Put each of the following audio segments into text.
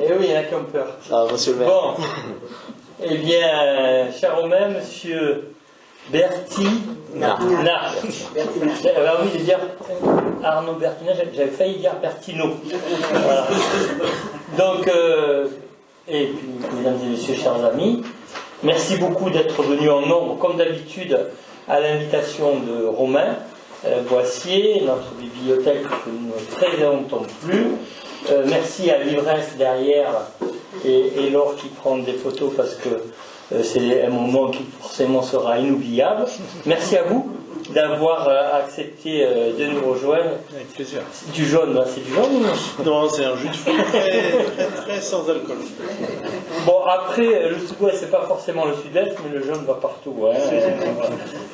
Eh oui, il y en a qui ont peur. Ah, monsieur le maire. Bon, eh bien, cher Romain, monsieur Bertina. Alors oui, de dire Arnaud Bertina, j'avais failli dire Bertino. Voilà. Donc, et puis, mesdames et messieurs, chers amis, merci beaucoup d'être venus en nombre, comme d'habitude, à l'invitation de Romain Boissier, notre bibliothèque que nous ne présentons plus. Merci à l'ivresse derrière et Laure qui prend des photos parce que c'est un moment qui forcément sera inoubliable. Merci à vous d'avoir accepté de nous rejoindre. Avec plaisir. C'est du jaune, c'est du jaune ou non? Non, c'est un jus de fruits très sans alcool. Bon, après, le sud-ouest, c'est pas forcément le sud-est, mais le jaune va partout. Hein.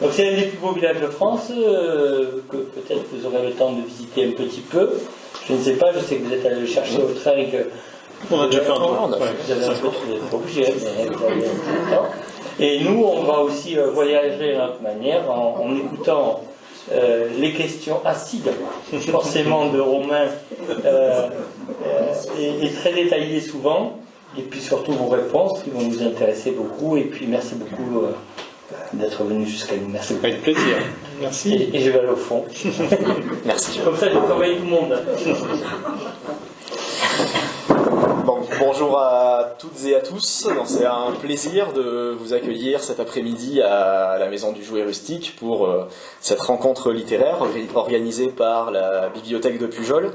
Donc c'est un des plus beaux villages de France, que peut-être vous aurez le temps de visiter un petit peu. Je ne sais pas, je sais que vous êtes allé le chercher au train et que... On a déjà fait un tour. Vous avez un peu obligé, mais vous avez un peu de temps. Et nous, on va aussi voyager de notre manière en écoutant les questions acides, forcément de Romain, et très détaillées souvent, et puis surtout vos réponses qui vont nous intéresser beaucoup. Et puis merci beaucoup d'être venu jusqu'à nous. Merci beaucoup. Avec plaisir. Merci. Et je vais aller au fond. Merci. Comme ça, je travaille tout le monde. Bon, bonjour à toutes et à tous. C'est un plaisir de vous accueillir cet après-midi à la Maison du Jouet Rustique pour cette rencontre littéraire organisée par la Bibliothèque de Pujol.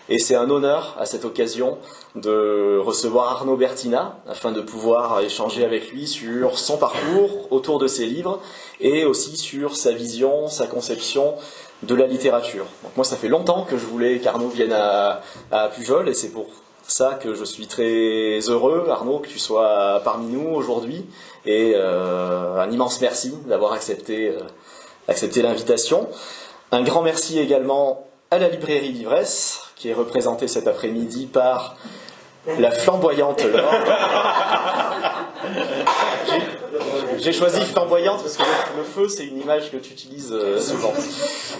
Et c'est un honneur à cette occasion de recevoir Arnaud Bertina afin de pouvoir échanger avec lui sur son parcours autour de ses livres et aussi sur sa vision, sa conception de la littérature. Donc moi, ça fait longtemps que je voulais qu'Arnaud vienne à Pujol et c'est pour ça que je suis très heureux, Arnaud, que tu sois parmi nous aujourd'hui. Et un immense merci d'avoir accepté l'invitation. Un grand merci également à la librairie L'Ivresse, qui est représentée cet après-midi par la flamboyante Laure. J'ai choisi flamboyante parce que le feu, c'est une image que tu utilises souvent.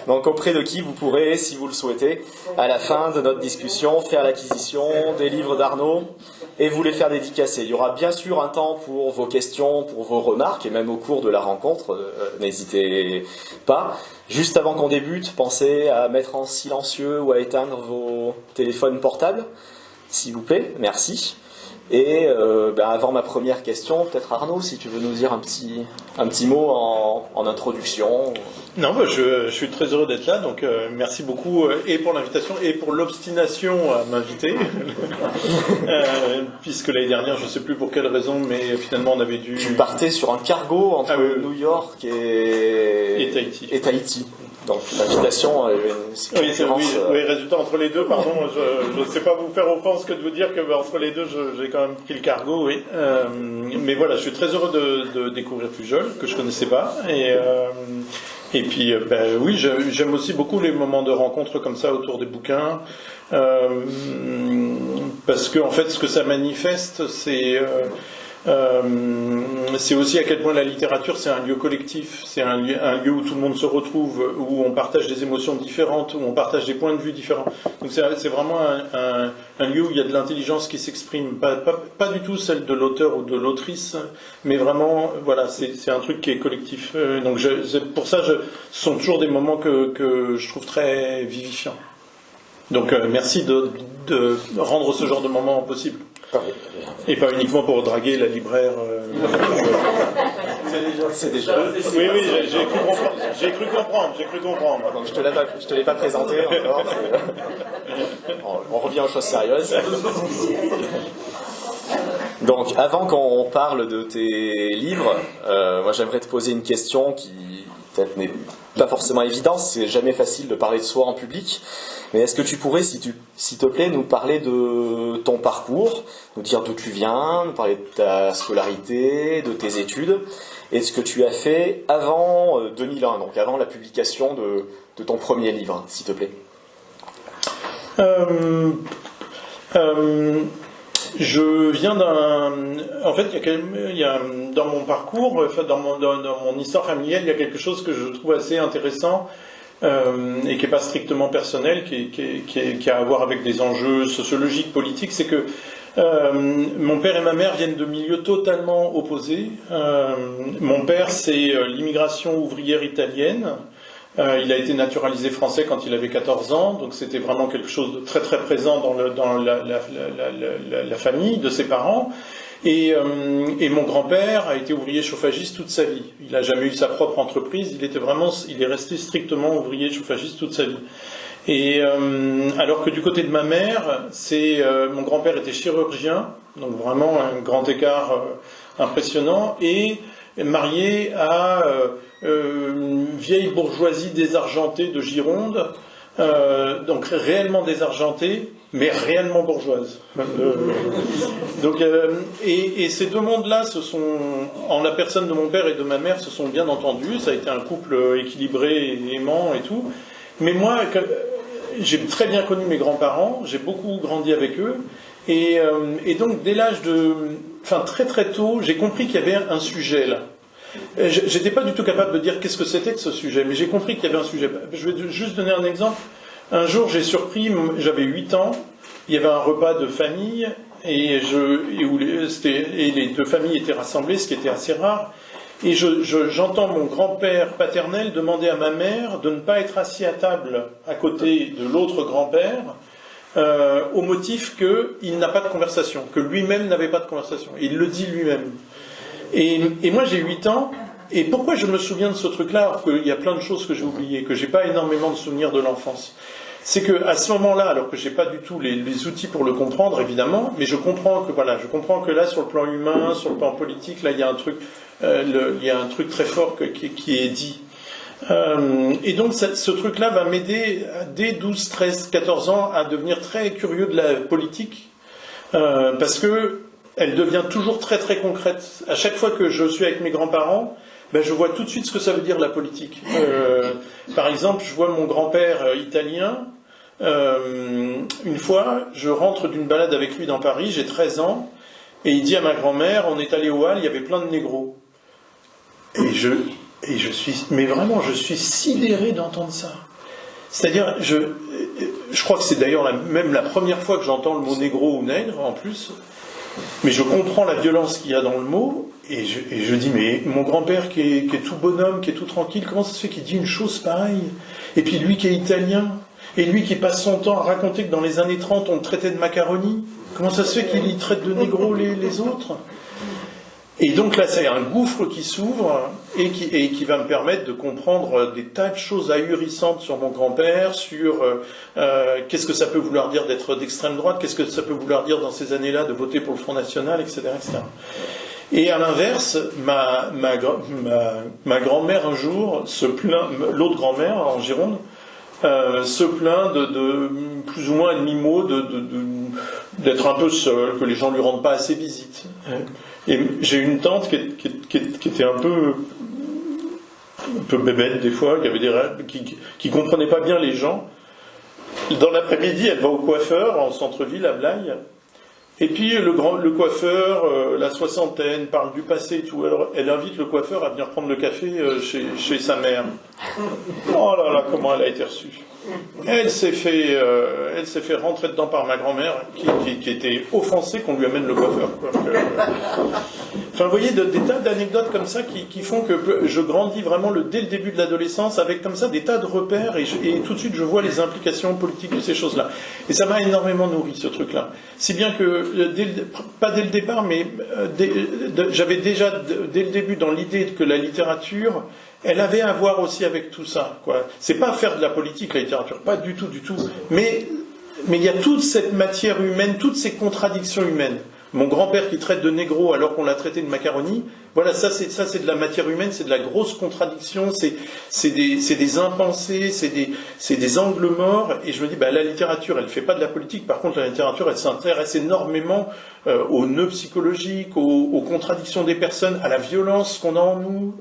Donc auprès de qui vous pourrez, si vous le souhaitez, à la fin de notre discussion, faire l'acquisition des livres d'Arnaud et vous les faire dédicacer. Il y aura bien sûr un temps pour vos questions, pour vos remarques, et même au cours de la rencontre, n'hésitez pas. Juste avant qu'on débute, pensez à mettre en silencieux ou à éteindre vos téléphones portables, s'il vous plaît, merci. Et avant ma première question, peut-être Arnaud, si tu veux nous dire un petit mot en introduction. Non, je suis très heureux d'être là, donc merci beaucoup et pour l'invitation et pour l'obstination à m'inviter. Puisque l'année dernière, je ne sais plus pour quelle raison, mais finalement on avait dû... Tu partais sur un cargo entre New York et Tahiti. Donc l'invitation oui, résultat entre les deux, pardon, je ne sais pas vous faire offense que de vous dire que entre les deux, j'ai quand même pris le cargo, oui. Mais voilà, je suis très heureux de découvrir Pujol, que je ne connaissais pas. Et puis, oui, j'aime aussi beaucoup les moments de rencontre comme ça autour des bouquins. Parce que, en fait, ce que ça manifeste, c'est aussi à quel point la littérature c'est un lieu collectif, c'est un lieu où tout le monde se retrouve, où on partage des émotions différentes, où on partage des points de vue différents. Donc c'est vraiment un lieu où il y a de l'intelligence qui s'exprime, pas du tout celle de l'auteur ou de l'autrice, mais vraiment voilà, c'est un truc qui est collectif. Donc c'est pour ça ce sont toujours des moments que je trouve très vivifiants. Donc merci de rendre ce genre de moment possible. Et pas uniquement pour draguer la libraire. C'est déjà. Oui, j'ai cru comprendre. Donc je te l'ai pas présenté encore. On revient aux choses sérieuses. Donc, avant qu'on parle de tes livres, moi j'aimerais te poser une question qui peut-être n'est pas forcément évidente. C'est jamais facile de parler de soi en public. Mais est-ce que tu pourrais, s'il te plaît, nous parler de ton parcours, nous dire d'où tu viens, nous parler de ta scolarité, de tes études, et ce que tu as fait avant 2001, donc avant la publication de ton premier livre, s'il te plaît. Je viens d'un... En fait, il y a dans mon parcours, dans mon histoire familiale, il y a quelque chose que je trouve assez intéressant. et qui n'est pas strictement personnel, qui a à voir avec des enjeux sociologiques, politiques, c'est que mon père et ma mère viennent de milieux totalement opposés. Mon père, c'est l'immigration ouvrière italienne. Il a été naturalisé français quand il avait 14 ans, donc c'était vraiment quelque chose de très très présent dans la famille de ses parents. Et mon grand-père a été ouvrier chauffagiste toute sa vie. Il n'a jamais eu sa propre entreprise, il est resté strictement ouvrier chauffagiste toute sa vie. Et alors que du côté de ma mère, mon grand-père était chirurgien, donc vraiment un grand écart impressionnant, et marié à une vieille bourgeoisie désargentée de Gironde, donc réellement désargentée, mais réellement bourgeoise. Et ces deux mondes-là, en la personne de mon père et de ma mère, se sont bien entendus. Ça a été un couple équilibré et aimant et tout. Mais moi, j'ai très bien connu mes grands-parents, j'ai beaucoup grandi avec eux, et donc dès l'âge très très tôt, j'ai compris qu'il y avait un sujet là. J'étais pas du tout capable de dire qu'est-ce que c'était que ce sujet, mais j'ai compris qu'il y avait un sujet. Je vais juste donner un exemple. Un jour, j'ai surpris, j'avais 8 ans, il y avait un repas de famille, et les deux familles étaient rassemblées, ce qui était assez rare, et j'entends mon grand-père paternel demander à ma mère de ne pas être assis à table à côté de l'autre grand-père, au motif qu'il n'a pas de conversation, que lui-même n'avait pas de conversation. Il le dit lui-même. Et moi j'ai 8 ans, et pourquoi je me souviens de ce truc-là, alors qu'il y a plein de choses que j'ai oubliées, que j'ai pas énormément de souvenirs de l'enfance. C'est qu'à ce moment-là, alors que j'ai pas du tout les outils pour le comprendre, évidemment, mais je comprends que là, sur le plan humain, sur le plan politique, là, il y a un truc très fort qui est dit. Et donc, ce truc-là va m'aider, dès 12, 13, 14 ans, à devenir très curieux de la politique, parce que elle devient toujours très très concrète. À chaque fois que je suis avec mes grands-parents, je vois tout de suite ce que ça veut dire la politique. Par exemple, je vois mon grand-père italien. Une fois, je rentre d'une balade avec lui dans Paris, j'ai 13 ans, et il dit à ma grand-mère, on est allé au Halles, il y avait plein de négros. Et je suis sidéré d'entendre ça. C'est-à-dire, je crois que c'est d'ailleurs même la première fois que j'entends le mot négro ou nègre, en plus, mais je comprends la violence qu'il y a dans le mot, et je dis, mais mon grand-père qui est tout bonhomme, qui est tout tranquille, comment ça se fait qu'il dit une chose pareille? Et puis lui qui est italien, et lui qui passe son temps à raconter que dans les années 30 on le traitait de macaroni, comment ça se fait qu'il y traite de négro les autres? Et donc là, c'est un gouffre qui s'ouvre et qui va me permettre de comprendre des tas de choses ahurissantes sur mon grand-père, sur qu'est-ce que ça peut vouloir dire d'être d'extrême droite, qu'est-ce que ça peut vouloir dire dans ces années-là de voter pour le Front National, etc., etc. Et à l'inverse, ma grand-mère un jour se plaint, l'autre grand-mère en Gironde, se plaint de plus ou moins à demi-mot d'être un peu seule, que les gens lui rendent pas assez visite. Et j'ai une tante qui était un peu bébête des fois, qui avait des rêves, qui comprenait pas bien les gens. Dans l'après-midi, elle va au coiffeur en centre-ville à Blaye. Et puis le coiffeur, la soixantaine, parle du passé et tout. Alors elle invite le coiffeur à venir prendre le café chez sa mère. Oh là là, comment elle a été reçue. Elle s'est fait rentrer dedans par ma grand-mère qui était offensée qu'on lui amène le coiffeur. Enfin, vous voyez, des tas d'anecdotes comme ça qui font que je grandis vraiment dès le début de l'adolescence avec comme ça des tas de repères et tout de suite je vois les implications politiques de ces choses-là. Et ça m'a énormément nourri ce truc-là. Si bien que, pas dès le départ, mais j'avais déjà dès le début dans l'idée que la littérature, elle avait à voir aussi avec tout ça, quoi. C'est pas faire de la politique, la littérature, pas du tout, mais il y a toute cette matière humaine, toutes ces contradictions humaines. Mon grand-père qui traite de négro alors qu'on l'a traité de macaroni, voilà, ça c'est de la matière humaine, c'est de la grosse contradiction, c'est des impensés, c'est des angles morts, et je me dis, la littérature, elle fait pas de la politique, par contre la littérature, elle s'intéresse énormément aux nœuds psychologiques, aux contradictions des personnes, à la violence qu'on a en nous,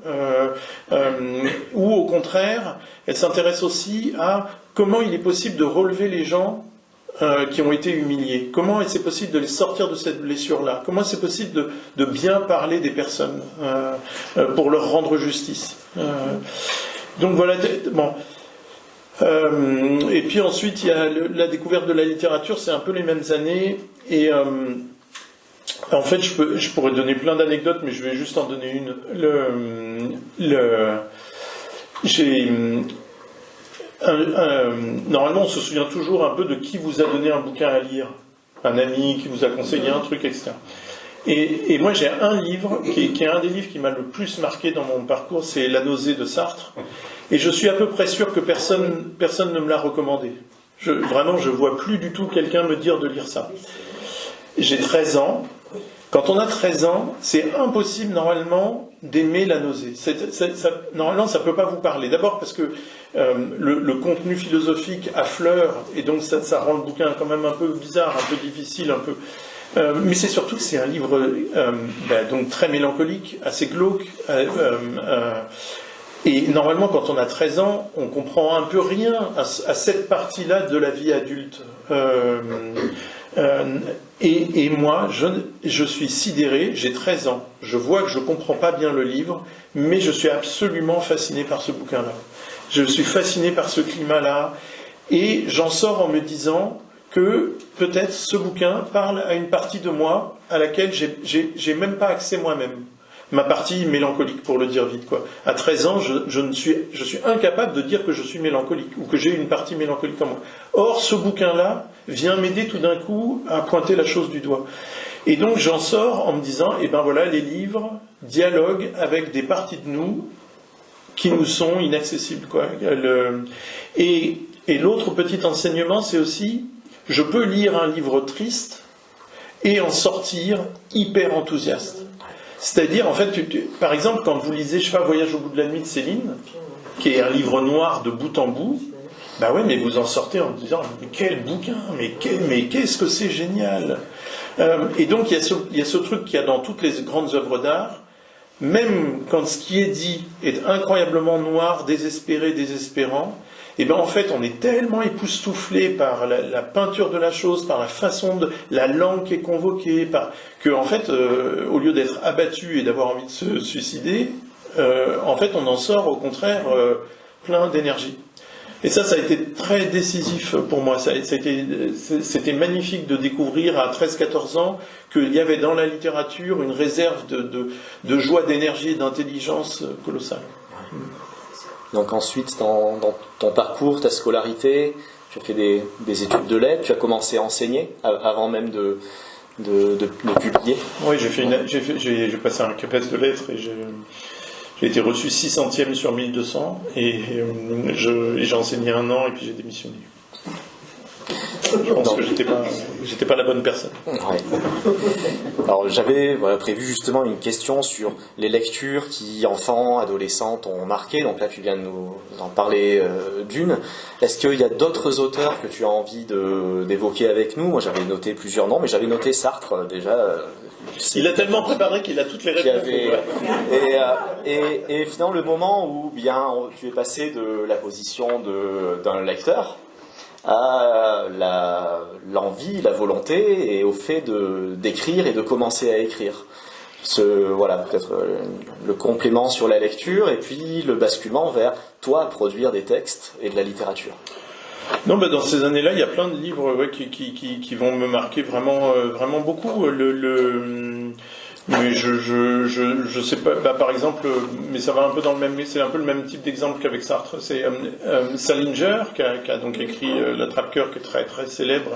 ou au contraire, elle s'intéresse aussi à comment il est possible de relever les gens qui ont été humiliés. Comment c'est possible de les sortir de cette blessure-là? Comment c'est possible de bien parler des personnes pour leur rendre justice? Donc voilà, bon. Et puis ensuite, il y a la découverte de la littérature, c'est un peu les mêmes années. Et en fait, je pourrais donner plein d'anecdotes, mais je vais juste en donner une. Normalement, on se souvient toujours un peu de qui vous a donné un bouquin à lire. Un ami qui vous a conseillé un truc, etc. Et moi, j'ai un livre qui est un des livres qui m'a le plus marqué dans mon parcours, c'est La nausée de Sartre. Et je suis à peu près sûr que personne ne me l'a recommandé. Vraiment, je ne vois plus du tout quelqu'un me dire de lire ça. J'ai 13 ans. Quand on a 13 ans, c'est impossible normalement d'aimer La nausée. Normalement, ça ne peut pas vous parler. D'abord parce que le contenu philosophique affleure, et donc ça rend le bouquin quand même un peu bizarre, un peu difficile, un peu... mais c'est surtout que c'est un livre donc très mélancolique, assez glauque. Et normalement, quand on a 13 ans, on comprend un peu rien à cette partie-là de la vie adulte. Et moi, je suis sidéré, j'ai 13 ans, je vois que je ne comprends pas bien le livre, mais je suis absolument fasciné par ce bouquin-là. Je suis fasciné par ce climat-là, et j'en sors en me disant que peut-être ce bouquin parle à une partie de moi à laquelle j'ai même pas accès moi-même. Ma partie mélancolique, pour le dire vite, quoi. À 13 ans, je suis incapable de dire que je suis mélancolique, ou que j'ai une partie mélancolique en moi. Or, ce bouquin-là vient m'aider tout d'un coup à pointer la chose du doigt. Et donc, j'en sors en me disant, eh ben voilà, les livres dialoguent avec des parties de nous qui nous sont inaccessibles, quoi. Et l'autre petit enseignement, c'est aussi, je peux lire un livre triste et en sortir hyper enthousiaste. C'est-à-dire, en fait, par exemple, quand vous lisez, je sais pas, Voyage au bout de la nuit de Céline, qui est un livre noir de bout en bout, bah ouais, mais vous en sortez en disant, mais quel bouquin, mais qu'est-ce que c'est génial. Et donc, il y a ce truc qu'il y a dans toutes les grandes œuvres d'art, même quand ce qui est dit est incroyablement noir, désespéré, désespérant, et bien en fait on est tellement époustouflé par la peinture de la chose, par la façon de la langue qui est convoquée, que en fait au lieu d'être abattu et d'avoir envie de se suicider, en fait on en sort au contraire plein d'énergie. Et ça a été très décisif pour moi. C'était magnifique de découvrir à 13-14 ans qu'il y avait dans la littérature une réserve de joie, d'énergie et d'intelligence colossale. Donc ensuite, dans ton parcours, ta scolarité, tu as fait des études de lettres, tu as commencé à enseigner avant même de publier. Oui, j'ai passé un CAPES de lettres et j'ai été reçu 600e sur 1200 et j'ai enseigné 1 an et puis j'ai démissionné. Je pense que j'étais pas la bonne personne. Ouais. Alors j'avais prévu justement une question sur les lectures qui, enfants, adolescents, t'ont marqué. Donc là tu viens de nous en parler d'une. Est-ce qu'il y a d'autres auteurs que tu as envie d'évoquer avec nous? Moi j'avais noté plusieurs noms, mais j'avais noté Sartre déjà. Il a tellement préparé qu'il a toutes les réponses. Et finalement le moment où tu es passé de la position d'un lecteur à l'envie, la volonté et au fait d'écrire et de commencer à écrire. Peut-être le complément sur la lecture et puis le basculement vers toi produire des textes et de la littérature. Non, dans ces années-là, il y a plein de livres qui vont me marquer vraiment, vraiment beaucoup. Mais je sais pas, par exemple, mais ça va un peu dans le même, c'est un peu le même type d'exemple qu'avec Sartre. C'est Salinger qui a donc écrit L'Attrape-cœur, qui est très très célèbre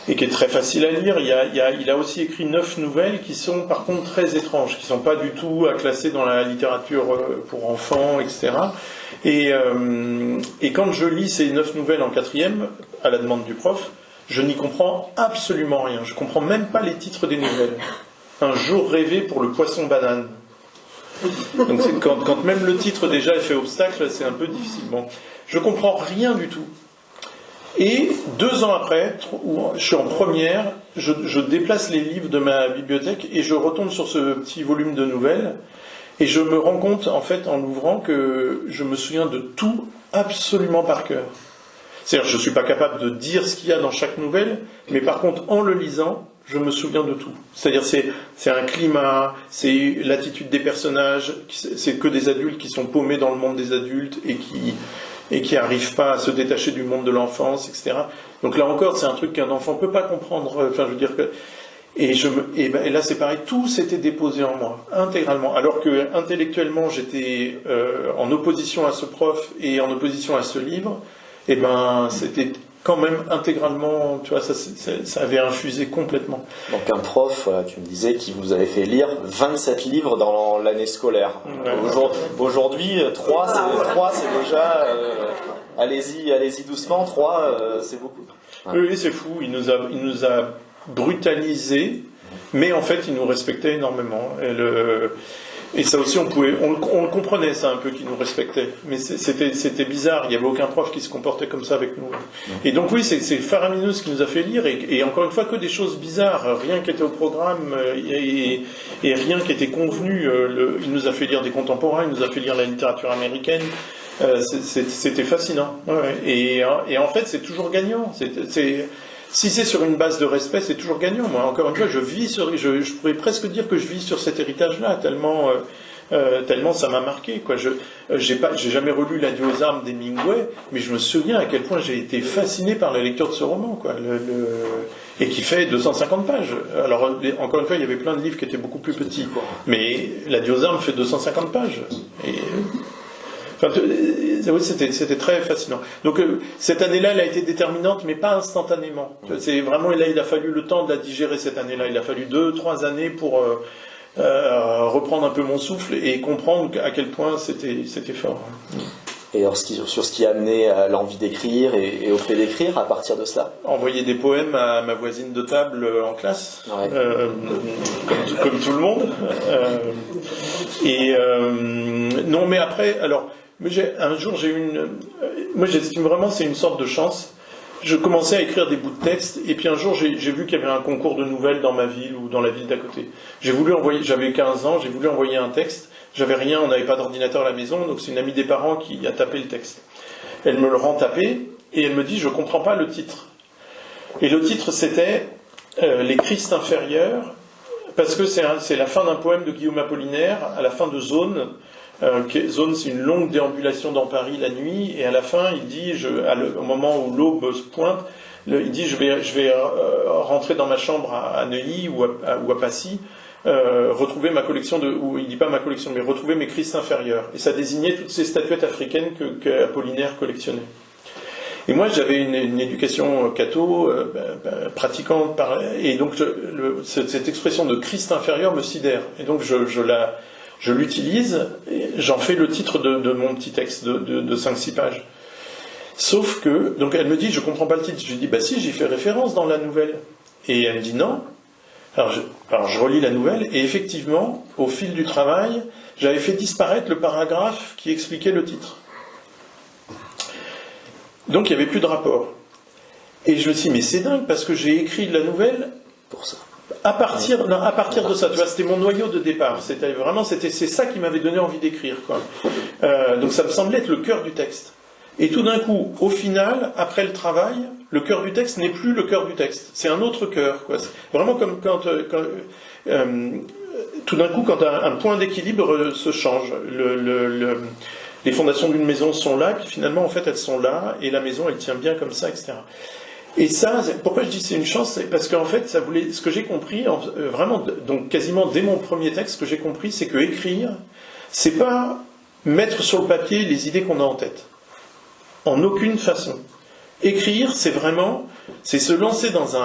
et qui est très facile à lire. Il a aussi écrit 9 nouvelles qui sont par contre très étranges, qui sont pas du tout à classer dans la littérature pour enfants, etc. Et quand je lis ces 9 nouvelles en 4e, à la demande du prof, je n'y comprends absolument rien. Je comprends même pas les titres des nouvelles. Un jour rêvé pour le poisson banane. Donc quand même le titre déjà fait obstacle, c'est un peu difficile. Bon, je comprends rien du tout. Et 2 ans après, je suis en première, je déplace les livres de ma bibliothèque et je retombe sur ce petit volume de nouvelles et je me rends compte en fait en l'ouvrant que je me souviens de tout absolument par cœur. C'est-à-dire je ne suis pas capable de dire ce qu'il y a dans chaque nouvelle, mais par contre en le lisant, je me souviens de tout. C'est-à-dire c'est un climat, c'est l'attitude des personnages, c'est que des adultes qui sont paumés dans le monde des adultes et et qui n'arrivent pas à se détacher du monde de l'enfance, etc. Donc là encore, c'est un truc qu'un enfant ne peut pas comprendre. Enfin, je veux dire que... Et là, c'est pareil, tout s'était déposé en moi, intégralement. Alors que intellectuellement, j'étais en opposition à ce prof et en opposition à ce livre, et ben, c'était quand même intégralement, tu vois, ça avait infusé complètement. Donc un prof, tu me disais, qui vous avait fait lire 27 livres dans l'année scolaire. Ouais. Aujourd'hui, 3 c'est déjà... allez-y doucement, 3 c'est beaucoup. Ouais. Oui, c'est fou, il nous a brutalisés, mais en fait, il nous respectait énormément. Et ça aussi, on le comprenait, ça un peu, qu'il nous respectait. Mais c'était bizarre, il n'y avait aucun prof qui se comportait comme ça avec nous. Et donc oui, c'est faramineux ce qui nous a fait lire, et encore une fois, que des choses bizarres, rien qui était au programme, et rien qui était convenu. Il nous a fait lire des contemporains, il nous a fait lire la littérature américaine. C'était fascinant. Ouais. Et en fait, c'est toujours gagnant. Si c'est sur une base de respect, c'est toujours gagnant. Moi, encore une fois, je pourrais presque dire que je vis sur cet héritage-là, tellement ça m'a marqué, quoi. J'ai jamais relu L'Adieu aux armes d'Hemingway, mais je me souviens à quel point j'ai été fasciné par la lecture de ce roman, quoi. Et qui fait 250 pages. Alors, encore une fois, il y avait plein de livres qui étaient beaucoup plus petits, mais L'Adieu aux armes fait 250 pages. Oui, c'était très fascinant. Donc cette année-là, elle a été déterminante, mais pas instantanément. C'est vraiment, là, il a fallu le temps de la digérer cette année-là. Il a fallu 2-3 années pour reprendre un peu mon souffle et comprendre à quel point c'était fort. Et alors, sur ce qui a amené à l'envie d'écrire et au fait d'écrire à partir de cela? Envoyer des poèmes à ma voisine de table en classe, ouais. Comme tout le monde. Non, mais après, alors... un jour, moi, j'estime vraiment c'est une sorte de chance. Je commençais à écrire des bouts de texte, et puis un jour, j'ai vu qu'il y avait un concours de nouvelles dans ma ville ou dans la ville d'à côté. J'avais 15 ans, j'ai voulu envoyer un texte. J'avais rien, on n'avait pas d'ordinateur à la maison, donc c'est une amie des parents qui a tapé le texte. Elle me le rend tapé, et elle me dit, je comprends pas le titre. Et le titre, c'était Les Christ inférieurs, parce que c'est la fin d'un poème de Guillaume Apollinaire, à la fin de Zone. Zone, c'est une longue déambulation dans Paris la nuit, et à la fin, il dit, au moment où l'aube se pointe, il dit, je vais rentrer dans ma chambre à Neuilly ou à Passy, retrouver ma collection ou il dit pas ma collection, mais retrouver mes Christ inférieurs. Et ça désignait toutes ces statuettes africaines que Apollinaire collectionnait. Et moi, j'avais une éducation catho, pratiquante, et donc cette expression de Christ inférieur me sidère. Et donc je l'utilise, j'en fais le titre de mon petit texte de 5-6 pages. Sauf que, donc elle me dit, je comprends pas le titre. Je lui dis, bah si, j'y fais référence dans la nouvelle. Et elle me dit non. Alors je relis la nouvelle, et effectivement, au fil du travail, j'avais fait disparaître le paragraphe qui expliquait le titre. Donc il n'y avait plus de rapport. Et je me suis dit, mais c'est dingue, parce que j'ai écrit la nouvelle pour ça. À partir de ça, tu vois, c'était mon noyau de départ. C'est ça qui m'avait donné envie d'écrire, quoi. Donc ça me semblait être le cœur du texte. Et tout d'un coup, au final, après le travail, le cœur du texte n'est plus le cœur du texte. C'est un autre cœur, quoi. C'est vraiment comme quand tout d'un coup, quand un point d'équilibre se change. Les fondations d'une maison sont là, puis finalement, en fait, elles sont là, et la maison, elle tient bien comme ça, etc. Et ça, pourquoi je dis c'est une chance, c'est parce qu'en fait, ce que j'ai compris, vraiment, donc quasiment dès mon premier texte, ce que j'ai compris, c'est que écrire, c'est pas mettre sur le papier les idées qu'on a en tête. En aucune façon. Écrire, c'est se lancer dans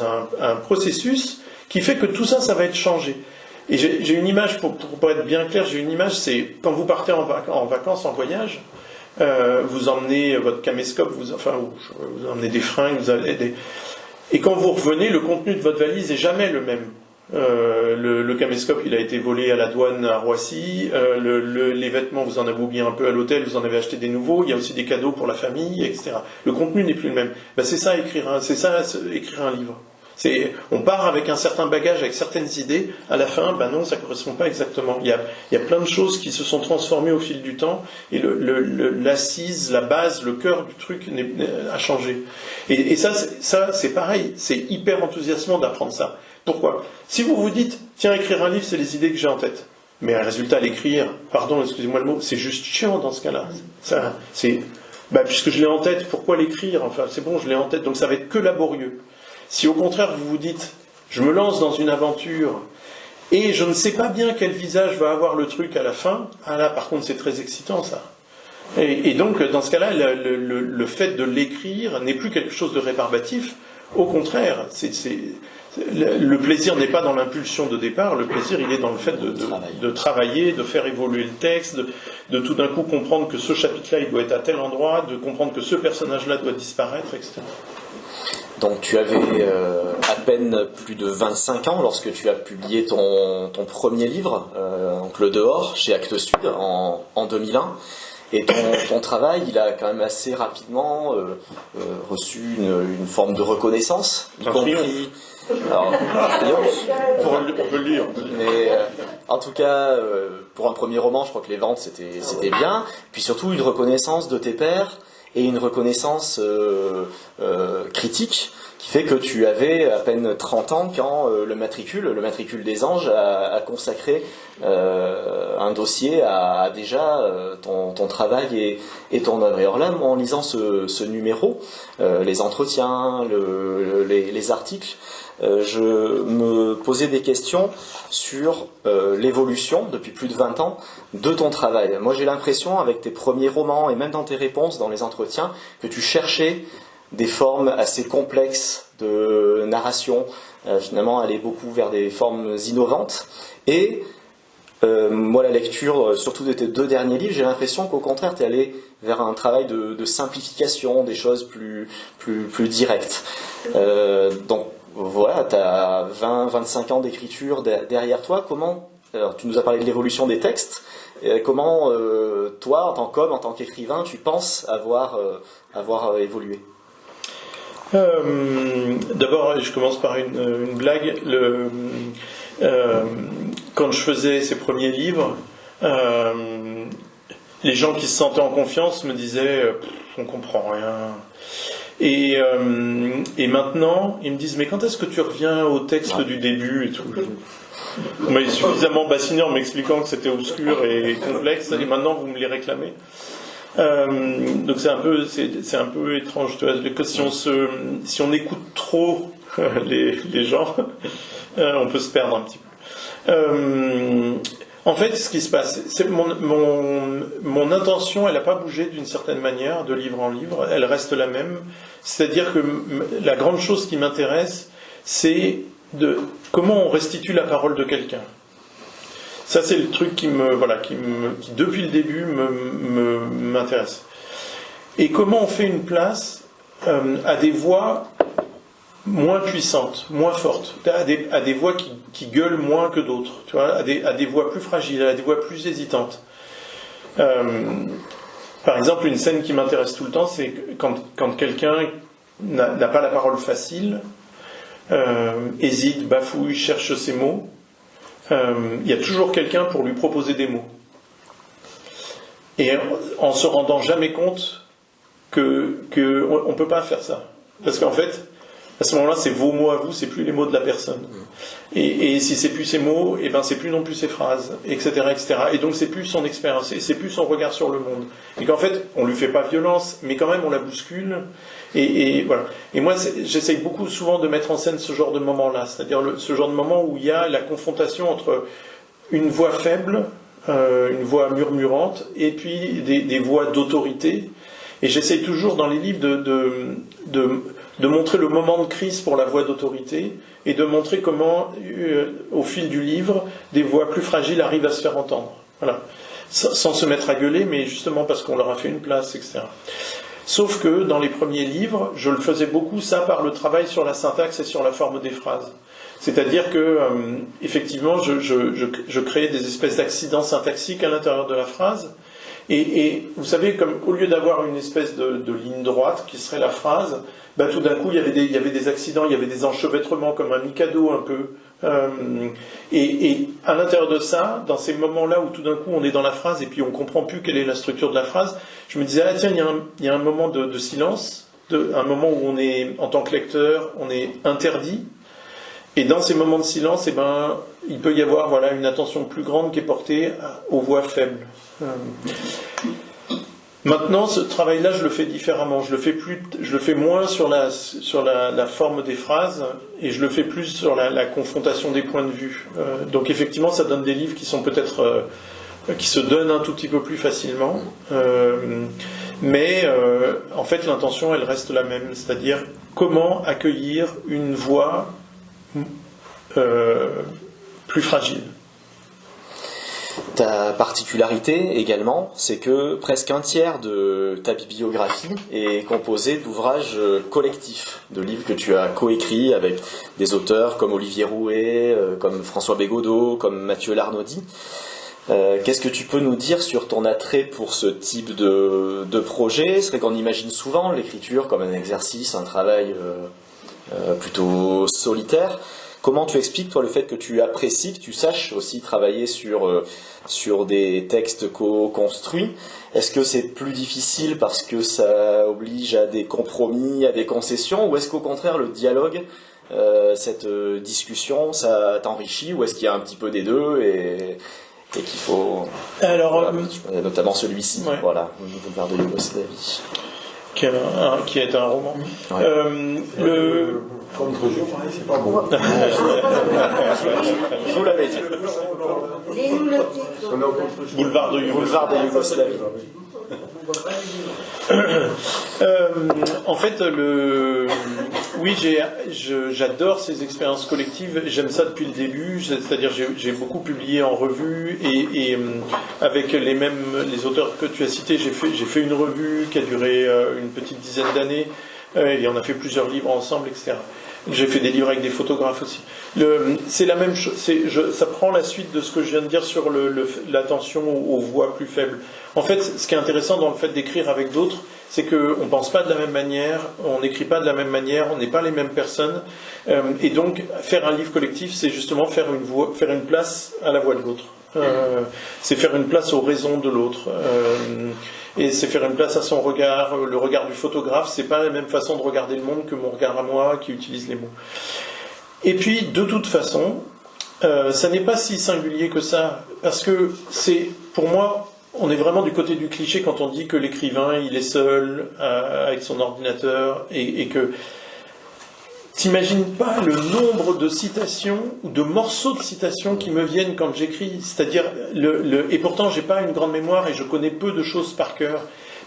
un processus qui fait que tout ça, ça va être changé. Et j'ai une image, pour être bien clair, j'ai une image, c'est quand vous partez en vacances, en voyage, vous emmenez votre caméscope, vous emmenez des fringues, et quand vous revenez, le contenu de votre valise n'est jamais le même. Le caméscope, il a été volé à la douane à Roissy, les vêtements, vous en avez oublié un peu à l'hôtel, vous en avez acheté des nouveaux, il y a aussi des cadeaux pour la famille, etc. Le contenu n'est plus le même. C'est ça écrire un livre. On part avec un certain bagage, avec certaines idées, à la fin, non, ça ne correspond pas exactement. Il y a plein de choses qui se sont transformées au fil du temps, et l'assise, la base, le cœur du truc a changé. Et ça, c'est pareil, c'est hyper enthousiasmant d'apprendre ça. Pourquoi ? Si vous vous dites, tiens, écrire un livre, c'est les idées que j'ai en tête. Mais résultat, l'écrire, pardon, excusez-moi le mot, c'est juste chiant dans ce cas-là. Ça, puisque je l'ai en tête, pourquoi l'écrire? Enfin, c'est bon, je l'ai en tête, donc ça va être que laborieux. Si au contraire, vous vous dites, je me lance dans une aventure, et je ne sais pas bien quel visage va avoir le truc à la fin, ah là, par contre, c'est très excitant, ça. Et donc, dans ce cas-là, le fait de l'écrire n'est plus quelque chose de rébarbatif. Au contraire, le plaisir n'est pas dans l'impulsion de départ, le plaisir, il est dans le fait de travailler, de faire évoluer le texte, de tout d'un coup comprendre que ce chapitre-là, il doit être à tel endroit, de comprendre que ce personnage-là doit disparaître, etc. Donc tu avais à peine plus de 25 ans lorsque tu as publié ton premier livre, donc Le Dehors, chez Actes Sud, en 2001. Et ton travail, il a quand même assez rapidement reçu une forme de reconnaissance, y compris... Alors, on peut le lire. Mais en tout cas, pour un premier roman, je crois que les ventes, c'était bien. Puis surtout, une reconnaissance de tes pairs et une reconnaissance critique qui fait que tu avais à peine 30 ans quand le matricule des Anges a consacré un dossier à déjà ton travail et ton œuvre. Et alors là, moi, en lisant ce numéro, les entretiens, les articles, je me posais des questions sur l'évolution, depuis plus de 20 ans, de ton travail. Moi, j'ai l'impression, avec tes premiers romans et même dans tes réponses, dans les entretiens, que tu cherchais des formes assez complexes de narration, finalement aller beaucoup vers des formes innovantes. Et moi, la lecture, surtout de tes 2 derniers livres, j'ai l'impression qu'au contraire, tu es allé vers un travail de simplification, des choses plus directes. Donc voilà, tu as 20-25 ans d'écriture derrière toi. Alors, tu nous as parlé de l'évolution des textes. Comment, toi, en tant qu'homme, en tant qu'écrivain, tu penses avoir évolué? D'abord, je commence par une blague. Quand je faisais ces premiers livres, les gens qui se sentaient en confiance me disaient on comprend rien. Et maintenant, ils me disent mais quand est-ce que tu reviens au texte du début et tout. On m'a suffisamment bassiné en m'expliquant que c'était obscur et complexe, et maintenant vous me les réclamez. Donc c'est un peu étrange, tu vois, que si on écoute trop les gens, on peut se perdre un petit peu. En fait, ce qui se passe, c'est mon intention, elle n'a pas bougé d'une certaine manière de livre en livre, elle reste la même. C'est-à-dire que la grande chose qui m'intéresse, c'est comment on restitue la parole de quelqu'un. Ça, c'est le truc qui depuis le début m'intéresse. Et comment on fait une place à des voix moins puissantes, moins fortes, à des voix qui gueulent moins que d'autres, tu vois, à des voix plus fragiles, à des voix plus hésitantes. Par exemple, une scène qui m'intéresse tout le temps, c'est quand quelqu'un n'a pas la parole facile, hésite, bafouille, cherche ses mots. Il y a toujours quelqu'un pour lui proposer des mots. Et en se rendant jamais compte qu'on ne peut pas faire ça. Parce qu'en fait, à ce moment-là, c'est vos mots à vous, c'est plus les mots de la personne. Et si c'est plus ses mots, et ben c'est plus non plus ses phrases, etc., etc. Et donc c'est plus son expérience, et c'est plus son regard sur le monde. Et qu'en fait, on lui fait pas violence, mais quand même on la bouscule. Et voilà. Et moi, j'essaye souvent de mettre en scène ce genre de moment-là, c'est-à-dire ce genre de moment où il y a la confrontation entre une voix faible, une voix murmurante, et puis des voix d'autorité. Et j'essaye toujours dans les livres de montrer le moment de crise pour la voix d'autorité, et de montrer comment, au fil du livre, des voix plus fragiles arrivent à se faire entendre. Voilà. Sans se mettre à gueuler, mais justement parce qu'on leur a fait une place, etc. Sauf que dans les premiers livres, je le faisais beaucoup ça par le travail sur la syntaxe et sur la forme des phrases. C'est-à-dire que, effectivement, je créais des espèces d'accidents syntaxiques à l'intérieur de la phrase. Et vous savez, comme au lieu d'avoir une espèce de ligne droite qui serait la phrase, tout d'un coup il y avait des accidents, il y avait des enchevêtrements comme un mikado un peu. Et à l'intérieur de ça, dans ces moments-là où tout d'un coup on est dans la phrase et puis on comprend plus quelle est la structure de la phrase, je me disais tiens, il y a un moment de silence, un moment où on est en tant que lecteur, on est interdit. Et dans ces moments de silence, il peut y avoir voilà, une attention plus grande qui est portée aux voix faibles. Maintenant, ce travail-là, je le fais différemment. Je le fais moins sur la forme des phrases et je le fais plus sur la confrontation des points de vue. Donc effectivement, ça donne des livres qui sont peut-être qui se donnent un tout petit peu plus facilement. Mais en fait, l'intention, elle reste la même. C'est-à-dire comment accueillir une voix plus fragile. Ta particularité également, c'est que presque un tiers de ta bibliographie est composée d'ouvrages collectifs, de livres que tu as coécrits avec des auteurs comme Olivier Rouet, comme François Bégodeau, comme Mathieu Larnaudy. Qu'est-ce que tu peux nous dire sur ton attrait pour ce type de projet? C'est vrai qu'on imagine souvent l'écriture comme un exercice, un travail plutôt solitaire. Comment tu expliques, toi, le fait que tu apprécies, que tu saches aussi travailler sur des textes co-construits? Est-ce que c'est plus difficile parce que ça oblige à des compromis, à des concessions, ou est-ce qu'au contraire, le dialogue, cette discussion, ça t'enrichit, ou est-ce qu'il y a un petit peu des deux et qu'il faut... Alors, voilà, notamment celui-ci, ouais. voilà, Boulevard de Yougoslavie. Qui est un roman. Ouais. C'est pas bon. Je vous l'avais dit. Boulevard de Yougoslavie. En fait, oui, j'adore ces expériences collectives. J'aime ça depuis le début. C'est-à-dire, j'ai beaucoup publié en revue et avec les auteurs que tu as cités, j'ai fait une revue qui a duré une petite dizaine d'années et on a fait plusieurs livres ensemble, etc. J'ai fait des livres avec des photographes aussi. C'est la même chose. Ça prend la suite de ce que je viens de dire sur l'attention aux voix plus faibles. En fait, ce qui est intéressant dans le fait d'écrire avec d'autres, c'est qu'on ne pense pas de la même manière, on n'écrit pas de la même manière, on n'est pas les mêmes personnes. Et donc, faire un livre collectif, c'est justement faire une place à la voix de l'autre. C'est faire une place aux raisons de l'autre. Et c'est faire une place à son regard. Le regard du photographe, c'est pas la même façon de regarder le monde que mon regard à moi qui utilise les mots. Et puis, de toute façon, ça n'est pas si singulier que ça, parce que pour moi, on est vraiment du côté du cliché quand on dit que l'écrivain, il est seul avec son ordinateur et que t'imagines pas le nombre de citations ou de morceaux de citations qui me viennent quand j'écris. C'est-à-dire, et pourtant, j'ai pas une grande mémoire et je connais peu de choses par cœur.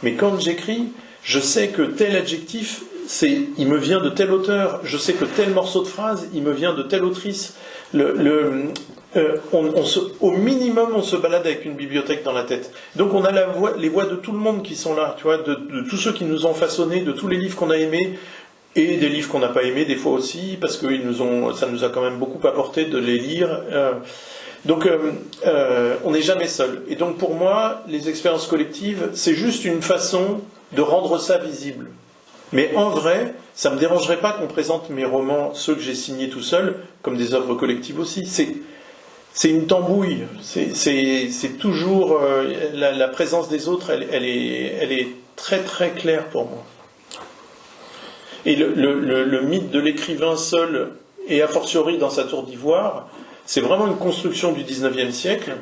Mais quand j'écris, je sais que tel adjectif, il me vient de tel auteur. Je sais que tel morceau de phrase, il me vient de telle autrice. Au minimum, on se balade avec une bibliothèque dans la tête. Donc, on a les voix de tout le monde qui sont là, tu vois, de tous ceux qui nous ont façonnés, de tous les livres qu'on a aimés. Et des livres qu'on n'a pas aimés, des fois aussi, parce que ça nous a quand même beaucoup apporté de les lire. Donc, on n'est jamais seul. Et donc, pour moi, les expériences collectives, c'est juste une façon de rendre ça visible. Mais en vrai, ça ne me dérangerait pas qu'on présente mes romans, ceux que j'ai signés tout seul, comme des œuvres collectives aussi. C'est une tambouille. C'est toujours... la présence des autres, elle est très très claire pour moi. Et le mythe de l'écrivain seul, et a fortiori dans sa tour d'ivoire, c'est vraiment une construction du XIXe siècle.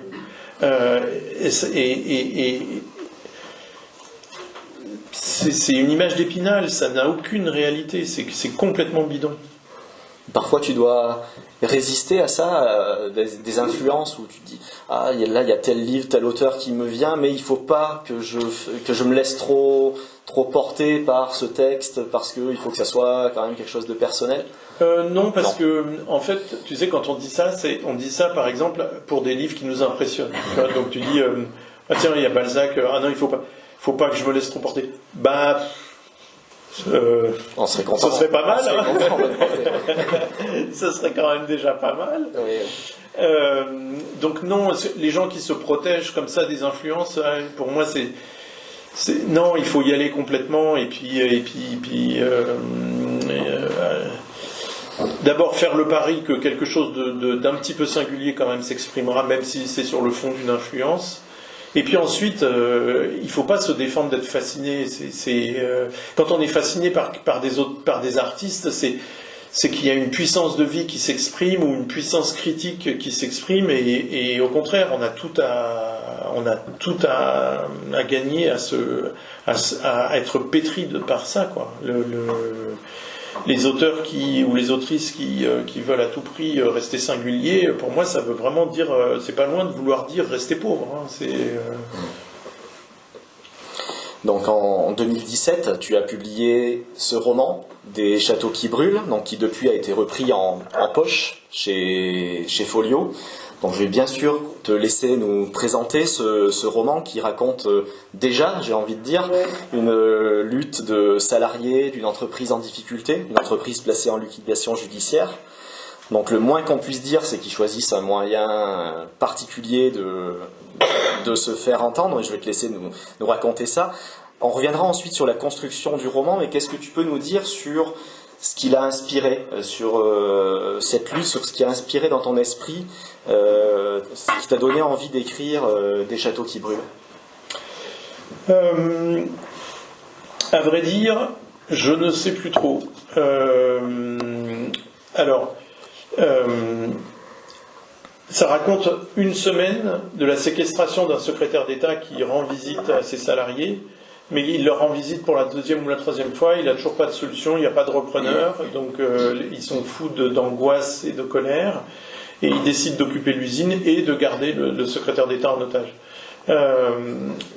C'est une image d'Épinal, ça n'a aucune réalité, c'est complètement bidon. Parfois tu dois résister à ça, des influences où tu te dis là il y a tel livre, tel auteur qui me vient, mais il ne faut pas que je me laisse trop porter par ce texte, parce qu'il faut que ça soit quand même quelque chose de personnel. Non, parce que en fait, tu sais, quand on dit ça par exemple pour des livres qui nous impressionnent. Donc tu dis tiens, il y a Balzac, non, il faut pas que je me laisse trop porter. On serait content. Ce serait pas mal. Ça serait quand même déjà pas mal. Oui. Donc non, les gens qui se protègent comme ça des influences, pour moi non, il faut y aller complètement et puis d'abord faire le pari que quelque chose d'un petit peu singulier quand même s'exprimera, même si c'est sur le fond d'une influence. Et puis ensuite, il ne faut pas se défendre d'être fasciné. Quand on est fasciné par des artistes, c'est qu'il y a une puissance de vie qui s'exprime ou une puissance critique qui s'exprime et au contraire on a tout à gagner à être pétri par ça quoi. Les auteurs ou les autrices qui veulent à tout prix rester singuliers, pour moi ça veut vraiment dire, c'est pas loin de vouloir dire rester pauvre hein, Donc en 2017, tu as publié ce roman, Des châteaux qui brûlent, donc qui depuis a été repris en poche chez Folio. Donc je vais bien sûr te laisser nous présenter ce roman qui raconte déjà, j'ai envie de dire, une lutte de salariés d'une entreprise en difficulté, une entreprise placée en liquidation judiciaire. Donc le moins qu'on puisse dire, c'est qu'ils choisissent un moyen particulier de se faire entendre, et je vais te laisser nous raconter ça. On reviendra ensuite sur la construction du roman, mais qu'est-ce que tu peux nous dire sur ce qui l'a inspiré, sur cette lutte, sur ce qui a inspiré dans ton esprit, ce qui t'a donné envie d'écrire Des châteaux qui brûlent? À vrai dire, je ne sais plus trop. Ça raconte une semaine de la séquestration d'un secrétaire d'État qui rend visite à ses salariés, mais il leur rend visite pour la deuxième ou la troisième fois, il n'a toujours pas de solution, il n'y a pas de repreneur, donc ils sont fous d'angoisse et de colère, et ils décident d'occuper l'usine et de garder le secrétaire d'État en otage.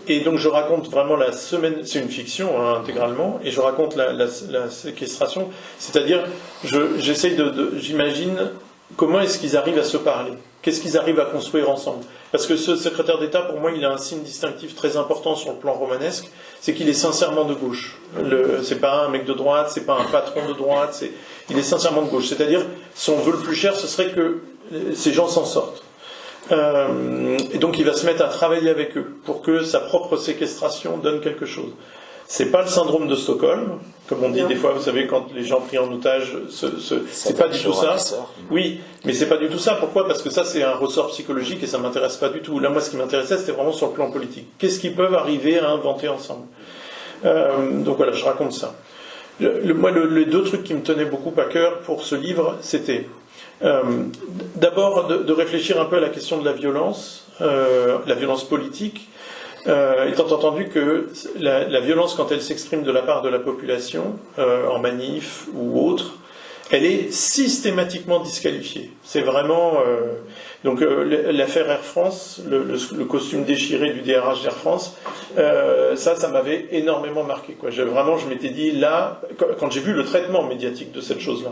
Et donc je raconte vraiment la semaine, c'est une fiction hein, intégralement, et je raconte la séquestration, c'est-à-dire j'essaye j'imagine comment est-ce qu'ils arrivent à se parler, qu'est-ce qu'ils arrivent à construire ensemble. Parce que ce secrétaire d'État, pour moi, il a un signe distinctif très important sur le plan romanesque, c'est qu'il est sincèrement de gauche. C'est pas un mec de droite, c'est pas un patron de droite, il est sincèrement de gauche. C'est-à-dire, si on veut le plus cher, ce serait que ces gens s'en sortent. Et donc il va se mettre à travailler avec eux pour que sa propre séquestration donne quelque chose. C'est pas le syndrome de Stockholm, comme on dit des fois, vous savez, quand les gens pris en otage, c'est pas du tout ça. Oui, mais c'est pas du tout ça. Pourquoi ? Parce que ça, c'est un ressort psychologique et ça m'intéresse pas du tout. Là, moi, ce qui m'intéressait, c'était vraiment sur le plan politique. Qu'est-ce qu'ils peuvent arriver à inventer ensemble ? Donc voilà, je raconte ça. Moi, les deux trucs qui me tenaient beaucoup à cœur pour ce livre, c'était d'abord de réfléchir un peu à la question de la violence politique, étant entendu que la violence, quand elle s'exprime de la part de la population, en manif ou autre, elle est systématiquement disqualifiée. C'est vraiment... Donc l'affaire Air France, le costume déchiré du DRH d'Air France, ça m'avait énormément marqué, quoi. Je m'étais dit, là, quand j'ai vu le traitement médiatique de cette chose-là,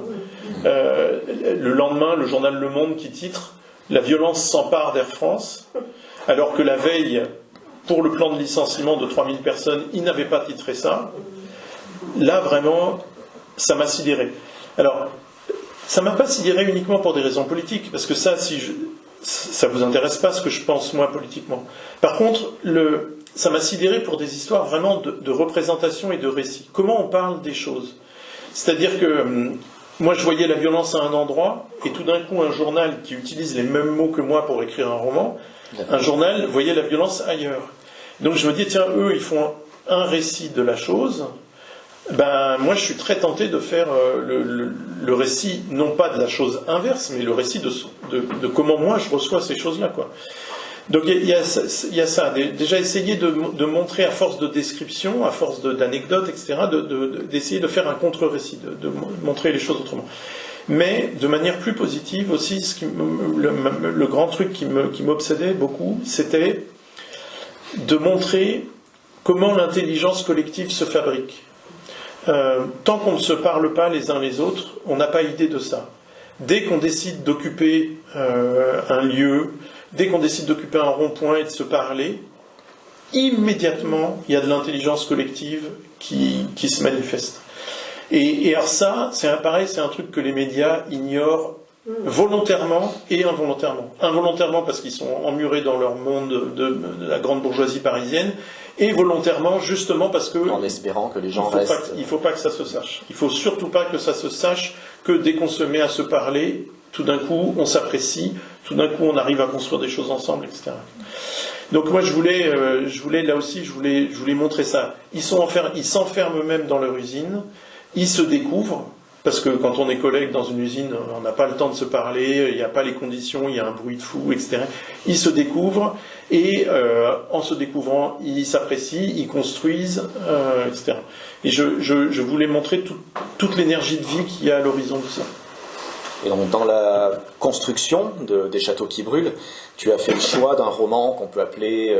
le lendemain, le journal Le Monde qui titre « La violence s'empare d'Air France », alors que la veille, pour le plan de licenciement de 3000 personnes, il n'avait pas titré ça. Là, vraiment, ça m'a sidéré. Alors, ça ne m'a pas sidéré uniquement pour des raisons politiques, parce que ça ne vous intéresse pas ce que je pense moi politiquement. Par contre, ça m'a sidéré pour des histoires vraiment de représentation et de récit. Comment on parle des choses ? C'est-à-dire que moi je voyais la violence à un endroit, et tout d'un coup un journal qui utilise les mêmes mots que moi pour écrire un roman, un journal voyait la violence ailleurs. Donc je me dis, tiens, eux ils font un récit de la chose. Ben, moi, je suis très tenté de faire le récit, non pas de la chose inverse, mais le récit de comment moi je reçois ces choses-là, quoi. Donc il y a ça. Déjà essayer de montrer à force de description, à force d'anecdotes, etc., d'essayer de faire un contre-récit, de montrer les choses autrement. Mais de manière plus positive aussi, le grand truc qui m'obsédait beaucoup, c'était de montrer comment l'intelligence collective se fabrique. Tant qu'on ne se parle pas les uns les autres, on n'a pas idée de ça. Dès qu'on décide d'occuper un lieu, dès qu'on décide d'occuper un rond-point et de se parler, immédiatement, il y a de l'intelligence collective qui se manifeste. Et alors ça, c'est pareil, c'est un truc que les médias ignorent volontairement et involontairement. Involontairement parce qu'ils sont emmurés dans leur monde de la grande bourgeoisie parisienne, et volontairement justement parce que... En espérant que les gens restent... Il ne faut pas que ça se sache. Il ne faut surtout pas que ça se sache que dès qu'on se met à se parler, tout d'un coup on s'apprécie, tout d'un coup on arrive à construire des choses ensemble, etc. Donc moi je voulais là aussi, je voulais montrer ça. Ils s'enferment eux-mêmes dans leur usine, ils se découvrent, parce que quand on est collègue dans une usine, on n'a pas le temps de se parler, il n'y a pas les conditions, il y a un bruit de fou, etc. Ils se découvrent, et en se découvrant, ils s'apprécient, ils construisent, etc. Et je voulais montrer toute l'énergie de vie qu'il y a à l'horizon de ça. Et donc, dans la construction des châteaux qui brûlent, tu as fait le choix d'un roman qu'on peut appeler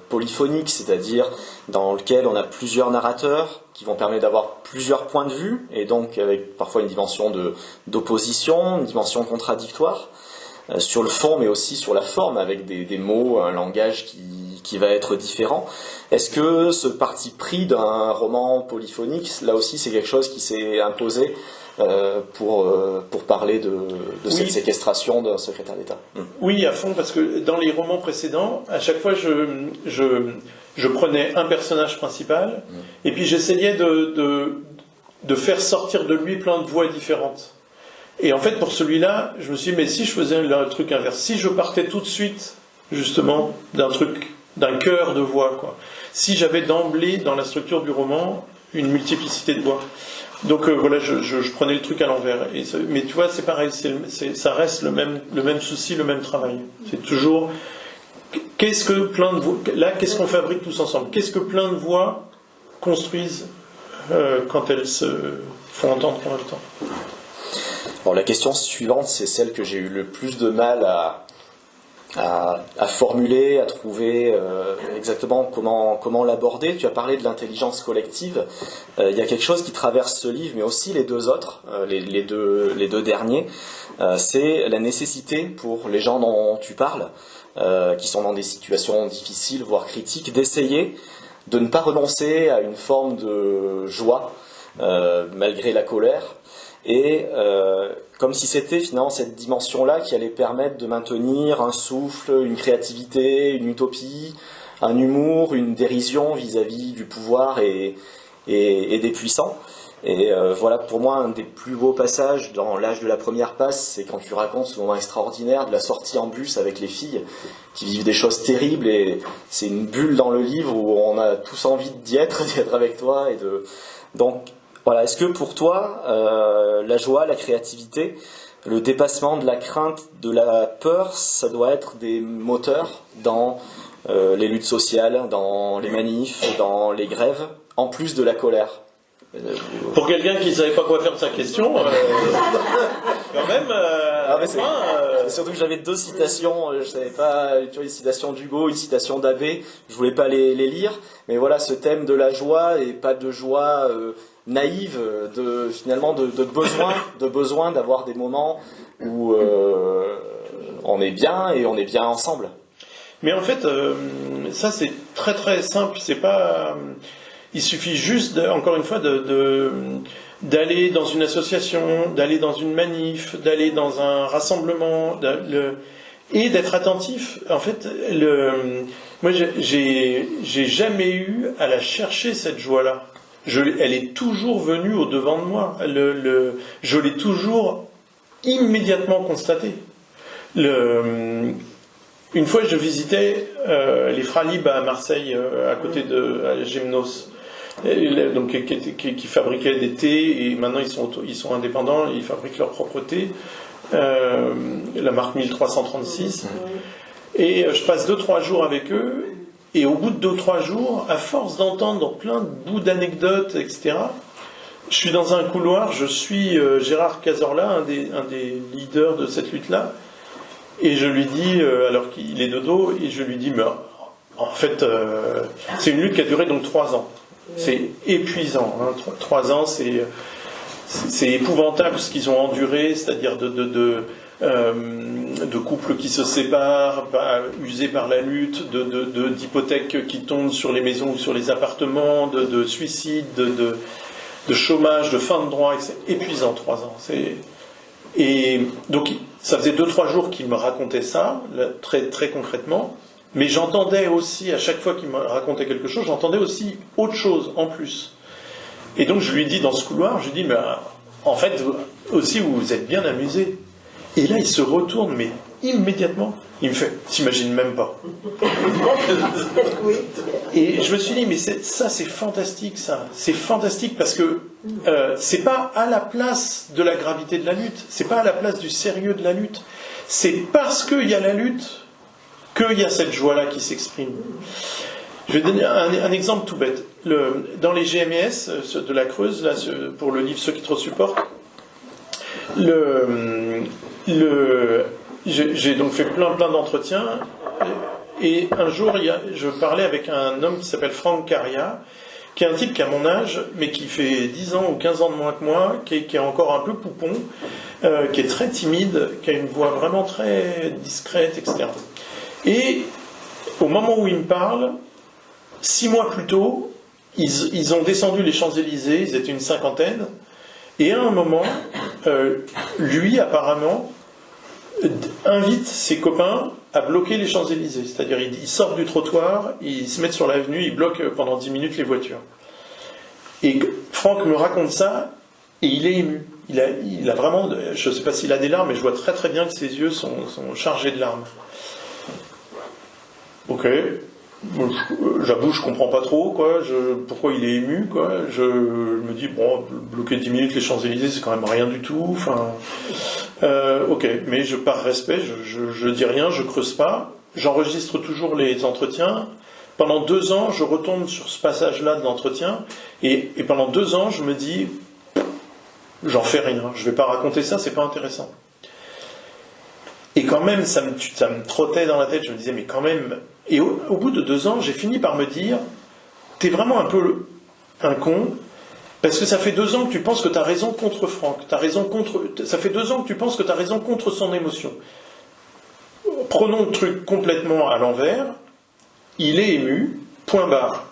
polyphonique, c'est-à-dire dans lequel on a plusieurs narrateurs qui vont permettre d'avoir plusieurs points de vue, et donc avec parfois une dimension d'opposition, une dimension contradictoire, sur le fond mais aussi sur la forme, avec des mots, un langage qui va être différent. Est-ce que ce parti pris d'un roman polyphonique, là aussi c'est quelque chose qui s'est imposé pour parler de cette séquestration d'un secrétaire d'État? Oui, à fond, parce que dans les romans précédents, à chaque fois je prenais un personnage principal, et puis j'essayais de faire sortir de lui plein de voix différentes. Et en fait, pour celui-là, je me suis dit, mais si je faisais un truc inverse, si je partais tout de suite, justement, d'un chœur de voix, quoi. Si j'avais d'emblée, dans la structure du roman, une multiplicité de voix. Donc voilà, je prenais le truc à l'envers. Mais tu vois, c'est pareil, ça reste le même souci, le même travail. C'est toujours, qu'est-ce que plein de voix, là, qu'est-ce qu'on fabrique tous ensemble? Qu'est-ce que plein de voix construisent quand elles se font entendre en même temps? Bon, la question suivante, c'est celle que j'ai eu le plus de mal à formuler, à trouver exactement comment l'aborder. Tu as parlé de l'intelligence collective. Il y a quelque chose qui traverse ce livre, mais aussi les deux autres, les deux derniers. C'est la nécessité pour les gens dont tu parles, qui sont dans des situations difficiles, voire critiques, d'essayer de ne pas renoncer à une forme de joie, malgré la colère. Et comme si c'était finalement cette dimension-là qui allait permettre de maintenir un souffle, une créativité, une utopie, un humour, une dérision vis-à-vis du pouvoir et des puissants. Et voilà, pour moi, un des plus beaux passages dans L'âge de la première passe, c'est quand tu racontes ce moment extraordinaire de la sortie en bus avec les filles qui vivent des choses terribles, et c'est une bulle dans le livre où on a tous envie d'y être, d'être avec toi. Donc, voilà, est-ce que pour toi, la joie, la créativité, le dépassement de la crainte, de la peur, ça doit être des moteurs dans les luttes sociales, dans les manifs, dans les grèves, en plus de la colère? Pour quelqu'un qui ne savait pas quoi faire de sa question, quand même... surtout que j'avais deux citations, je savais pas, tu vois, une citation d'Hugo, une citation d'Abbé, je voulais pas les lire, mais voilà, ce thème de la joie, et pas de joie naïve, finalement de besoin d'avoir des moments où on est bien et on est bien ensemble. Mais en fait, ça c'est très très simple, c'est pas... Il suffit juste, encore une fois, d'aller dans une association, d'aller dans une manif, d'aller dans un rassemblement, et d'être attentif. En fait, moi, j'ai jamais eu à la chercher, cette joie-là. Elle est toujours venue au devant de moi. Je l'ai toujours immédiatement constatée. Une fois, je visitais les Fralib à Marseille, à côté de Gymnos. Donc, qui fabriquaient des thés, et maintenant ils sont indépendants, ils fabriquent leur propre thé, la marque 1336, et je passe 2-3 jours avec eux, et au bout de 2-3 jours, à force d'entendre plein de bouts d'anecdotes, etc., je suis dans un couloir, je suis Gérard Cazorla, un des leaders de cette lutte-là, et je lui dis, alors qu'il est de dos, et je lui dis, mais en fait, c'est une lutte qui a duré donc 3 ans. C'est épuisant, hein. 3 ans, c'est épouvantable ce qu'ils ont enduré, c'est-à-dire de couples qui se séparent, usés par la lutte, d'hypothèques qui tombent sur les maisons ou sur les appartements, de suicides, de chômage, de fin de droit. C'est épuisant, 3 ans. Et donc, ça faisait 2-3 jours qu'il me racontait ça, très, très concrètement. Mais j'entendais aussi, à chaque fois qu'il me racontait quelque chose, j'entendais aussi autre chose en plus. Et donc je lui ai dit dans ce couloir, je lui ai dit, mais en fait, aussi vous vous êtes bien amusé. Et là, il se retourne, mais immédiatement, il me fait « t'imagines même pas ». Et je me suis dit, mais ça c'est fantastique, ça. C'est fantastique parce que c'est pas à la place de la gravité de la lutte, c'est pas à la place du sérieux de la lutte. C'est parce qu'il y a la lutte qu'il y a cette joie-là qui s'exprime. Je vais donner un exemple tout bête. Dans les GMS de la Creuse, là, pour le livre Ceux qui te supportent, j'ai donc fait plein d'entretiens, et un jour je parlais avec un homme qui s'appelle Franck Caria, qui est un type qui a mon âge, mais qui fait 10 ans ou 15 ans de moins que moi, qui est encore un peu poupon, qui est très timide, qui a une voix vraiment très discrète, etc. Et au moment où il me parle, 6 mois plus tôt, ils ont descendu les Champs-Élysées, ils étaient une cinquantaine, et à un moment, lui apparemment invite ses copains à bloquer les Champs-Élysées. C'est-à-dire, ils sortent du trottoir, ils se mettent sur l'avenue, ils bloquent pendant 10 minutes les voitures. Et Franck me raconte ça, et il est ému. Il a vraiment, je ne sais pas s'il a des larmes, mais je vois très très bien que ses yeux sont chargés de larmes. Ok, j'avoue, je comprends pas trop, quoi. Pourquoi il est ému, quoi. Je me dis, bon, bloquer 10 minutes les Champs-Élysées, c'est quand même rien du tout. Enfin, ok, mais par respect, je dis rien, je creuse pas. J'enregistre toujours les entretiens. Pendant 2 ans, je retombe sur ce passage-là de l'entretien, et pendant 2 ans, je me dis, j'en fais rien, je vais pas raconter ça, c'est pas intéressant. Et quand même, ça me trottait dans la tête, je me disais, mais quand même. Et au bout de 2 ans, j'ai fini par me dire, t'es vraiment un peu un con, parce que ça fait 2 ans que tu penses que t'as raison contre Franck, ça fait 2 ans que tu penses que t'as raison contre son émotion. Prenons le truc complètement à l'envers, il est ému, point barre.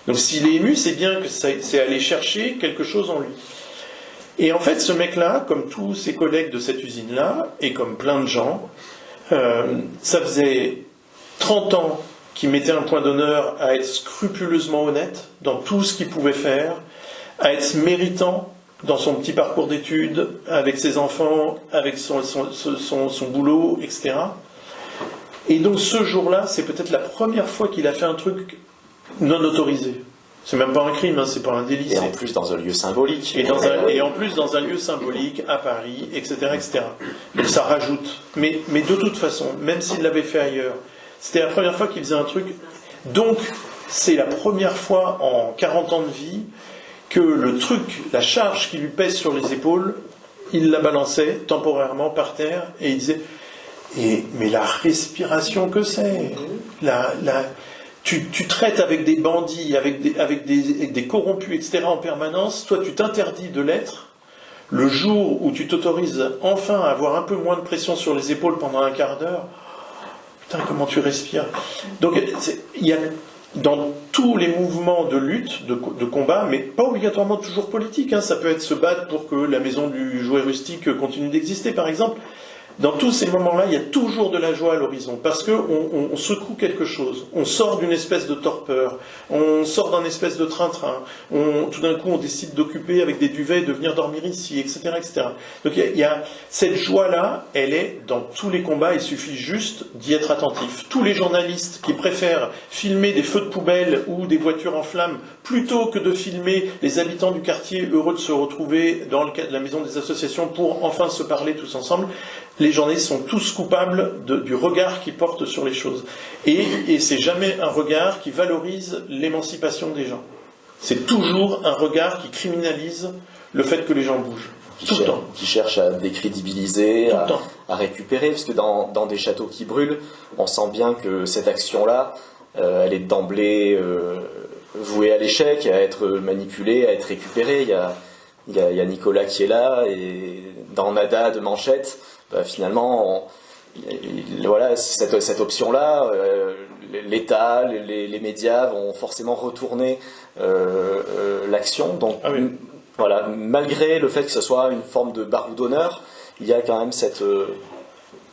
Donc s'il est ému, c'est bien que c'est aller chercher quelque chose en lui. Et en fait, ce mec-là, comme tous ses collègues de cette usine-là, et comme plein de gens, ça faisait 30 ans qu'il mettait un point d'honneur à être scrupuleusement honnête dans tout ce qu'il pouvait faire, à être méritant dans son petit parcours d'études, avec ses enfants, avec son boulot, etc. Et donc ce jour-là, c'est peut-être la première fois qu'il a fait un truc non autorisé. C'est même pas un crime, hein, c'est pas un délit. Et en plus dans un lieu symbolique. Et en plus dans un lieu symbolique, à Paris, etc. etc. Donc ça rajoute. Mais de toute façon, même s'il l'avait fait ailleurs, c'était la première fois qu'il faisait un truc. Donc c'est la première fois en 40 ans de vie que le truc, la charge qui lui pèse sur les épaules, il la balançait temporairement par terre et il disait mais la respiration que c'est, tu traites avec des bandits, avec des corrompus, etc. en permanence, toi tu t'interdis de l'être. Le jour où tu t'autorises enfin à avoir un peu moins de pression sur les épaules pendant un quart d'heure, putain, comment tu respires. Donc il y a dans tous les mouvements de lutte, de combat, mais pas obligatoirement toujours politique, hein, ça peut être se battre pour que la maison du jouet rustique continue d'exister, par exemple. Dans tous ces moments-là, il y a toujours de la joie à l'horizon, parce qu'on secoue quelque chose, on sort d'une espèce de torpeur, on sort d'un espèce de train-train, tout d'un coup on décide d'occuper avec des duvets, de venir dormir ici, etc. etc. Donc il y a cette joie-là, elle est dans tous les combats, il suffit juste d'y être attentif. Tous les journalistes qui préfèrent filmer des feux de poubelle ou des voitures en flammes, plutôt que de filmer les habitants du quartier heureux de se retrouver dans la maison des associations pour enfin se parler tous ensemble, les journalistes sont tous coupables du regard qu'ils portent sur les choses. Et c'est jamais un regard qui valorise l'émancipation des gens. C'est toujours un regard qui criminalise le fait que les gens bougent. Tout le temps. Qui cherche à décrédibiliser, à récupérer, parce que dans des châteaux qui brûlent, on sent bien que cette action-là, elle est d'emblée vouée à l'échec, à être manipulée, à être récupérée. Il y a Nicolas qui est là, et dans Nada de Manchette, finalement, voilà, cette option-là, l'État, les médias vont forcément retourner l'action. Donc, voilà, malgré le fait que ce soit une forme de baroudonneur, il y a quand même cette...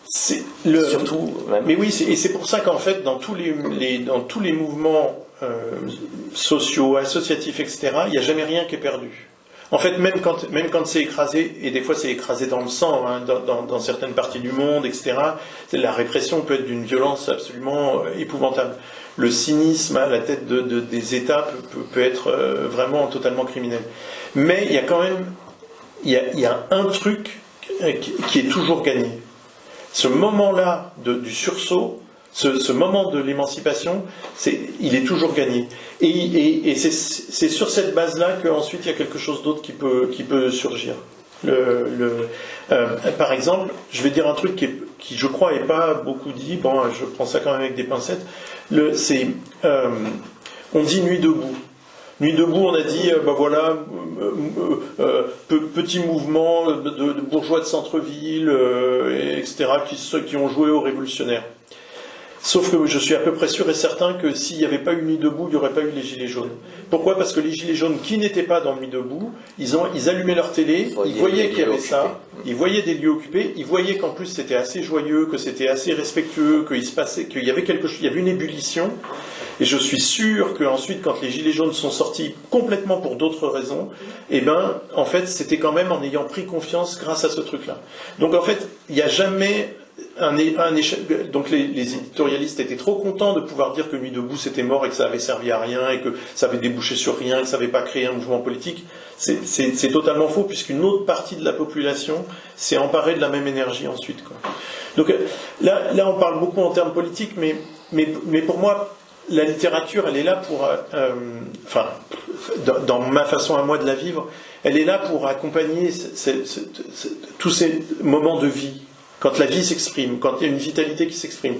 surtout... Même. Mais oui, et c'est pour ça qu'en fait, dans tous les mouvements sociaux, associatifs, etc., il n'y a jamais rien qui est perdu. En fait, même quand c'est écrasé, et des fois c'est écrasé dans le sang, hein, dans certaines parties du monde, etc., la répression peut être d'une violence absolument épouvantable. Le cynisme à la tête des États peut être vraiment totalement criminel. Mais il y a quand même il y a un truc qui est toujours gagné. Ce moment-là du sursaut, ce moment de l'émancipation, il est toujours gagné. Et c'est sur cette base-là qu'ensuite il y a quelque chose d'autre qui peut surgir. Par exemple, je vais dire un truc qui je crois n'est pas beaucoup dit, bon, je prends ça quand même avec des pincettes, on dit nuit debout. Nuit debout, on a dit, petit mouvement de bourgeois de centre-ville, etc., qui ont joué aux révolutionnaires. Sauf que je suis à peu près sûr et certain que s'il n'y avait pas eu Nuit debout, il n'y aurait pas eu les Gilets jaunes. Pourquoi ? Parce que les Gilets jaunes qui n'étaient pas dans Nuit debout, ils allumaient leur télé, ils voyaient qu'il y avait ça, ils voyaient des lieux occupés, ils voyaient qu'en plus c'était assez joyeux, que c'était assez respectueux, qu'il y avait quelque chose, il y avait une ébullition. Et je suis sûr qu'ensuite, quand les Gilets jaunes sont sortis complètement pour d'autres raisons, en fait, c'était quand même en ayant pris confiance grâce à ce truc-là. Donc en fait, il n'y a jamais un échec. Donc les éditorialistes étaient trop contents de pouvoir dire que Nuit debout c'était mort et que ça avait servi à rien et que ça avait débouché sur rien et que ça n'avait pas créé un mouvement politique. C'est totalement faux, puisqu'une autre partie de la population s'est emparée de la même énergie ensuite, quoi. Donc là on parle beaucoup en termes politiques, mais pour moi la littérature, elle est là pour, dans ma façon à moi de la vivre, elle est là pour accompagner tous ces moments de vie, quand la vie s'exprime, quand il y a une vitalité qui s'exprime.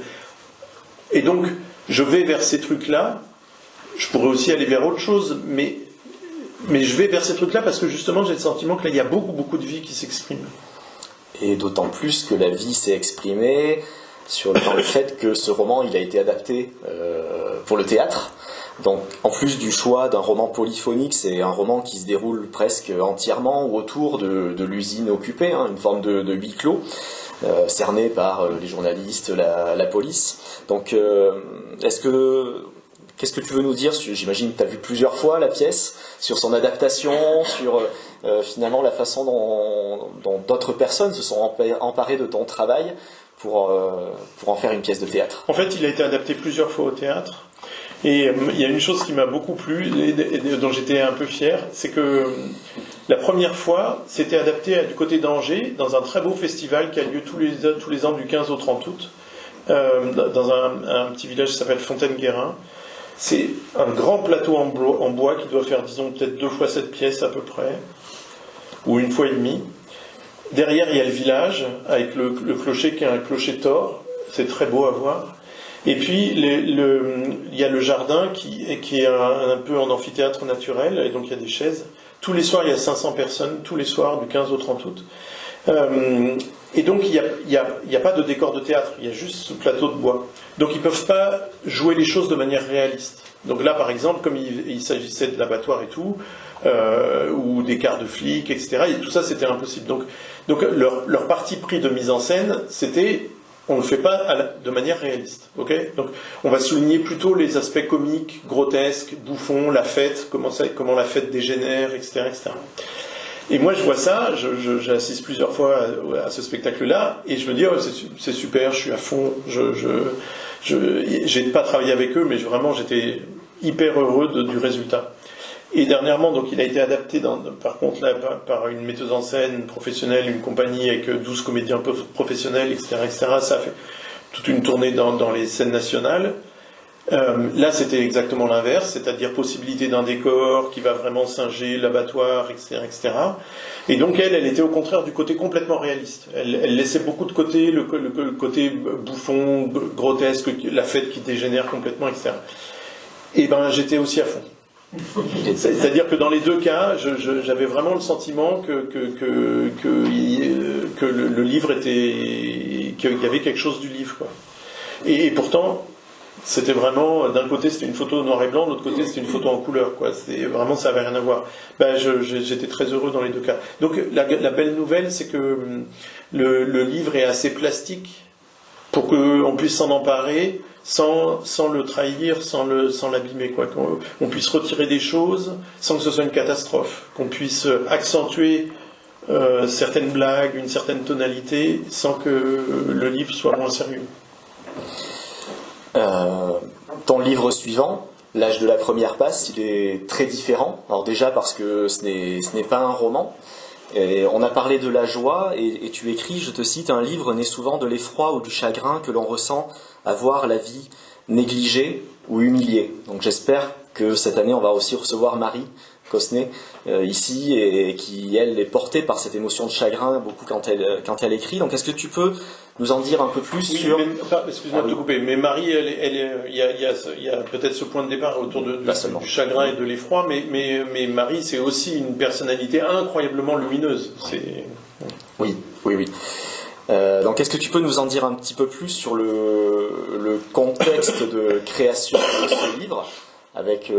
Et donc, je vais vers ces trucs-là. Je pourrais aussi aller vers autre chose, mais je vais vers ces trucs-là parce que justement, j'ai le sentiment que là, il y a beaucoup, beaucoup de vie qui s'exprime. Et d'autant plus que la vie s'est exprimée dans le fait que ce roman il a été adapté pour le théâtre. Donc en plus du choix d'un roman polyphonique, c'est un roman qui se déroule presque entièrement autour de l'usine occupée, hein, une forme de huis clos, cerné par les journalistes, la police. Donc qu'est-ce que tu veux nous dire, j'imagine que tu as vu plusieurs fois la pièce, sur son adaptation, sur finalement la façon dont d'autres personnes se sont emparées de ton travail pour en faire une pièce de théâtre. En fait, il a été adapté plusieurs fois au théâtre. Et il y a une chose qui m'a beaucoup plu, et dont j'étais un peu fier, c'est que la première fois, c'était adapté du côté d'Angers, dans un très beau festival qui a lieu tous les ans du 15 au 30 août, dans un petit village qui s'appelle Fontaine-Guérin. C'est un grand plateau en bois qui doit faire, disons, peut-être 2 fois 7 pièces à peu près, ou 1 fois et demie. Derrière, il y a le village, avec le clocher qui est un clocher tors. C'est très beau à voir. Et puis, il y a le jardin qui est un peu en amphithéâtre naturel, et donc il y a des chaises. Tous les soirs, il y a 500 personnes, tous les soirs, du 15 au 30 août. Et donc, il n'y a pas de décor de théâtre, il y a juste ce plateau de bois. Donc, ils ne peuvent pas jouer les choses de manière réaliste. Donc là, par exemple, comme il s'agissait de l'abattoir et tout, ou des quarts de flics, etc., et tout ça, c'était impossible. Donc leur parti pris de mise en scène, c'était, on ne le fait pas de manière réaliste. Okay, donc on va souligner plutôt les aspects comiques, grotesques, bouffons, la fête, comment la fête dégénère, etc., etc. Et moi je vois ça, j'assiste plusieurs fois à ce spectacle-là, et je me dis, oh, c'est super, je suis à fond, j'ai pas travaillé avec eux, mais vraiment j'étais hyper heureux du résultat. Et dernièrement, donc, il a été adapté, par contre, là, par une metteuse en scène professionnelle, une compagnie avec 12 comédiens professionnels, etc., etc. Ça a fait toute une tournée dans les scènes nationales. Là, c'était exactement l'inverse, c'est-à-dire possibilité d'un décor qui va vraiment singer l'abattoir, etc., etc. Et donc, elle était au contraire du côté complètement réaliste. Elle laissait beaucoup de côté le côté bouffon, grotesque, la fête qui dégénère complètement, etc. Et j'étais aussi à fond. C'est-à-dire que dans les deux cas, j'avais vraiment le sentiment que le livre qu'il y avait quelque chose du livre, quoi. Et pourtant, c'était vraiment, d'un côté c'était une photo noir et blanc, de l'autre côté c'était une photo en couleur, quoi. Vraiment, ça n'avait rien à voir. J'étais très heureux dans les deux cas. Donc la belle nouvelle, c'est que le livre est assez plastique pour qu'on puisse s'en emparer sans le trahir, sans l'abîmer, quoi. Qu'on puisse retirer des choses sans que ce soit une catastrophe, qu'on puisse accentuer certaines blagues, une certaine tonalité, sans que le livre soit moins sérieux. Ton livre suivant, L'âge de la première passe, il est très différent. Alors déjà parce que ce n'est pas un roman. Et on a parlé de la joie, et tu écris, je te cite, un livre naît souvent de l'effroi ou du chagrin que l'on ressent à voir la vie négligée ou humiliée. Donc j'espère que cette année on va aussi recevoir Marie Cosnet ici, et qui elle est portée par cette émotion de chagrin beaucoup quand elle écrit. Donc est-ce que tu peux nous en dire un peu plus sur... Excuse-moi de te couper, mais Marie, il y a peut-être ce point de départ autour du chagrin et de l'effroi, mais Marie, c'est aussi une personnalité incroyablement lumineuse. Oui. Donc est-ce que tu peux nous en dire un petit peu plus sur le contexte de création de ce livre, avec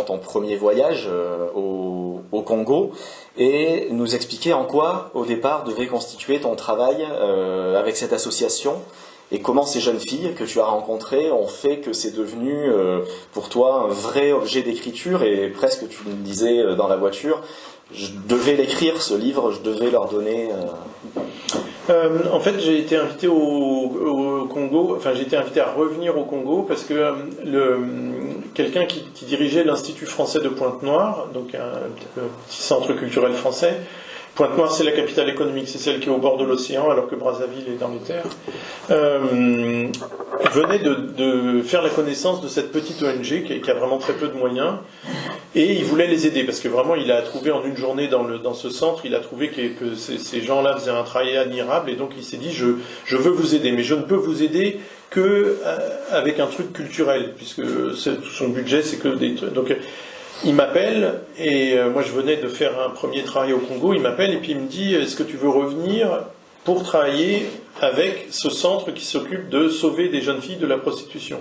ton premier voyage au Congo, et nous expliquer en quoi, au départ, devait constituer ton travail avec cette association, et comment ces jeunes filles que tu as rencontrées ont fait que c'est devenu pour toi un vrai objet d'écriture, et presque tu me disais dans la voiture, je devais l'écrire ce livre, je devais leur donner... En fait, j'ai été invité au Congo, j'ai été invité à revenir au Congo parce que quelqu'un qui dirigeait l'Institut français de Pointe-Noire, donc un petit centre culturel français. Pointe-Noire, c'est la capitale économique, c'est celle qui est au bord de l'océan, alors que Brazzaville est dans les terres. Venait de faire la connaissance de cette petite ONG qui a vraiment très peu de moyens, et il voulait les aider, parce que vraiment il a trouvé en une journée dans ce centre, il a trouvé que ces gens-là faisaient un travail admirable, et donc il s'est dit je veux vous aider, mais je ne peux vous aider que avec un truc culturel, puisque tout son budget c'est que des trucs. Donc il m'appelle, et moi je venais de faire un premier travail au Congo, il m'appelle et puis il me dit est-ce que tu veux revenir pour travailler avec ce centre qui s'occupe de sauver des jeunes filles de la prostitution.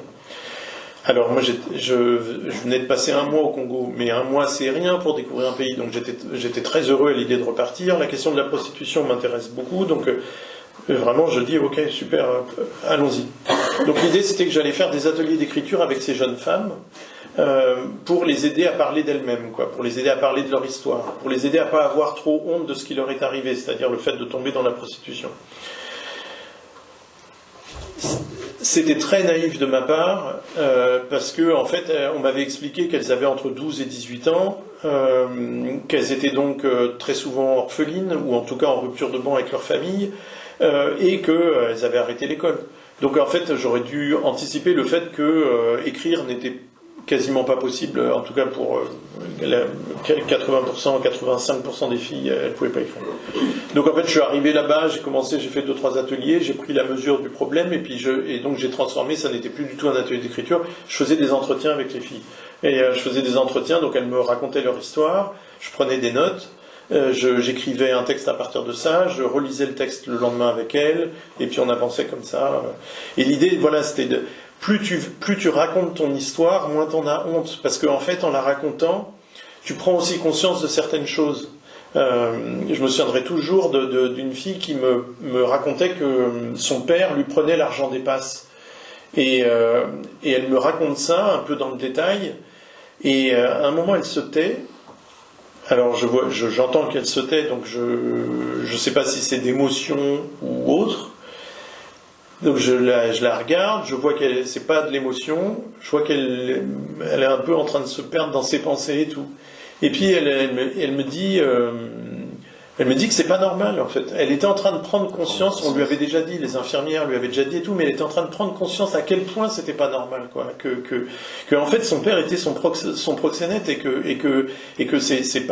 Alors moi je venais de passer un mois au Congo, mais un mois c'est rien pour découvrir un pays, donc j'étais très heureux à l'idée de repartir. La question de la prostitution m'intéresse beaucoup, donc vraiment je dis ok super, allons-y. Donc l'idée c'était que j'allais faire des ateliers d'écriture avec ces jeunes femmes, pour les aider à parler d'elles-mêmes, pour les aider à parler de leur histoire, pour les aider à ne pas avoir trop honte de ce qui leur est arrivé, c'est-à-dire le fait de tomber dans la prostitution. C'était très naïf de ma part, parce que en fait, on m'avait expliqué qu'elles avaient entre 12 et 18 ans, qu'elles étaient donc très souvent orphelines, ou en tout cas en rupture de ban avec leur famille, et qu'elles avaient arrêté l'école. Donc en fait, j'aurais dû anticiper le fait que écrire n'était quasiment pas possible, en tout cas pour 80%, 85% des filles, elles ne pouvaient pas écrire. Donc en fait, je suis arrivé là-bas, j'ai fait 2-3 ateliers, j'ai pris la mesure du problème, et donc j'ai transformé, ça n'était plus du tout un atelier d'écriture, je faisais des entretiens avec les filles. Et je faisais des entretiens, donc elles me racontaient leur histoire, je prenais des notes, j'écrivais un texte à partir de ça, je relisais le texte le lendemain avec elles, et puis on avançait comme ça. Et l'idée, voilà, c'était de... Plus tu racontes ton histoire, moins t'en as honte. Parce qu'en fait, en la racontant, tu prends aussi conscience de certaines choses. Je me souviendrai toujours d'une fille qui me racontait que son père lui prenait l'argent des passes. Et elle me raconte ça un peu dans le détail. Et à un moment, elle se tait. Alors j'entends qu'elle se tait, donc je ne sais pas si c'est d'émotion ou autre. Donc je la regarde, je vois qu'elle c'est pas de l'émotion, je vois qu'elle est un peu en train de se perdre dans ses pensées et tout. Et puis elle me dit que c'est pas normal en fait. Elle était en train de prendre conscience, on lui avait déjà dit, les infirmières lui avaient déjà dit et tout, mais elle était en train de prendre conscience à quel point c'était pas normal quoi, que en fait son père était son proxénète et que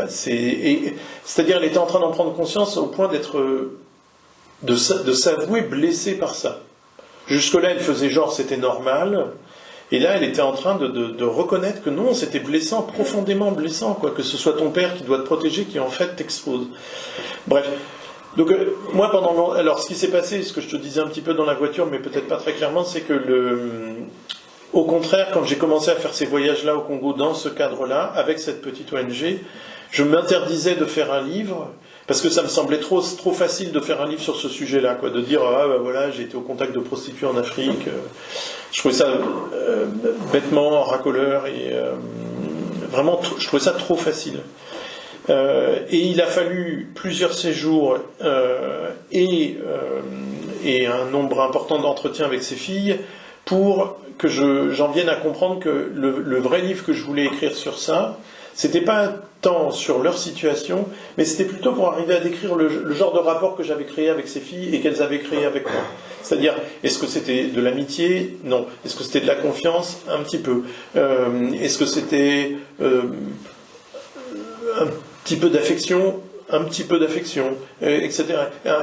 c'est-à-dire elle était en train d'en prendre conscience au point de s'avouer blessée par ça. Jusque-là, elle faisait genre c'était normal, et là, elle était en train de reconnaître que non, c'était blessant, profondément blessant, quoi, que ce soit ton père qui doit te protéger, qui en fait t'expose. Bref. Donc, moi, alors, ce qui s'est passé, ce que je te disais un petit peu dans la voiture, mais peut-être pas très clairement, c'est que au contraire, quand j'ai commencé à faire ces voyages-là au Congo, dans ce cadre-là, avec cette petite ONG, je m'interdisais de faire un livre parce que ça me semblait trop facile de faire un livre sur ce sujet-là, quoi, de dire ah ben voilà, j'ai été au contact de prostituées en Afrique. Je trouvais ça bêtement racoleur et vraiment, je trouvais ça trop facile. Et il a fallu plusieurs séjours et un nombre important d'entretiens avec ces filles pour que j'en vienne à comprendre que le vrai livre que je voulais écrire sur ça, c'était pas tant sur leur situation, mais c'était plutôt pour arriver à décrire le genre de rapport que j'avais créé avec ces filles et qu'elles avaient créé avec moi. C'est-à-dire, est-ce que c'était de l'amitié? Non. Est-ce que c'était de la confiance? Un petit peu. Est-ce que c'était un petit peu d'affection? Un petit peu d'affection, etc.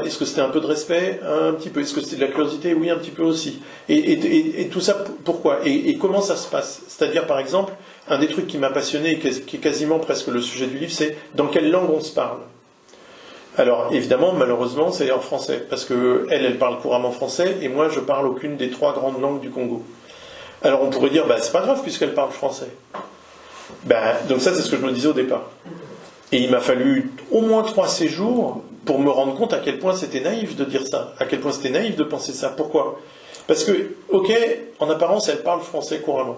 Est-ce que c'était un peu de respect? Un petit peu. Est-ce que c'était de la curiosité? Oui, un petit peu aussi. Et tout ça, pourquoi? Et comment ça se passe? C'est-à-dire, par exemple, un des trucs qui m'a passionné et qui est quasiment presque le sujet du livre, c'est dans quelle langue on se parle. Alors, évidemment, malheureusement, c'est en français, parce que elle parle couramment français, et moi, je parle aucune des 3 grandes langues du Congo. Alors, on pourrait dire, c'est pas grave, puisqu'elle parle français. Donc ça, c'est ce que je me disais au départ. Et il m'a fallu au moins 3 séjours pour me rendre compte à quel point c'était naïf de dire ça, à quel point c'était naïf de penser ça. Pourquoi? Parce que, ok, en apparence, elle parle français couramment.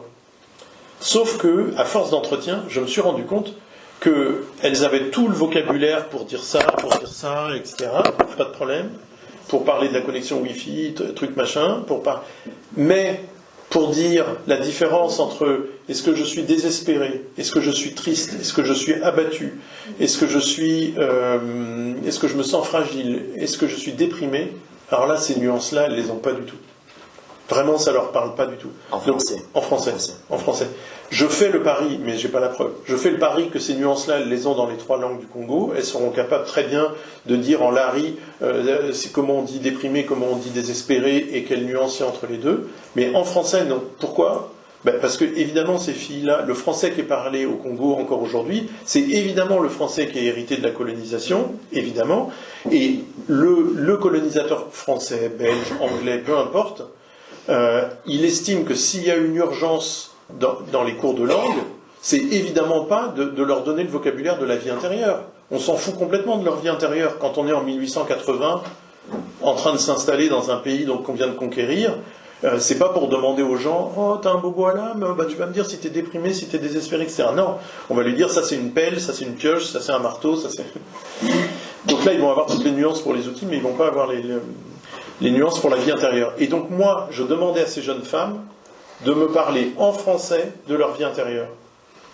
Sauf que, à force d'entretien, je me suis rendu compte qu'elles avaient tout le vocabulaire pour dire ça, etc. Pas de problème. Pour parler de la connexion Wi-Fi, truc machin, mais pour dire la différence entre est-ce que je suis désespéré, est-ce que je suis triste, est-ce que je suis abattu, est-ce que je me sens fragile, est-ce que je suis déprimé, alors là, ces nuances-là, elles les ont pas du tout. Vraiment, ça leur parle pas du tout. En français. En français. Je fais le pari, mais j'ai pas la preuve. Je fais le pari que ces nuances-là, elles les ont dans les 3 langues du Congo. Elles seront capables très bien de dire en lari comment on dit déprimé, comment on dit désespéré et quelle nuance il y a entre les deux. Mais en français, non. Pourquoi? Parce que, évidemment, ces filles-là, le français qui est parlé au Congo encore aujourd'hui, c'est évidemment le français qui est hérité de la colonisation, évidemment. Et le colonisateur français, belge, anglais, peu importe, il estime que s'il y a une urgence dans les cours de langue, c'est évidemment pas de leur donner le vocabulaire de la vie intérieure. On s'en fout complètement de leur vie intérieure. Quand on est en 1880, en train de s'installer dans un pays qu'on vient de conquérir, c'est pas pour demander aux gens « Oh, t'as un bobo à l'âme, tu vas me dire si t'es déprimé, si t'es désespéré, etc. » Non, on va lui dire « Ça c'est une pelle, ça c'est une pioche, ça c'est un marteau, ça c'est... » Donc là, ils vont avoir toutes les nuances pour les outils, mais ils vont pas avoir les nuances pour la vie intérieure. Et donc moi, je demandais à ces jeunes femmes de me parler en français de leur vie intérieure.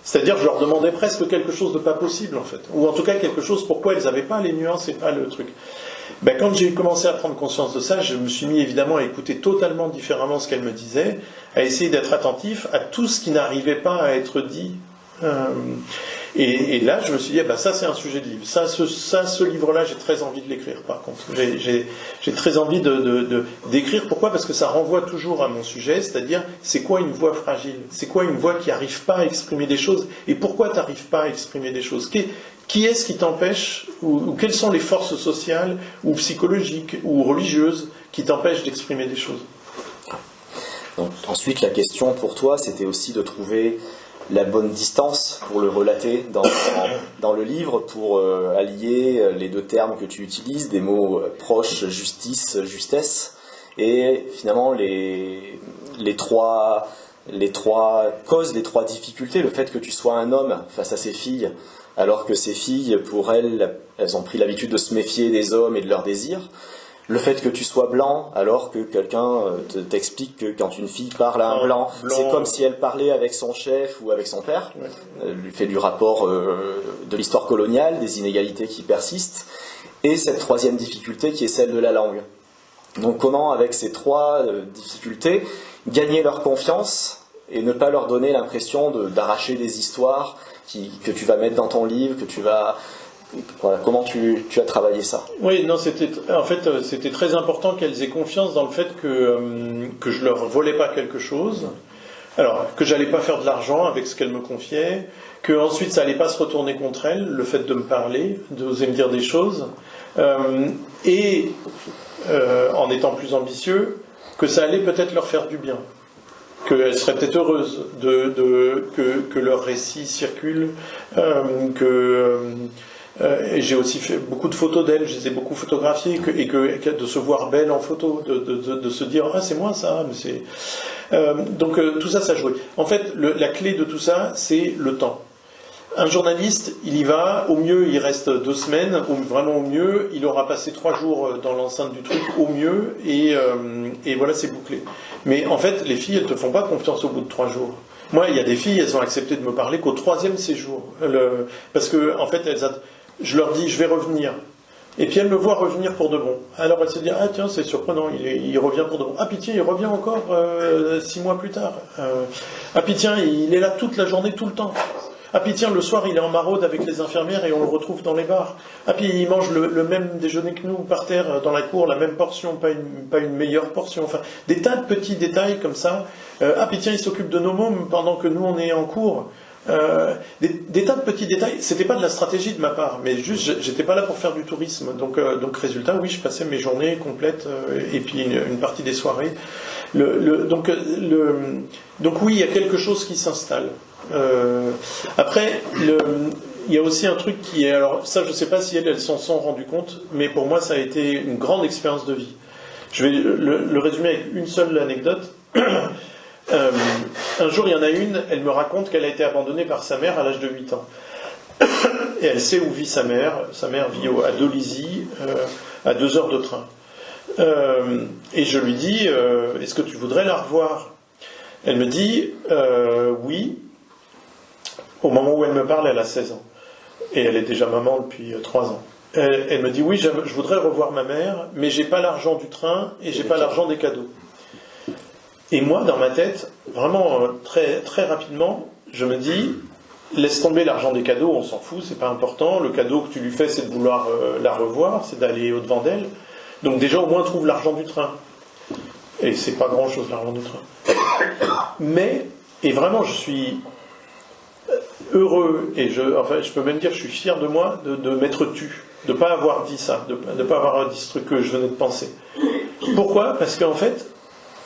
C'est-à-dire, je leur demandais presque quelque chose de pas possible, en fait. Ou en tout cas, quelque chose pourquoi elles n'avaient pas les nuances et pas le truc. Quand j'ai commencé à prendre conscience de ça, je me suis mis évidemment à écouter totalement différemment ce qu'elles me disaient, à essayer d'être attentif à tout ce qui n'arrivait pas à être dit. Et là, je me suis dit, ça c'est un sujet de livre. Ce livre-là, j'ai très envie de l'écrire, par contre. J'ai très envie d'écrire. Pourquoi? Parce que ça renvoie toujours à mon sujet, c'est-à-dire, c'est quoi une voix fragile? C'est quoi une voix qui n'arrive pas à exprimer des choses? Et pourquoi tu n'arrives pas à exprimer des choses? Qui est-ce qui t'empêche, ou quelles sont les forces sociales, ou psychologiques, ou religieuses, qui t'empêchent d'exprimer des choses? Donc, ensuite, la question pour toi, c'était aussi de trouver la bonne distance pour le relater dans le livre, pour allier les 2 termes que tu utilises, des mots proches, justice, justesse, et finalement les 3 causes, les 3 difficultés, le fait que tu sois un homme face à ces filles, alors que ces filles, pour elles ont pris l'habitude de se méfier des hommes et de leurs désirs. Le fait que tu sois blanc, alors que quelqu'un t'explique que quand une fille parle à un blanc, c'est comme si elle parlait avec son chef ou avec son père, lui fait du rapport de l'histoire coloniale, des inégalités qui persistent, et cette 3e difficulté qui est celle de la langue. Donc comment, avec ces 3 difficultés, gagner leur confiance et ne pas leur donner l'impression d'arracher des histoires que tu vas mettre dans ton livre, que tu vas... Voilà, comment tu as travaillé ça? Oui, non, c'était très important qu'elles aient confiance dans le fait que je leur volais pas quelque chose, alors que j'allais pas faire de l'argent avec ce qu'elles me confiaient, que ensuite ça allait pas se retourner contre elles, le fait de me parler, d'oser me dire des choses, et en étant plus ambitieux, que ça allait peut-être leur faire du bien, qu'elles seraient peut-être heureuses que leur récit circule, Et j'ai aussi fait beaucoup de photos d'elle, je les ai beaucoup photographiées, et de se voir belle en photo, de se dire « Ah, c'est moi ça !» mais c'est... Donc tout ça, ça jouait. En fait, la clé de tout ça, c'est le temps. Un journaliste, il y va, au mieux il reste 2 semaines, vraiment au mieux, il aura passé 3 jours dans l'enceinte du truc, au mieux, et voilà, c'est bouclé. Mais en fait, les filles, elles te font pas confiance au bout de 3 jours. Moi, il y a des filles, elles ont accepté de me parler qu'au 3e séjour. Parce que, en fait, je leur dis, je vais revenir. Et puis elles me voient revenir pour de bon. Alors elles se disent, ah tiens, c'est surprenant, il revient pour de bon. Ah puis tiens, il revient encore 6 mois plus tard. Ah puis tiens, il est là toute la journée, tout le temps. Ah puis tiens, le soir, il est en maraude avec les infirmières et on le retrouve dans les bars. Ah puis il mange le même déjeuner que nous, par terre, dans la cour, la même portion, pas une meilleure portion. Enfin, des tas de petits détails comme ça. Ah puis tiens, il s'occupe de nos mômes pendant que nous, on est en cours. Des tas de petits détails. C'était pas de la stratégie de ma part, mais juste, j'étais pas là pour faire du tourisme. Donc résultat, oui, je passais mes journées complètes et puis une partie des soirées. Donc oui, il y a quelque chose qui s'installe. Après, il y a aussi un truc qui est... Alors ça, je sais pas si elles s'en sont rendues compte, mais pour moi, ça a été une grande expérience de vie. Je vais le résumer avec une seule anecdote. Un jour, il y en a une, elle me raconte qu'elle a été abandonnée par sa mère à l'âge de 8 ans. Et elle sait où vit sa mère. Sa mère vit à Dolisie, à 2 heures de train. Et je lui dis, est-ce que tu voudrais la revoir ? Elle me dit, oui. Au moment où elle me parle, elle a 16 ans. Et elle est déjà maman depuis 3 ans. Elle me dit, oui, je voudrais revoir ma mère, mais j'ai pas l'argent du train et j'ai pas l'argent des cadeaux. Et moi, dans ma tête, vraiment très, très rapidement, je me dis, laisse tomber l'argent des cadeaux, on s'en fout, c'est pas important. Le cadeau que tu lui fais, c'est de vouloir la revoir, c'est d'aller au-devant d'elle. Donc déjà, au moins, trouve l'argent du train. Et c'est pas grand-chose, l'argent du train. Mais, et vraiment, je suis heureux, et je peux même dire que je suis fier de moi, de m'être tu, de ne pas avoir dit ça, de ne pas avoir dit ce truc que je venais de penser. Pourquoi ? Parce qu'en fait,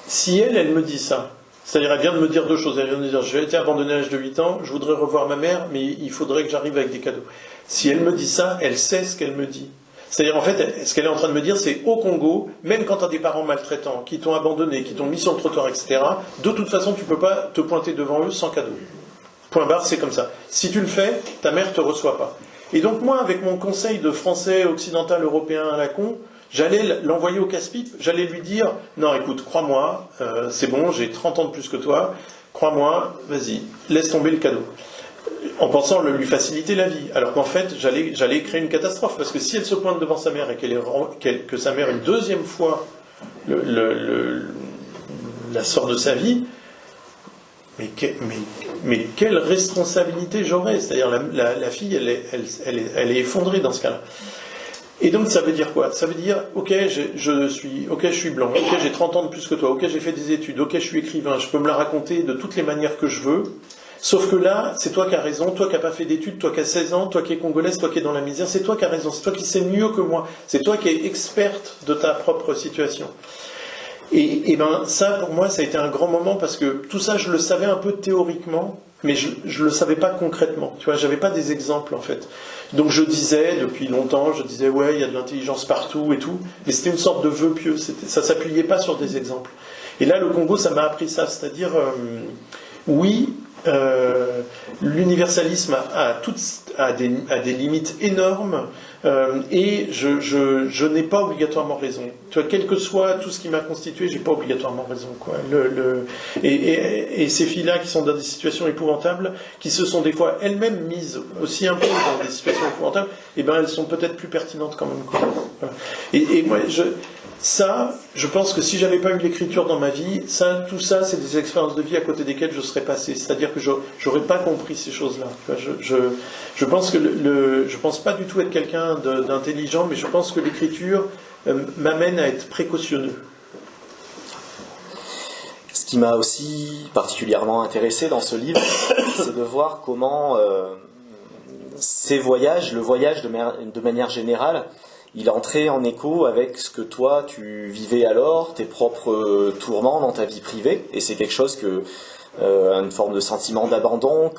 si elle me dit ça, c'est-à-dire elle vient de me dire 2 choses, elle vient de me dire, j'ai été abandonnée à l'âge de 8 ans, je voudrais revoir ma mère, mais il faudrait que j'arrive avec des cadeaux. Si elle me dit ça, elle sait ce qu'elle me dit. C'est-à-dire, en fait, ce qu'elle est en train de me dire, c'est au Congo, même quand tu as des parents maltraitants, qui t'ont abandonné, qui t'ont mis sur le trottoir, etc., de toute façon, tu ne peux pas te pointer devant eux sans cadeau. Point barre, c'est comme ça. Si tu le fais, ta mère ne te reçoit pas. Et donc moi, avec mon conseil de français, occidental, européen à la con, j'allais l'envoyer au casse-pipe, j'allais lui dire, non écoute, crois-moi, c'est bon, j'ai 30 ans de plus que toi, crois-moi, vas-y, laisse tomber le cadeau. En pensant lui faciliter la vie. Alors qu'en fait, j'allais créer une catastrophe, parce que si elle se pointe devant sa mère et que sa mère, une 2e fois, la sort de sa vie, mais quelle responsabilité j'aurais ? C'est-à-dire la fille, elle est effondrée dans ce cas-là. Et donc ça veut dire quoi ? Ça veut dire, ok, je suis blanc, ok, j'ai 30 ans de plus que toi, ok, j'ai fait des études, ok, je suis écrivain, je peux me la raconter de toutes les manières que je veux, sauf que là, c'est toi qui as raison, toi qui n'as pas fait d'études, toi qui as 16 ans, toi qui es congolaise, toi qui es dans la misère, c'est toi qui as raison, c'est toi qui sais mieux que moi, c'est toi qui es experte de ta propre situation. Et ben ça, pour moi, ça a été un grand moment parce que tout ça, je le savais un peu théoriquement, mais je le savais pas concrètement. Tu vois, j'avais pas des exemples en fait. Donc je disais depuis longtemps, ouais, il y a de l'intelligence partout et tout, mais c'était une sorte de vœu pieux. Ça s'appuyait pas sur des exemples. Et là, le Congo, ça m'a appris ça, c'est-à-dire oui. L'universalisme a des limites énormes et je n'ai pas obligatoirement raison. Tu vois, quel que soit tout ce qui m'a constitué, j'ai pas obligatoirement raison, quoi. Et ces filles-là qui sont dans des situations épouvantables, qui se sont des fois elles-mêmes mises aussi un peu dans des situations épouvantables, et ben elles sont peut-être plus pertinentes quand même, quoi. Voilà. Et moi, je pense que si j'avais pas eu l'écriture dans ma vie, tout ça, c'est des expériences de vie à côté desquelles je serais passé. C'est-à-dire que j'aurais pas compris ces choses-là. Je pense que je pense pas du tout être quelqu'un d'intelligent, mais je pense que l'écriture m'amène à être précautionneux. Ce qui m'a aussi particulièrement intéressé dans ce livre, c'est de voir comment ces voyages, le voyage de manière générale, il entrait en écho avec ce que toi tu vivais alors, tes propres tourments dans ta vie privée, et c'est quelque chose que une forme de sentiment d'abandon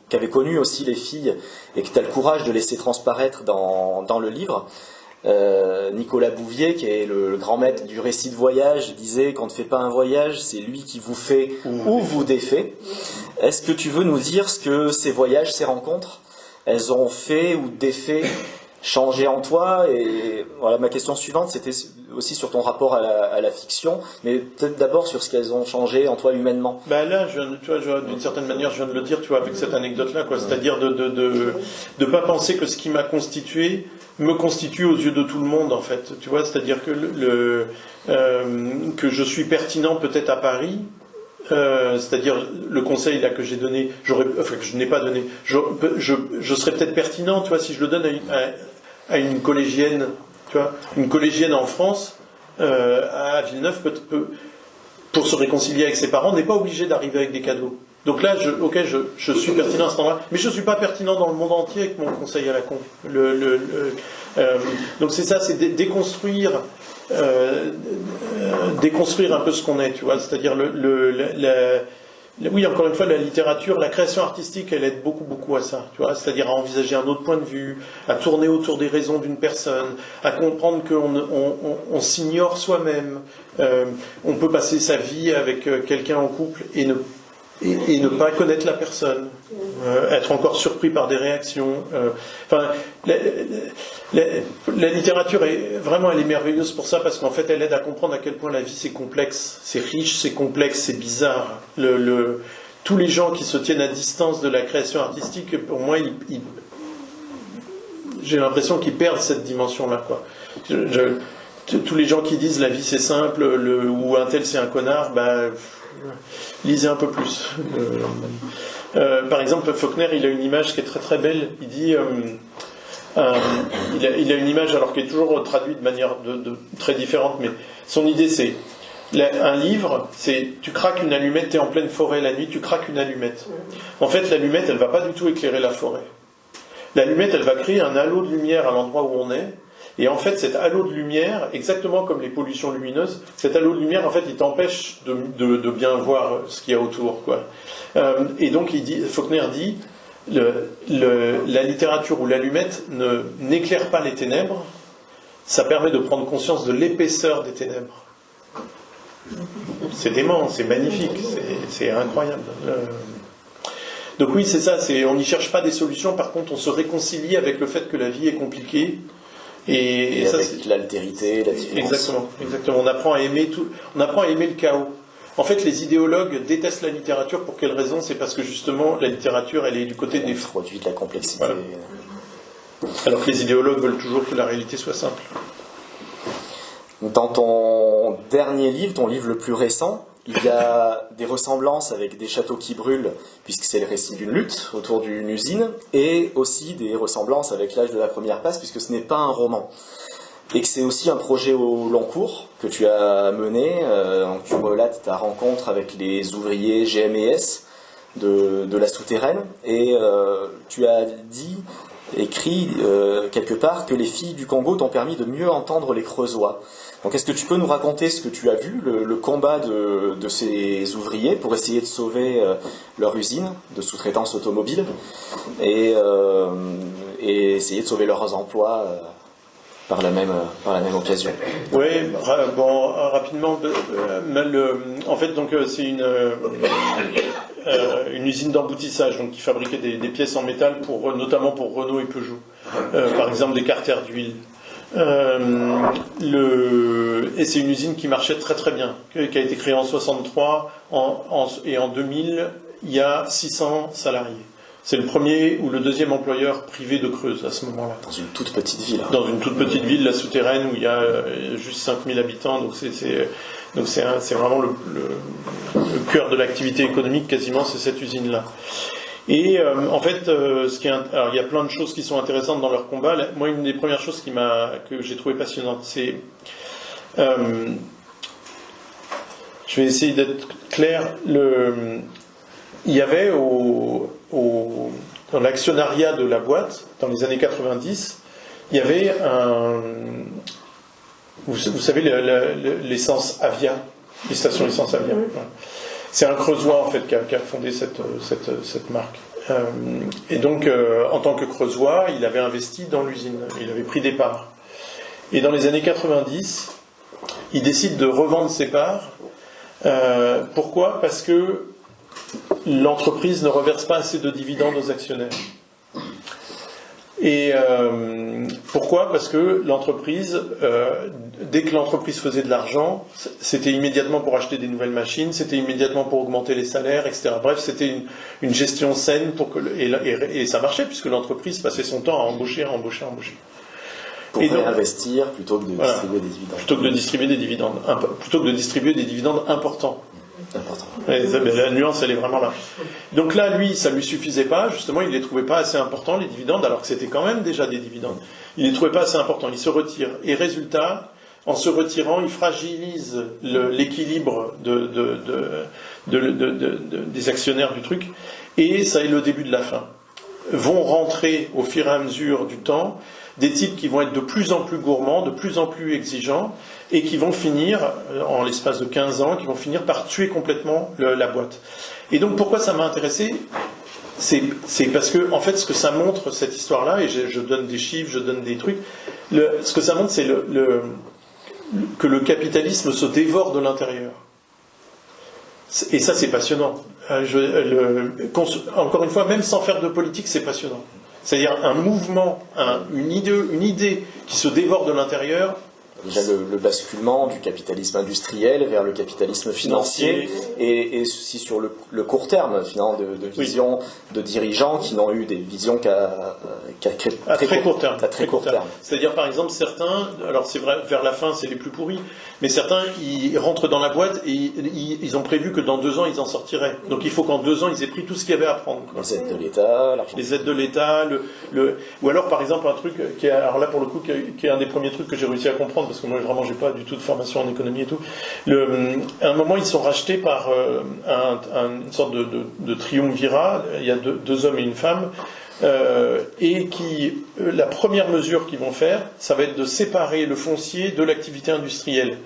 qu'avaient connu aussi les filles et que tu as le courage de laisser transparaître dans le livre. Nicolas Bouvier, qui est le grand maître du récit de voyage, disait qu'on ne fait pas un voyage, c'est lui qui vous fait ou vous défait. Est-ce que tu veux nous dire ce que ces voyages, ces rencontres, elles ont fait ou défait changer en toi? Et voilà, ma question suivante, c'était aussi sur ton rapport à la fiction, mais peut-être d'abord sur ce qu'elles ont changé en toi humainement. Bah là, d'une certaine manière, je viens de le dire, tu vois, avec cette anecdote-là, quoi. C'est-à-dire de pas penser que ce qui m'a constitué me constitue aux yeux de tout le monde, en fait. Tu vois, c'est-à dire que que je suis pertinent peut-être à Paris. C'est-à-dire le conseil là que j'ai donné, que je n'ai pas donné, je serais peut-être pertinent, tu vois, si je le donne à une collégienne, tu vois, une collégienne en France, à Villeneuve, pour se réconcilier avec ses parents, n'est pas obligé d'arriver avec des cadeaux. Donc là, je suis pertinent à ce moment-là, mais je ne suis pas pertinent dans le monde entier avec mon conseil à la con. Donc c'est ça, c'est déconstruire un peu ce qu'on est, tu vois, c'est-à-dire oui, encore une fois, la littérature, la création artistique, elle aide beaucoup à ça, tu vois, c'est-à-dire à envisager un autre point de vue, à tourner autour des raisons d'une personne, à comprendre qu'on s'ignore soi-même, on peut passer sa vie avec quelqu'un en couple et ne pas connaître la personne, être encore surpris par des réactions. La littérature elle est merveilleuse pour ça, parce qu'en fait elle aide à comprendre à quel point la vie c'est complexe, c'est riche, c'est complexe, c'est bizarre. Tous les gens qui se tiennent à distance de la création artistique, pour moi, j'ai l'impression qu'ils perdent cette dimension-là, quoi. Tous les gens qui disent la vie c'est simple, ou un tel c'est un connard, lisez un peu plus. Par exemple, Faulkner, il a une image qui est très très belle. Il dit, il a une image alors qui est toujours traduite de manière très différente, mais son idée c'est un livre, c'est tu craques une allumette, t'es en pleine forêt la nuit, tu craques une allumette. En fait, l'allumette, elle va pas du tout éclairer la forêt. L'allumette, elle va créer un halo de lumière à l'endroit où on est. Et en fait, cet halo de lumière, exactement comme les pollutions lumineuses, cet halo de lumière, en fait, il t'empêche de bien voir ce qu'il y a autour, quoi. Et donc, Faulkner dit, la littérature ou l'allumette n'éclaire pas les ténèbres, ça permet de prendre conscience de l'épaisseur des ténèbres. C'est dément, c'est magnifique, c'est incroyable. Donc oui, c'est ça, on n'y cherche pas des solutions, par contre, on se réconcilie avec le fait que la vie est compliquée. Et ça, avec l'altérité, la différence. Exactement. On apprend à aimer le chaos. En fait, les idéologues détestent la littérature. Pour quelle raison? C'est parce que justement, la littérature, elle est du côté des produits de la complexité. Voilà. Alors que les idéologues veulent toujours que la réalité soit simple. Dans ton dernier livre, ton livre le plus récent, il y a des ressemblances avec Des châteaux qui brûlent, puisque c'est le récit d'une lutte autour d'une usine, et aussi des ressemblances avec L'âge de la première passe, puisque ce n'est pas un roman. Et que c'est aussi un projet au long cours que tu as mené. Donc tu relates ta rencontre avec les ouvriers GMS de la souterraine, et tu as écrit quelque part que les filles du Congo t'ont permis de mieux entendre les Creusois. Donc est-ce que tu peux nous raconter ce que tu as vu, le combat de ces ouvriers pour essayer de sauver leur usine de sous-traitance automobile et essayer de sauver leurs emplois par la même occasion? Oui, rapidement. En fait, donc c'est une usine d'emboutissage, donc qui fabriquait des pièces en métal notamment pour Renault et Peugeot. Par exemple, des carters d'huile. Et c'est une usine qui marchait très très bien, qui a été créée en 63, et en 2000, il y a 600 salariés. C'est le premier ou le deuxième employeur privé de Creuse à ce moment-là. Dans une toute petite ville. Dans une toute petite ville, la souterraine, où il y a juste 5000 habitants, donc c'est vraiment le cœur de l'activité économique quasiment, c'est cette usine-là. Et en fait, alors il y a plein de choses qui sont intéressantes dans leur combat. Moi, une des premières choses que j'ai trouvé passionnante, c'est... je vais essayer d'être clair. Il y avait dans l'actionnariat de la boîte, dans les années 90, il y avait vous savez, l'essence Avia, les stations essence Avia. C'est un Creusois, en fait, qui a fondé cette marque. Et donc, en tant que Creusois, il avait investi dans l'usine. Il avait pris des parts. Et dans les années 90, il décide de revendre ses parts. Pourquoi ? Parce que l'entreprise ne reverse pas assez de dividendes aux actionnaires. Et pourquoi ? Parce que l'entreprise, dès que l'entreprise faisait de l'argent, c'était immédiatement pour acheter des nouvelles machines, c'était immédiatement pour augmenter les salaires, etc. Bref, c'était une gestion saine et ça marchait puisque l'entreprise passait son temps à embaucher. Pour réinvestir plutôt que de distribuer des dividendes. Plutôt que de distribuer des dividendes importants. La nuance, elle est vraiment là. Donc là, lui, ça lui suffisait pas. Justement, il ne les trouvait pas assez importants, les dividendes, alors que c'était quand même déjà des dividendes. Il ne les trouvait pas assez importants. Il se retire. Et résultat, en se retirant, il fragilise l'équilibre des actionnaires du truc. Et ça est le début de la fin. Vont rentrer, au fur et à mesure du temps, des types qui vont être de plus en plus gourmands, de plus en plus exigeants, et qui vont finir, en l'espace de 15 ans, qui vont finir par tuer complètement la boîte. Et donc pourquoi ça m'a intéressé ? C'est parce que, en fait, ce que ça montre, cette histoire-là, et je donne des chiffres, je donne des trucs, ce que ça montre, c'est que le capitalisme se dévore de l'intérieur. Et ça, c'est passionnant. Encore une fois, même sans faire de politique, c'est passionnant. C'est-à-dire un mouvement, une idée qui se dévore de l'intérieur. Déjà le basculement du capitalisme industriel vers le capitalisme financier et ceci sur le court terme, finalement, de vision de dirigeants qui n'ont eu des visions qu'à très court terme. Très court terme. C'est-à-dire, par exemple, certains, alors c'est vrai, vers la fin, c'est les plus pourris, mais certains, ils rentrent dans la boîte et ils ont prévu que dans 2 ans, ils en sortiraient. Donc il faut qu'en 2 ans, ils aient pris tout ce qu'il y avait à prendre. Les aides de l'État, les aides de l'État, ou alors, par exemple, un truc qui est, alors là, pour le coup, qui est un des premiers trucs que j'ai réussi à comprendre, parce que moi, vraiment, j'ai pas du tout de formation en économie et tout. À un moment, ils sont rachetés par une sorte de triumvirat. Il y a deux hommes et une femme. Et la première mesure qu'ils vont faire, ça va être de séparer le foncier de l'activité industrielle.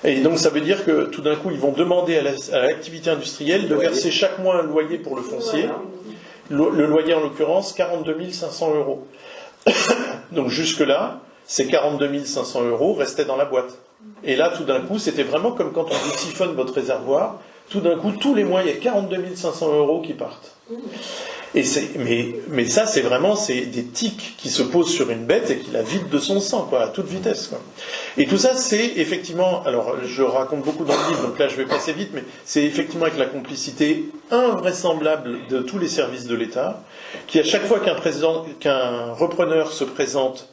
Et donc ça veut dire que tout d'un coup, ils vont demander à l'activité industrielle de verser chaque mois un loyer pour le foncier. Le loyer, en l'occurrence, 42 500 euros. Donc jusque-là, ces 42 500 euros restaient dans la boîte. Et là, tout d'un coup, c'était vraiment comme quand on vous siphonne votre réservoir. Tout d'un coup, tous les mois, il y a 42 500 euros qui partent. Et mais ça, c'est des tics qui se posent sur une bête et qui la vide de son sang, quoi, à toute vitesse, quoi. Et tout ça, c'est effectivement, alors je raconte beaucoup dans le livre, donc là je vais passer vite, mais c'est effectivement avec la complicité invraisemblable de tous les services de l'État, qui à chaque fois qu'un repreneur se présente,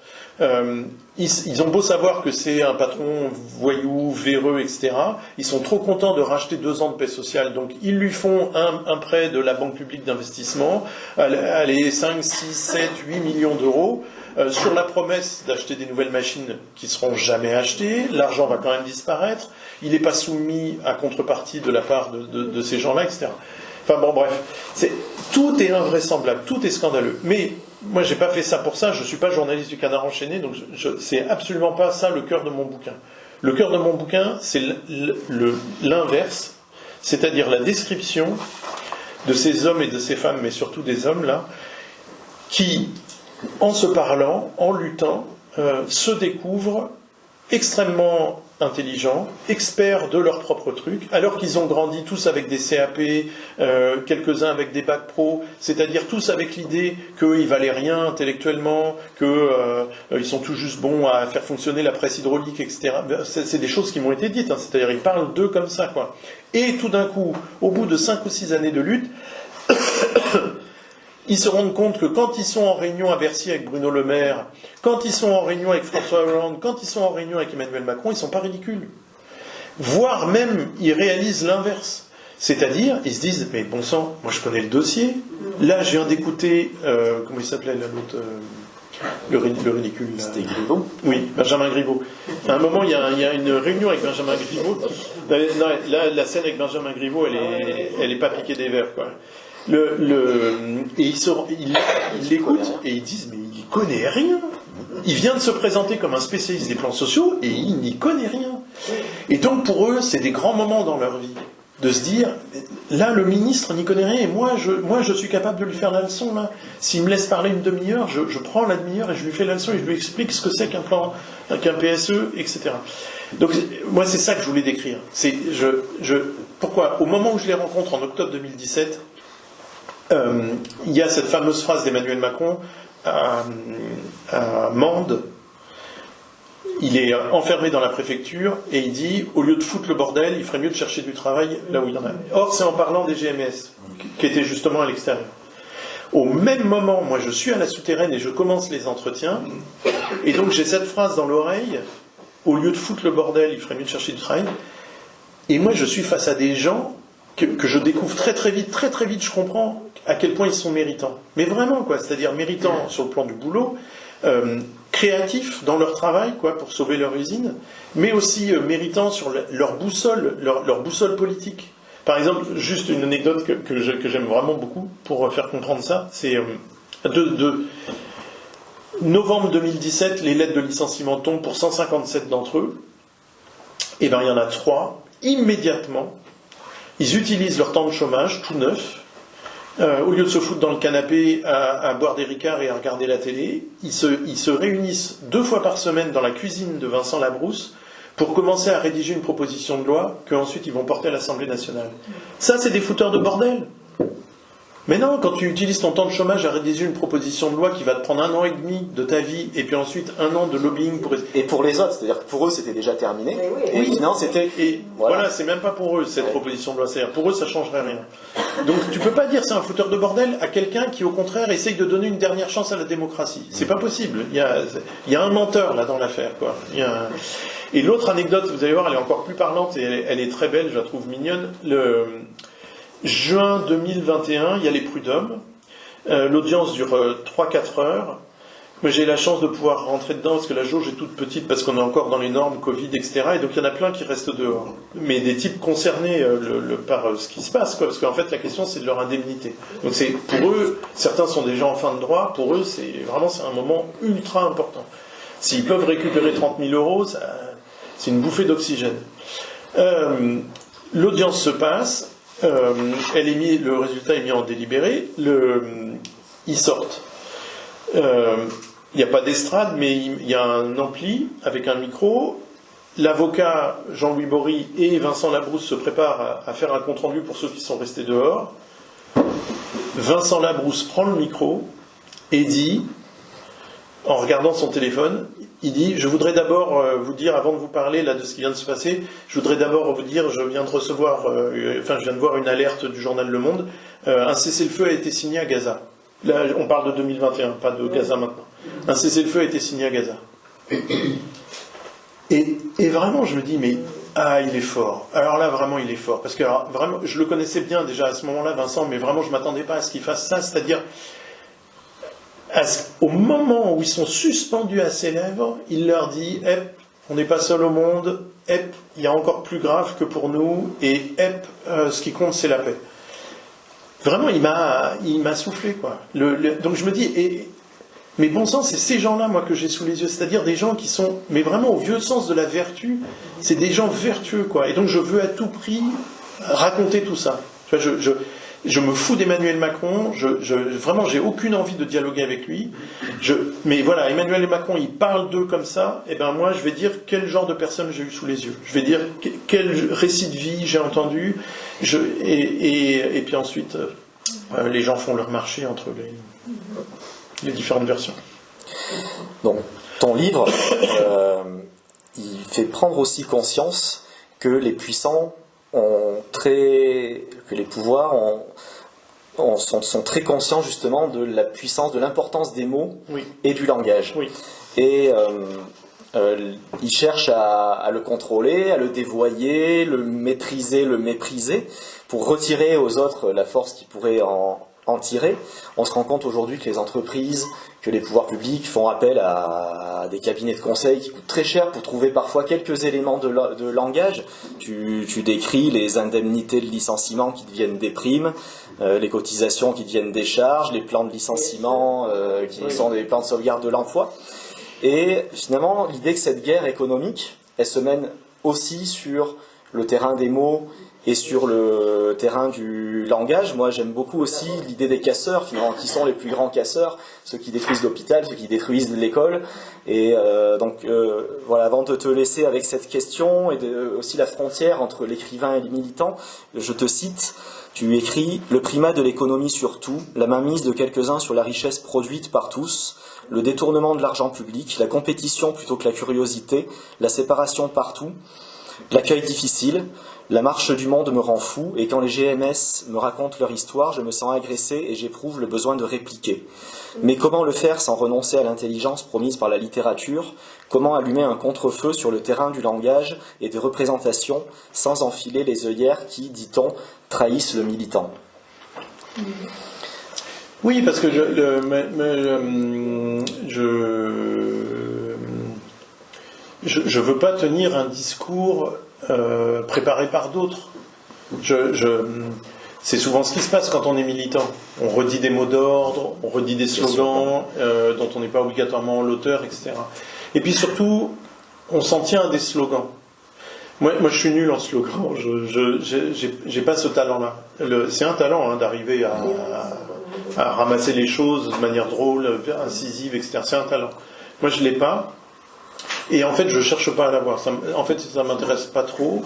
ils ont beau savoir que c'est un patron voyou, véreux, etc. Ils sont trop contents de racheter 2 ans de paix sociale. Donc ils lui font un prêt de la Banque publique d'investissement, allez, 5, 6, 7, 8 millions d'euros, sur la promesse d'acheter des nouvelles machines qui ne seront jamais achetées. L'argent va quand même disparaître. Il n'est pas soumis à contrepartie de la part de ces gens-là, etc. Enfin bon, bref. Tout est invraisemblable, tout est scandaleux. Mais moi, j'ai pas fait ça pour ça, je suis pas journaliste du Canard enchaîné, donc c'est absolument pas ça le cœur de mon bouquin. Le cœur de mon bouquin, c'est l'inverse, c'est-à-dire la description de ces hommes et de ces femmes, mais surtout des hommes là, qui, en se parlant, en luttant, se découvrent extrêmement intelligents, experts de leur propre truc, alors qu'ils ont grandi tous avec des CAP, quelques-uns avec des bacs pro, c'est-à-dire tous avec l'idée qu'ils valaient rien intellectuellement, qu'ils sont tout juste bons à faire fonctionner la presse hydraulique, etc. C'est des choses qui m'ont été dites, hein, c'est-à-dire ils parlent d'eux comme ça, quoi. Et tout d'un coup, au bout de 5 ou 6 années de lutte, ils se rendent compte que quand ils sont en réunion à Bercy avec Bruno Le Maire, quand ils sont en réunion avec François Hollande, quand ils sont en réunion avec Emmanuel Macron, ils ne sont pas ridicules. Voire même, ils réalisent l'inverse. C'est-à-dire, ils se disent, mais bon sang, moi je connais le dossier. Là, je viens d'écouter, comment il s'appelait l'autre, le ridicule. C'était Griveaux. Oui, Benjamin Griveaux. À un moment, il y a une réunion avec Benjamin Griveaux. Là, la scène avec Benjamin Griveaux, elle est pas piquée des verres, quoi. Et ils l'écoutent et ils disent, mais il connaît rien. Il vient de se présenter comme un spécialiste des plans sociaux et il n'y connaît rien. Et donc pour eux, c'est des grands moments dans leur vie. de se dire, là, le ministre n'y connaît rien, et moi, je suis capable de lui faire la leçon, là. S'il me laisse parler une demi-heure, je prends la demi-heure et je lui fais la leçon et je lui explique ce que c'est qu'un plan, qu'un PSE, etc. Donc, moi, c'est ça que je voulais décrire. Pourquoi ? Au moment où je les rencontre, en octobre 2017, il y a cette fameuse phrase d'Emmanuel Macron à Mende. Il est enfermé dans la préfecture et il dit, au lieu de foutre le bordel, il ferait mieux de chercher du travail là où il y en a. Or, c'est en parlant des GMS, qui étaient justement à l'extérieur. Au même moment, moi je suis à la souterraine et je commence les entretiens, et donc j'ai cette phrase dans l'oreille, au lieu de foutre le bordel, il ferait mieux de chercher du travail. Et moi je suis face à des gens que je découvre très vite, je comprends à quel point ils sont méritants. Mais vraiment, quoi, c'est-à-dire méritants sur le plan du boulot, créatifs dans leur travail, quoi, pour sauver leur usine, mais aussi méritants sur leur boussole politique. Par exemple, juste une anecdote que j'aime vraiment beaucoup pour faire comprendre ça, c'est de novembre 2017, les lettres de licenciement tombent pour 157 d'entre eux. Et bien il y en a 3, immédiatement, ils utilisent leur temps de chômage, tout neuf. Au lieu de se foutre dans le canapé à boire des ricards et à regarder la télé, ils se réunissent 2 fois par semaine dans la cuisine de Vincent Labrousse pour commencer à rédiger une proposition de loi qu'ensuite ils vont porter à l'Assemblée nationale. Ça, c'est des fouteurs de bordel. Mais non, quand tu utilises ton temps de chômage à rédiger une proposition de loi qui va te prendre 1 an et demi de ta vie, et puis ensuite 1 an de lobbying pour... Et pour les autres, c'est-à-dire que pour eux c'était déjà terminé, et finalement c'était... Et voilà, c'est même pas pour eux cette proposition de loi, c'est-à-dire pour eux ça changerait rien. Donc tu peux pas dire c'est un fouteur de bordel à quelqu'un qui au contraire essaye de donner une dernière chance à la démocratie. C'est pas possible, il y a un menteur là dans l'affaire, quoi. Et l'autre anecdote, vous allez voir, elle est encore plus parlante, et elle est très belle, je la trouve mignonne. Juin 2021, il y a les prud'hommes. L'audience dure 3-4 heures. Moi, j'ai la chance de pouvoir rentrer dedans parce que la jauge est toute petite parce qu'on est encore dans les normes Covid, etc. Et donc il y en a plein qui restent dehors. Mais des types concernés par ce qui se passe, quoi. Parce qu'en fait, la question, c'est de leur indemnité. Donc pour eux, certains sont déjà en fin de droit. Pour eux, c'est un moment ultra important. S'ils peuvent récupérer 30 000 euros, c'est une bouffée d'oxygène. L'audience se passe. Le résultat est mis en délibéré, ils sortent. Il n'y a pas d'estrade, mais il y a un ampli avec un micro. L'avocat Jean-Louis Bory et Vincent Labrousse se préparent à faire un compte-rendu pour ceux qui sont restés dehors. Vincent Labrousse prend le micro et dit, en regardant son téléphone, il dit, je voudrais d'abord vous dire, avant de vous parler là de ce qui vient de se passer, je voudrais d'abord vous dire, je viens de voir une alerte du journal Le Monde, un cessez-le-feu a été signé à Gaza. Là, on parle de 2021, pas de Gaza maintenant. Un cessez-le-feu a été signé à Gaza. Et vraiment, je me dis, mais il est fort. Alors là, vraiment, il est fort. Parce que vraiment, je le connaissais bien déjà à ce moment-là, Vincent, mais vraiment, je ne m'attendais pas à ce qu'il fasse ça, c'est-à-dire... Au moment où ils sont suspendus à ses lèvres, il leur dit on n'est pas seul au monde, il y a encore plus grave que pour nous, et ce qui compte c'est la paix. Vraiment, il m'a soufflé, quoi. Donc je me dis, mais bon sang, c'est ces gens-là, moi, que j'ai sous les yeux, c'est-à-dire des gens qui sont, mais vraiment au vieux sens de la vertu, c'est des gens vertueux, quoi. Et donc je veux à tout prix raconter tout ça. Tu vois, je me fous d'Emmanuel Macron, vraiment j'ai aucune envie de dialoguer avec lui, mais voilà, Emmanuel Macron il parle d'eux comme ça, et ben moi je vais dire quel genre de personne j'ai eu sous les yeux, je vais dire quel récit de vie j'ai entendu, et puis ensuite les gens font leur marché entre les différentes versions. Donc ton livre, il fait prendre aussi conscience que les puissants que les pouvoirs sont très conscients justement de la puissance, de l'importance des mots et du langage. Oui. Et ils cherchent à le contrôler, à le dévoyer, le maîtriser, le mépriser, pour retirer aux autres la force qu'ils pourraient en tirer. On se rend compte aujourd'hui que les entreprises, que les pouvoirs publics font appel à des cabinets de conseil qui coûtent très cher pour trouver parfois quelques éléments de langage. Tu décris les indemnités de licenciement qui deviennent des primes, les cotisations qui deviennent des charges, les plans de licenciement qui sont des plans de sauvegarde de l'emploi. Et finalement, l'idée que cette guerre économique, elle se mène aussi sur le terrain des mots Et sur le terrain du langage, moi j'aime beaucoup aussi l'idée des casseurs, finalement, qui sont les plus grands casseurs, ceux qui détruisent l'hôpital, ceux qui détruisent l'école. Et voilà, avant de te laisser avec cette question et aussi la frontière entre l'écrivain et les militants, je te cite, tu écris « Le primat de l'économie sur tout, la mainmise de quelques-uns sur la richesse produite par tous, le détournement de l'argent public, la compétition plutôt que la curiosité, la séparation partout, l'accueil difficile, la marche du monde me rend fou, et quand les GMS me racontent leur histoire, je me sens agressé et j'éprouve le besoin de répliquer. Mais comment le faire sans renoncer à l'intelligence promise par la littérature? Comment allumer un contre-feu sur le terrain du langage et des représentations sans enfiler les œillères qui, dit-on, trahissent le militant? Oui, parce que je veux pas tenir un discours préparé par d'autres. C'est souvent ce qui se passe quand on est militant. On redit des mots d'ordre, on redit des slogans dont on n'est pas obligatoirement l'auteur, etc. Et puis surtout, on s'en tient à des slogans. Moi, je suis nul en slogan. J'ai pas ce talent-là. C'est un talent d'arriver à ramasser les choses de manière drôle, incisive, etc. C'est un talent. Moi, je l'ai pas. Et en fait, je cherche pas à l'avoir. En fait, ça m'intéresse pas trop.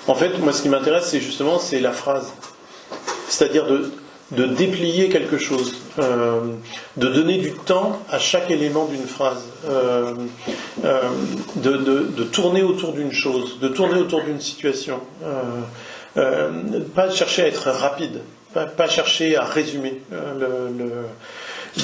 En fait, moi, ce qui m'intéresse, c'est la phrase. C'est-à-dire de déplier quelque chose, de donner du temps à chaque élément d'une phrase, de tourner autour d'une chose, de tourner autour d'une situation. Pas chercher à être rapide, pas chercher à résumer.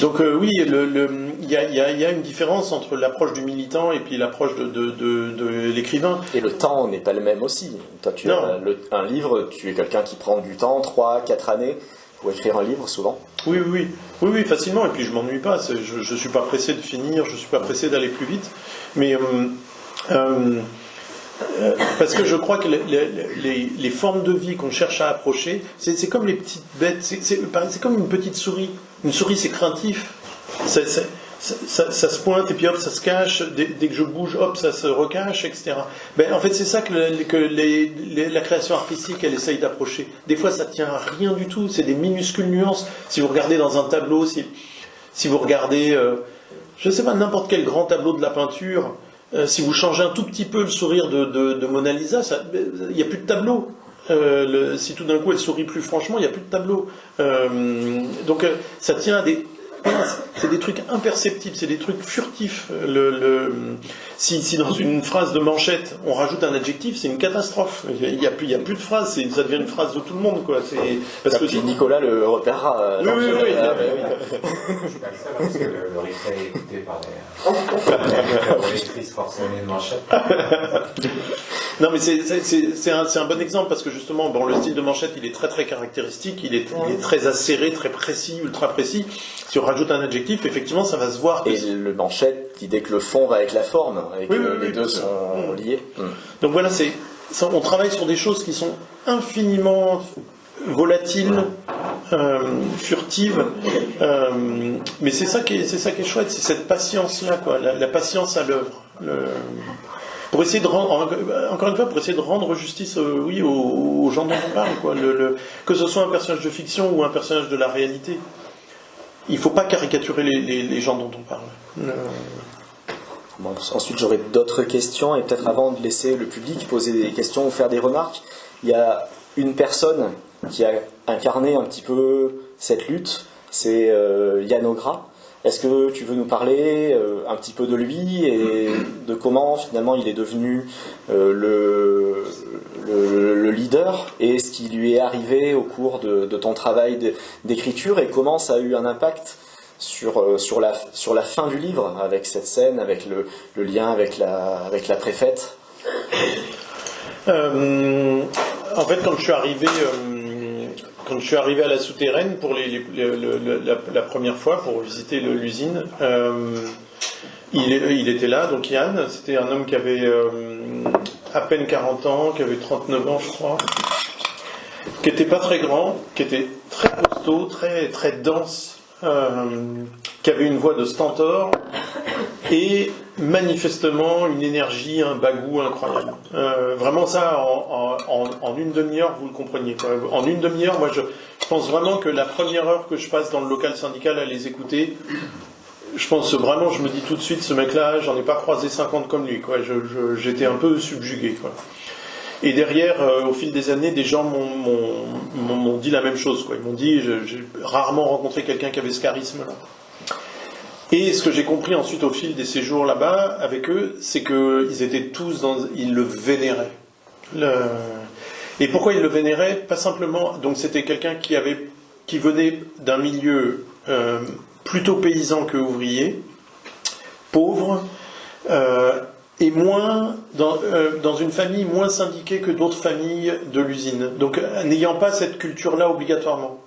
Donc oui, il y a une différence entre l'approche du militant et puis l'approche de l'écrivain. Et le temps n'est pas le même aussi. Toi, tu as un livre, tu es quelqu'un qui prend du temps, 3-4 années pour écrire un livre, souvent. Oui, facilement. Et puis je m'ennuie pas. Je suis pas pressé de finir, je suis pas pressé d'aller plus vite. Mais parce que je crois que les formes de vie qu'on cherche à approcher, c'est comme les petites bêtes, c'est comme une petite souris. Une souris, c'est craintif. Ça se pointe et puis hop, ça se cache. Dès que je bouge, hop, ça se recache, etc. En fait, c'est ça que la création artistique, elle essaye d'approcher. Des fois, ça tient à rien du tout. C'est des minuscules nuances. Si vous regardez dans un tableau, si vous regardez, je ne sais pas, n'importe quel grand tableau de la peinture, si vous changez un tout petit peu le sourire de Mona Lisa, il n'y a plus de tableau. Si tout d'un coup elle sourit plus franchement, il n'y a plus de tableau. Donc ça tient à c'est des trucs imperceptibles, c'est des trucs furtifs. Si dans une phrase de Manchette on rajoute un adjectif, c'est une catastrophe. Il n'y a plus de phrase, ça devient une phrase de tout le monde, quoi. Parce que Nicolas le repérera. Oui. Je suis pas le seul, parce que le replay est écouté par les lectrices forcenées de Manchette. Non, mais c'est un bon exemple parce que justement, le style de Manchette, il est très très caractéristique, il est très acéré, très précis, ultra précis. Si on rajoute un adjectif, effectivement, ça va se voir. Et le Manchette, l'idée que le fond va avec la forme, les deux sont liés. Donc voilà, on travaille sur des choses qui sont infiniment volatiles, furtives, mais c'est ça qui est chouette, c'est cette patience-là, quoi, la patience à l'œuvre. Pour essayer de rendre, encore une fois, pour essayer de rendre justice, aux gens dont on parle, quoi. Que ce soit un personnage de fiction ou un personnage de la réalité, il ne faut pas caricaturer les gens dont on parle. Bon, ensuite, j'aurais d'autres questions, et peut-être avant de laisser le public poser des questions ou faire des remarques, il y a une personne qui a incarné un petit peu cette lutte, c'est Yann Augras. Est-ce que tu veux nous parler un petit peu de lui et de comment finalement il est devenu le leader et ce qui lui est arrivé au cours de ton travail d'écriture et comment ça a eu un impact sur la fin du livre avec cette scène, avec le lien avec la préfète? En fait, quand je suis arrivé à la souterraine pour la première fois pour visiter l'usine, il était là, donc Yann, c'était un homme qui avait à peine 40 ans, qui avait 39 ans je crois, qui n'était pas très grand, qui était très costaud, très, très dense, qui avait une voix de stentor et manifestement une énergie, un bagou incroyable. Vraiment ça, en une demi-heure, vous le compreniez, quoi. En une demi-heure, moi je pense vraiment que la première heure que je passe dans le local syndical à les écouter, je pense vraiment, je me dis tout de suite, ce mec-là, j'en ai pas croisé 50 comme lui, quoi. J'étais un peu subjugué, quoi. Et derrière, au fil des années, des gens m'ont dit la même chose, quoi. Ils m'ont dit, j'ai rarement rencontré quelqu'un qui avait ce charisme-là. Et ce que j'ai compris ensuite au fil des séjours là-bas avec eux, c'est qu'ils étaient tous ils le vénéraient. Et pourquoi ils le vénéraient? Pas simplement. Donc c'était quelqu'un qui venait d'un milieu plutôt paysan que ouvrier, pauvre, et moins dans une famille moins syndiquée que d'autres familles de l'usine. Donc n'ayant pas cette culture-là obligatoirement.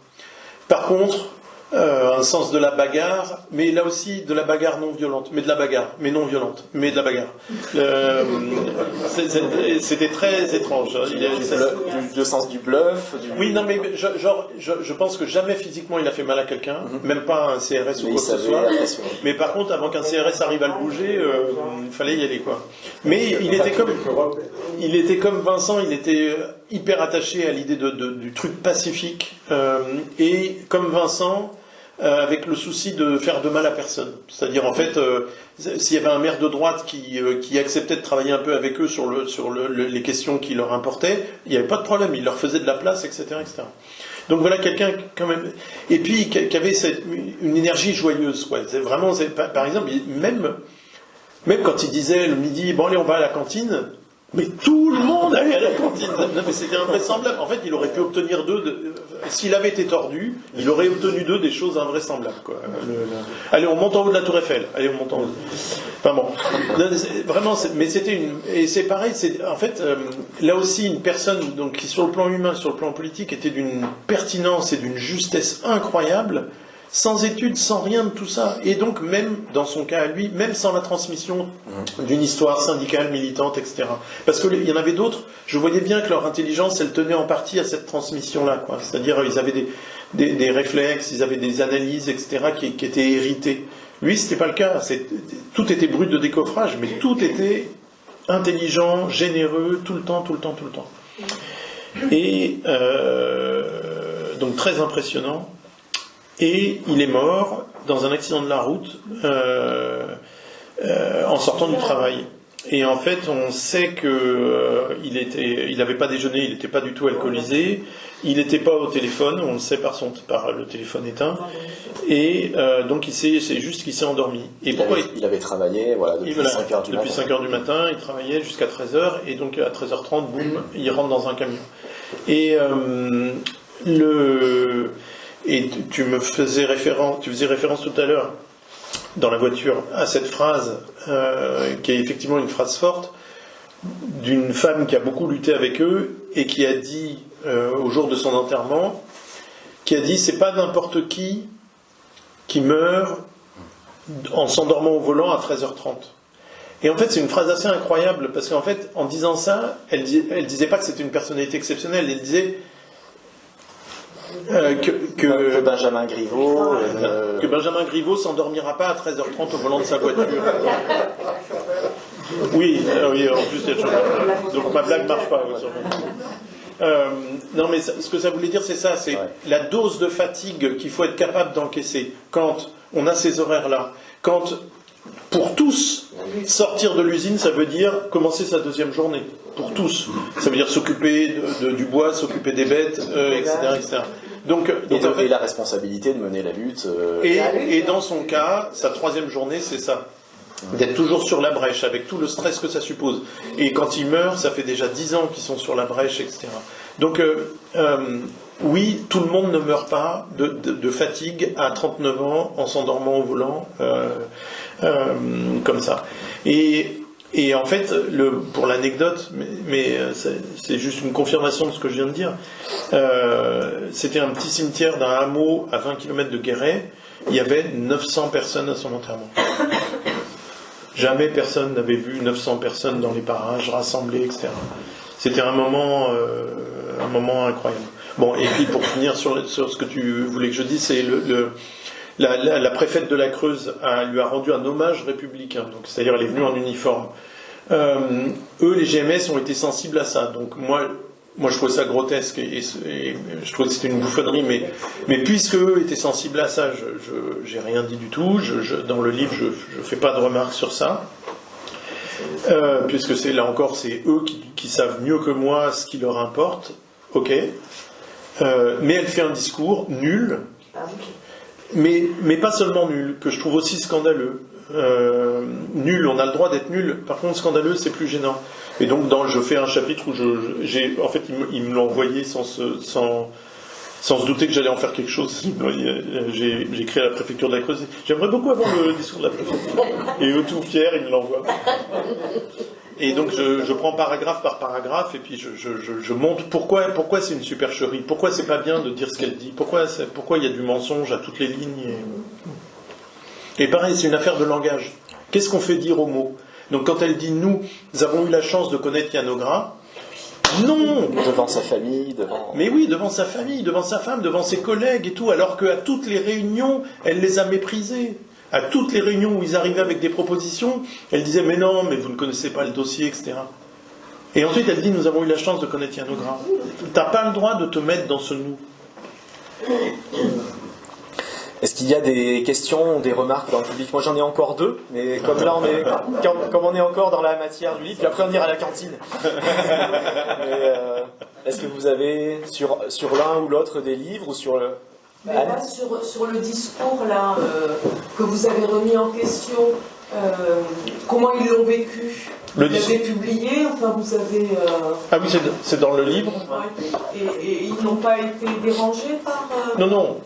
Par contre, un sens de la bagarre, mais là aussi de la bagarre non violente, mais de la bagarre, mais non violente, mais de la bagarre. C'était très étrange. Le sens du bluff. Oui, non, mais je pense que jamais physiquement il a fait mal à quelqu'un, même pas un CRS ou quoi que ce soit. Mais par contre, avant qu'un CRS arrive à le bouger, il fallait y aller, quoi. Mais il était comme Vincent, il était hyper attaché à l'idée du truc pacifique, et comme Vincent, avec le souci de faire de mal à personne. C'est-à-dire, en fait, s'il y avait un maire de droite qui acceptait de travailler un peu avec eux sur les questions qui leur importaient, il n'y avait pas de problème, il leur faisait de la place, etc., etc. Donc voilà quelqu'un quand même, et puis qui avait une énergie joyeuse, quoi. C'est vraiment, par exemple, même quand il disait le midi, bon allez, on va à la cantine, mais tout le monde allait à la cantine. Non, mais c'était invraisemblable. En fait, il aurait pu obtenir s'il avait été tordu, il aurait obtenu d'eux des choses invraisemblables, quoi. Allez, on monte en haut de la Tour Eiffel. Allez, on monte en haut. Enfin bon, vraiment, mais et c'est pareil. C'est en fait là aussi une personne donc qui sur le plan humain, sur le plan politique, était d'une pertinence et d'une justesse incroyable. Sans études, sans rien de tout ça. Et donc, même dans son cas à lui, même sans la transmission d'une histoire syndicale, militante, etc. Parce qu'il y en avait d'autres, je voyais bien que leur intelligence, elle tenait en partie à cette transmission-là, quoi. C'est-à-dire, ils avaient des réflexes, ils avaient des analyses, etc., qui étaient héritées. Lui, c'était pas le cas. Tout était brut de décoffrage, mais tout était intelligent, généreux, tout le temps. Et donc, très impressionnant. Et il est mort dans un accident de la route en sortant du travail. Et en fait, on sait qu'il n'avait pas déjeuné, il n'était pas du tout alcoolisé, il n'était pas au téléphone, on le sait par le téléphone éteint, et donc c'est juste qu'il s'est endormi. Et pourquoi il avait travaillé depuis 5h du matin. Depuis 5h du matin, il travaillait jusqu'à 13h, et donc à 13h30, boum, il rentre dans un camion. Et Et tu faisais référence tout à l'heure, dans la voiture, à cette phrase, qui est effectivement une phrase forte, d'une femme qui a beaucoup lutté avec eux, et qui a dit, au jour de son enterrement, c'est pas n'importe qui meurt en s'endormant au volant à 13h30. Et en fait, c'est une phrase assez incroyable, parce qu'en fait, en disant ça, elle disait pas que c'était une personnalité exceptionnelle, elle disait que Benjamin Griveaux que Benjamin Griveaux s'endormira pas à 13h30 au volant de sa voiture. Oui, en plus il y a toujours... Donc ma blague marche pas. Non, mais ce que ça voulait dire, c'est ça, c'est la dose de fatigue qu'il faut être capable d'encaisser quand on a ces horaires-là. Quand, pour tous, sortir de l'usine, ça veut dire commencer sa deuxième journée. Pour tous. Ça veut dire s'occuper du bois, s'occuper des bêtes, etc., etc. Donc, en fait, la responsabilité de mener la lutte. Et dans son cas, sa troisième journée, c'est ça. D'être toujours sur la brèche, avec tout le stress que ça suppose. Et quand il meurt, ça fait déjà 10 ans qu'ils sont sur la brèche, etc. Donc, oui, tout le monde ne meurt pas de fatigue à 39 ans en s'endormant au volant, comme ça. Et en fait, pour l'anecdote, mais c'est juste une confirmation de ce que je viens de dire, c'était un petit cimetière d'un hameau à 20 km de Guéret, il y avait 900 personnes à son enterrement. Jamais personne n'avait vu 900 personnes dans les parages rassemblées, etc. C'était un moment incroyable. Bon, et puis pour finir sur ce que tu voulais que je dise, c'est la préfète de la Creuse lui a rendu un hommage républicain, donc c'est-à-dire elle est venue en uniforme. Eux, les GMS, ont été sensibles à ça. Donc moi je trouvais ça grotesque et je trouvais que c'était une bouffonnerie, mais puisque eux étaient sensibles à ça, j'ai rien dit du tout. Dans le livre, je fais pas de remarques sur ça. Puisque là encore, c'est eux qui savent mieux que moi ce qui leur importe. Ok. Mais elle fait un discours nul, mais pas seulement nul, que je trouve aussi scandaleux. Nul, on a le droit d'être nul. Par contre, scandaleux, c'est plus gênant. Et donc, je fais un chapitre où en fait, il me l'a envoyé sans se douter que j'allais en faire quelque chose. J'ai écrit à la préfecture de la Creuse. J'aimerais beaucoup avoir le discours de la préfecture. Et eux, tout fiers, ils me l'envoient. Et donc, je prends paragraphe par paragraphe, et puis je montre pourquoi c'est une supercherie, pourquoi c'est pas bien de dire ce qu'elle dit, pourquoi il y a du mensonge à toutes les lignes. Et pareil, c'est une affaire de langage. Qu'est-ce qu'on fait dire aux mots? Donc, quand elle dit « nous avons eu la chance de connaître Yann Augras », non! Devant sa famille, devant... Mais oui, devant sa famille, devant sa femme, devant ses collègues et tout, alors qu'à toutes les réunions, elle les a méprisés. À toutes les réunions où ils arrivaient avec des propositions, elle disait « mais non, mais vous ne connaissez pas le dossier, etc. » Et ensuite, elle dit « nous avons eu la chance de connaître Yann Augras ». T'as pas le droit de te mettre dans ce « nous ». Est-ce qu'il y a des questions, des remarques dans le public? Moi j'en ai encore deux, mais comme là comme on est encore dans la matière du livre, puis après on ira à la cantine. Mais, est-ce que vous avez sur l'un ou l'autre des livres ou sur le... Mais là, sur le discours là, que vous avez remis en question, comment ils l'ont vécu? Vous l'avez publié, enfin vous avez... Ah oui, c'est dans le livre. Et ils n'ont pas été dérangés par... Non,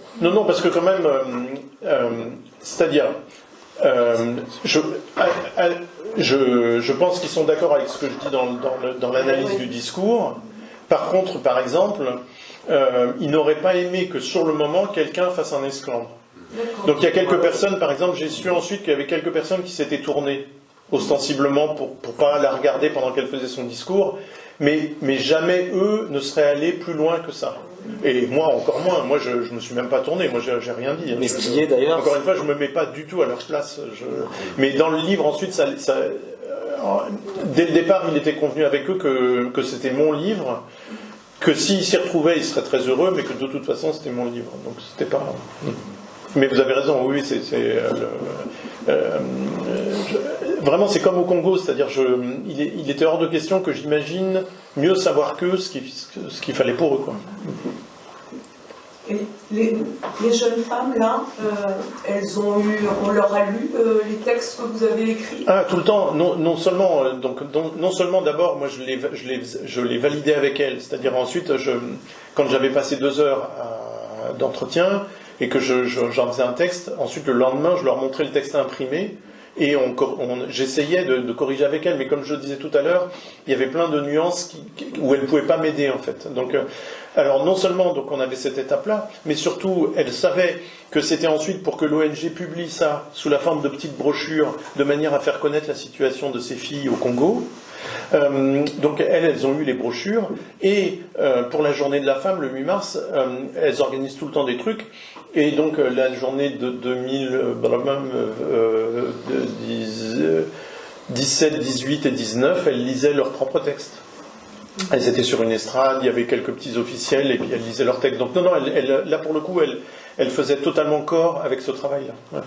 parce que quand même, c'est-à-dire, je pense qu'ils sont d'accord avec ce que je dis dans l'analyse du discours. Par contre, par exemple, ils n'auraient pas aimé que sur le moment, quelqu'un fasse un esclandre. Donc il y a quelques personnes, par exemple, j'ai su ensuite qu'il y avait quelques personnes qui s'étaient tournées ostensiblement pour pas la regarder pendant qu'elle faisait son discours, mais jamais eux ne seraient allés plus loin que ça. Et moi encore moins, moi je me suis même pas tourné, moi j'ai rien dit. Mais ce qui est d'ailleurs... Encore une fois, je me mets pas du tout à leur place. Mais dans le livre ensuite, dès le départ, il était convenu avec eux que c'était mon livre, que s'ils s'y retrouvaient, ils seraient très heureux, mais que de toute façon c'était mon livre. Donc c'était pas... Mais vous avez raison, oui, vraiment c'est comme au Congo, c'est-à-dire il était hors de question que j'imagine mieux savoir qu'eux ce qu'il fallait pour eux, quoi. Et les jeunes femmes là, on leur a lu les textes que vous avez écrits? Ah, tout le temps, non seulement d'abord moi je les validais avec elles, c'est-à-dire ensuite quand j'avais passé 2 heures d'entretien et que j'en faisais un texte, ensuite le lendemain je leur montrais le texte imprimé et j'essayais de corriger avec elles, mais comme je le disais tout à l'heure, il y avait plein de nuances où elles ne pouvaient pas m'aider en fait. Donc, alors non seulement donc, on avait cette étape-là, mais surtout elles savaient que c'était ensuite pour que l'ONG publie ça sous la forme de petites brochures, de manière à faire connaître la situation de ces filles au Congo. Donc elles ont eu les brochures et pour la journée de la femme le 8 mars elles organisent tout le temps des trucs et donc la journée de 17, 18 et 19 elles lisaient leurs propres textes. Elles étaient sur une estrade, il y avait quelques petits officiels et puis elles lisaient leurs textes. Donc non, là pour le coup elles faisaient totalement corps avec ce travail-là. Ouais.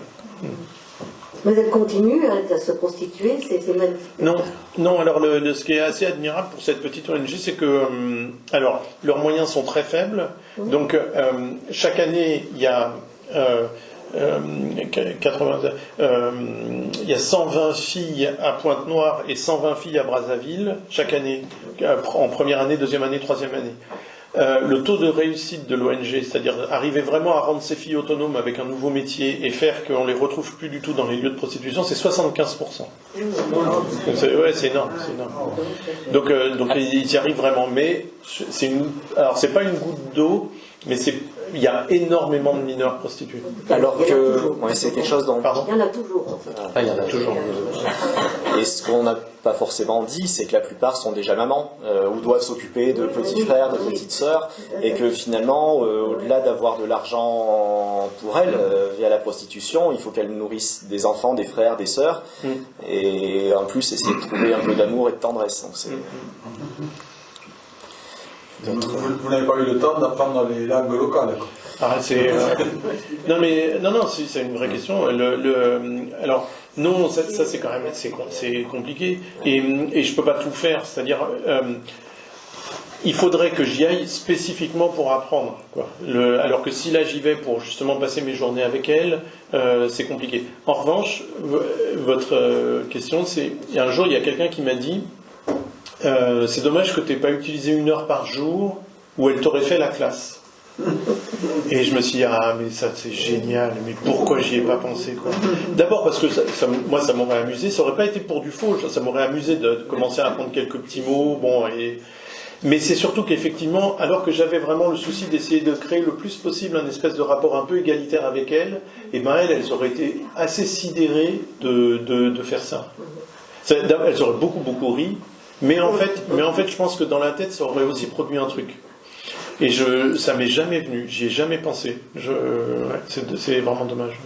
Mais elles continuent à se prostituer, c'est magnifique. Non. Alors ce qui est assez admirable pour cette petite ONG, c'est que alors leurs moyens sont très faibles. Donc chaque année il y a il y a 120 filles à Pointe-Noire et 120 filles à Brazzaville chaque année, en première année, deuxième année, troisième année. Le taux de réussite de l'ONG, c'est-à-dire arriver vraiment à rendre ces filles autonomes avec un nouveau métier et faire qu'on les retrouve plus du tout dans les lieux de prostitution, c'est 75%. C'est énorme. Donc ils y arrivent vraiment, mais alors c'est pas une goutte d'eau, mais il y a énormément de mineurs prostituées. Alors que c'est quelque chose dont... Pardon ? Il y en a toujours. En fait. Ah, il y en a toujours. Et ce qu'on n'a pas forcément dit, c'est que la plupart sont déjà mamans, ou doivent s'occuper de petits frères, de petites sœurs, et que finalement, au-delà d'avoir de l'argent pour elles, via la prostitution, il faut qu'elles nourrissent des enfants, des frères, des sœurs, et en plus essayer de trouver un peu d'amour et de tendresse. Donc c'est... Vous n'avez pas eu le temps d'apprendre les langues locales. Ah, c'est, non, c'est une vraie question. Alors, non, ça c'est quand même c'est compliqué. Et je peux pas tout faire. C'est-à-dire, il faudrait que j'y aille spécifiquement pour apprendre, quoi. Alors que si là j'y vais pour justement passer mes journées avec elle, c'est compliqué. En revanche, votre question, c'est, un jour il y a quelqu'un qui m'a dit, c'est dommage que tu n'aies pas utilisé 1 heure par jour où elle t'aurait fait la classe. Et je me suis dit, ah mais ça c'est génial, mais pourquoi j'y ai pas pensé, quoi. D'abord parce que moi ça m'aurait amusé, ça aurait pas été pour du faux, ça m'aurait amusé de commencer à apprendre quelques petits mots, mais c'est surtout qu'effectivement, alors que j'avais vraiment le souci d'essayer de créer le plus possible un espèce de rapport un peu égalitaire avec elle, et ben elles auraient été assez sidérées de faire ça. Elles auraient beaucoup ri, mais en fait je pense que dans la tête ça aurait aussi produit un truc. Et ça m'est jamais venu, j'y ai jamais pensé. C'est vraiment dommage.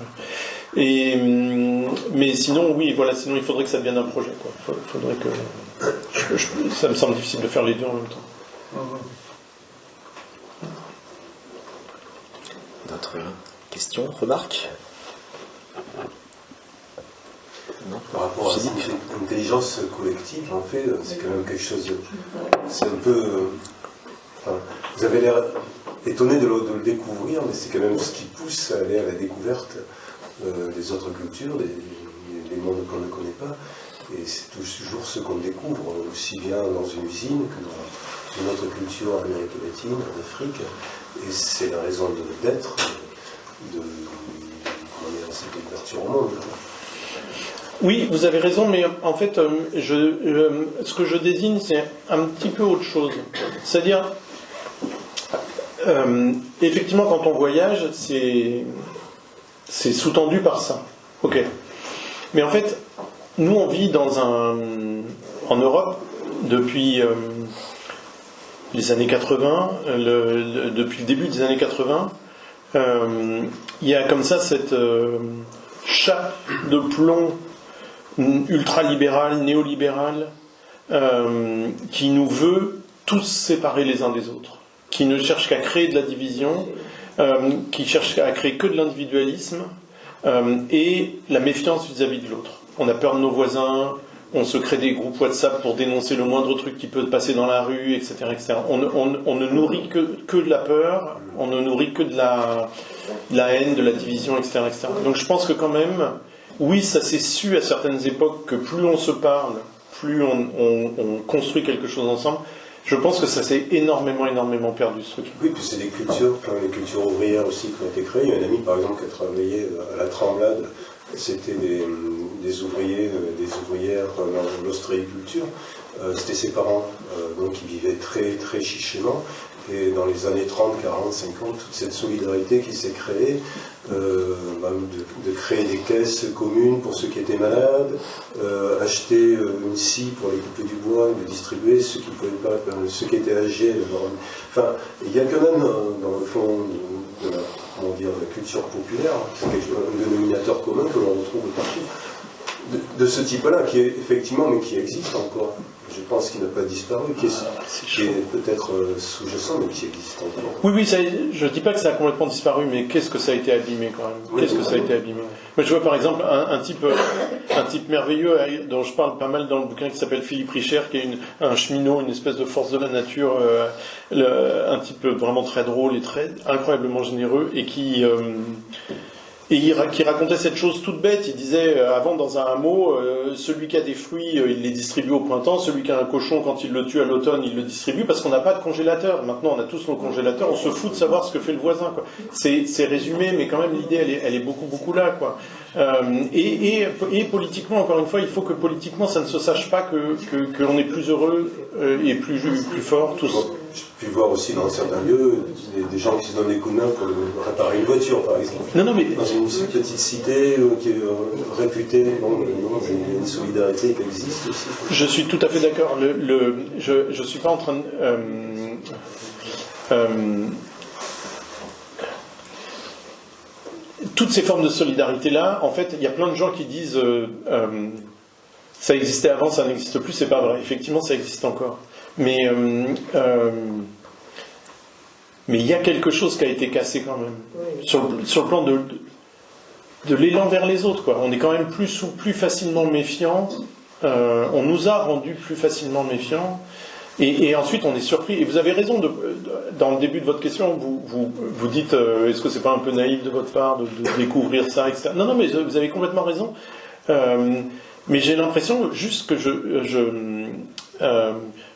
Mais sinon, oui, voilà, sinon il faudrait que ça devienne un projet, quoi. Faudrait que ça me semble difficile de faire les deux en même temps. D'autres questions, remarques? Non. Par rapport à l'intelligence collective, en fait, c'est quand même quelque chose. C'est un peu. Vous avez l'air étonné de le découvrir, mais c'est quand même ce qui pousse à aller à la découverte des autres cultures, des mondes qu'on ne connaît pas. Et c'est toujours ce qu'on découvre, aussi bien dans une usine que dans une autre culture en Amérique latine, en Afrique. Et c'est la raison d'être de cette ouverture au monde. Oui, vous avez raison, mais en fait, ce que je désigne, c'est un petit peu autre chose. C'est-à-dire, effectivement, quand on voyage, c'est sous-tendu par ça. Ok. Mais en fait, nous, on vit en Europe depuis les années 80, depuis le début des années 80, il y a comme ça cette chape de plomb ultralibérale, néolibérale, qui nous veut tous séparer les uns des autres, qui ne cherche qu'à créer de la division, qui cherche à créer que de l'individualisme et la méfiance vis-à-vis de l'autre. On a peur de nos voisins, on se crée des groupes WhatsApp pour dénoncer le moindre truc qui peut passer dans la rue, etc. etc. On ne nourrit que de la peur, on ne nourrit que de la haine, de la division, etc., etc. Donc je pense que quand même, oui, ça s'est su à certaines époques que plus on se parle, plus on construit quelque chose ensemble. Je pense que ça s'est énormément perdu, ce truc. Oui, puis c'est des cultures, comme les cultures ouvrières aussi qui ont été créées. Il y a un ami, par exemple, qui a travaillé à la Tremblade. C'était des ouvriers, des ouvrières dans l'ostréiculture. C'était ses parents, donc ils vivaient très chichement. Et dans les années 30, 40, 50, toute cette solidarité qui s'est créée, de créer des caisses communes pour ceux qui étaient malades, acheter une scie pour les couper du bois, de distribuer ceux qui pouvaient pas, ceux qui étaient âgés. Enfin, il y a quand même dans le fond de la culture populaire, c'est un dénominateur commun que l'on retrouve partout, de ce type-là, qui est effectivement, mais qui existe encore. Je pense qu'il n'a pas disparu, qui est peut-être sous-jacent, mais qui existe encore. Oui, je ne dis pas que ça a complètement disparu, mais qu'est-ce que ça a été abîmé quand même. Qu'est-ce que ça a été abîmé. Moi, je vois par exemple un type merveilleux dont je parle pas mal dans le bouquin qui s'appelle Philippe Richer, qui est un cheminot, une espèce de force de la nature, un type vraiment très drôle et très incroyablement généreux, et qui racontait cette chose toute bête. Il disait, avant dans un hameau, celui qui a des fruits, il les distribue au printemps, celui qui a un cochon, quand il le tue à l'automne, il le distribue, parce qu'on n'a pas de congélateur. Maintenant, on a tous nos congélateurs, on se fout de savoir ce que fait le voisin, quoi. C'est résumé, mais quand même, l'idée, elle est beaucoup là, quoi. Et politiquement, encore une fois, il faut que politiquement, ça ne se sache pas que l'on est plus heureux et plus fort, tous. pu voir aussi dans certains lieux des gens qui se donnent des coups de main pour réparer une voiture, par exemple. Non, mais... Dans une petite cité qui est réputée, il y a une solidarité qui existe aussi. Je suis tout à fait d'accord. Je ne suis pas en train de... toutes ces formes de solidarité-là, en fait, il y a plein de gens qui disent ça existait avant, ça n'existe plus, c'est pas vrai. Effectivement, ça existe encore. Mais il y a quelque chose qui a été cassé quand même. Oui. Sur le plan de l'élan vers les autres, quoi. On est quand même plus facilement méfiant. On nous a rendus plus facilement méfiants. Et ensuite, on est surpris. Et vous avez raison, dans le début de votre question, vous dites est-ce que c'est pas un peu naïf de votre part de découvrir ça, etc. Non, mais vous avez complètement raison. Mais j'ai l'impression juste que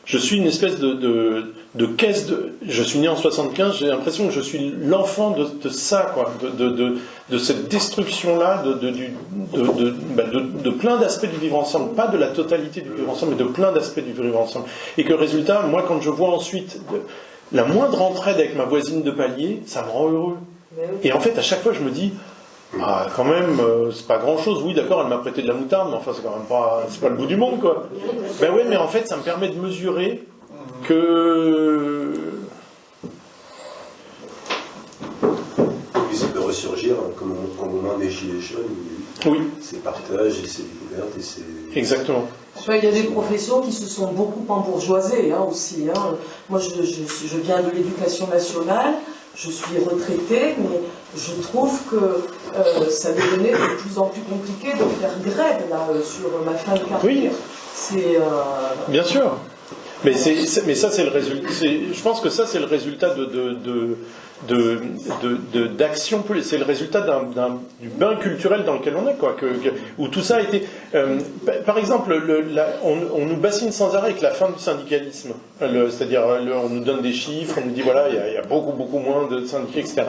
je suis une espèce de caisse de... Je suis né en 75, j'ai l'impression que je suis l'enfant de ça, quoi, de cette destruction-là, de plein d'aspects du vivre ensemble, pas de la totalité du vivre ensemble, mais de plein d'aspects du vivre ensemble. Et que résultat, moi, quand je vois ensuite la moindre entraide avec ma voisine de palier, ça me rend heureux. Et en fait, à chaque fois, je me dis... Ah, quand même, c'est pas grand chose. Oui, d'accord, elle m'a prêté de la moutarde, mais enfin, c'est quand même pas le bout du monde, quoi. Ben ouais, mais en fait, ça me permet de mesurer que. Et ça peut ressurgir, comme au moment des Gilets jaunes. Oui. Ces partages et ces découvertes et ces. Exactement. Il y a des professions qui se sont beaucoup embourgeoisées aussi. Moi, je viens de l'éducation nationale. Je suis retraitée, mais je trouve que ça devenait de plus en plus compliqué de faire grève là, sur ma fin de carrière. Oui. Bien sûr. Mais ça, c'est le résultat. Je pense que ça, c'est le résultat d'action. C'est le résultat du bain culturel dans lequel on est, quoi. Où tout ça a été. Par exemple, on nous bassine sans arrêt avec la fin du syndicalisme. C'est-à-dire, on nous donne des chiffres, on nous dit voilà, il y a beaucoup moins de syndiqués, etc.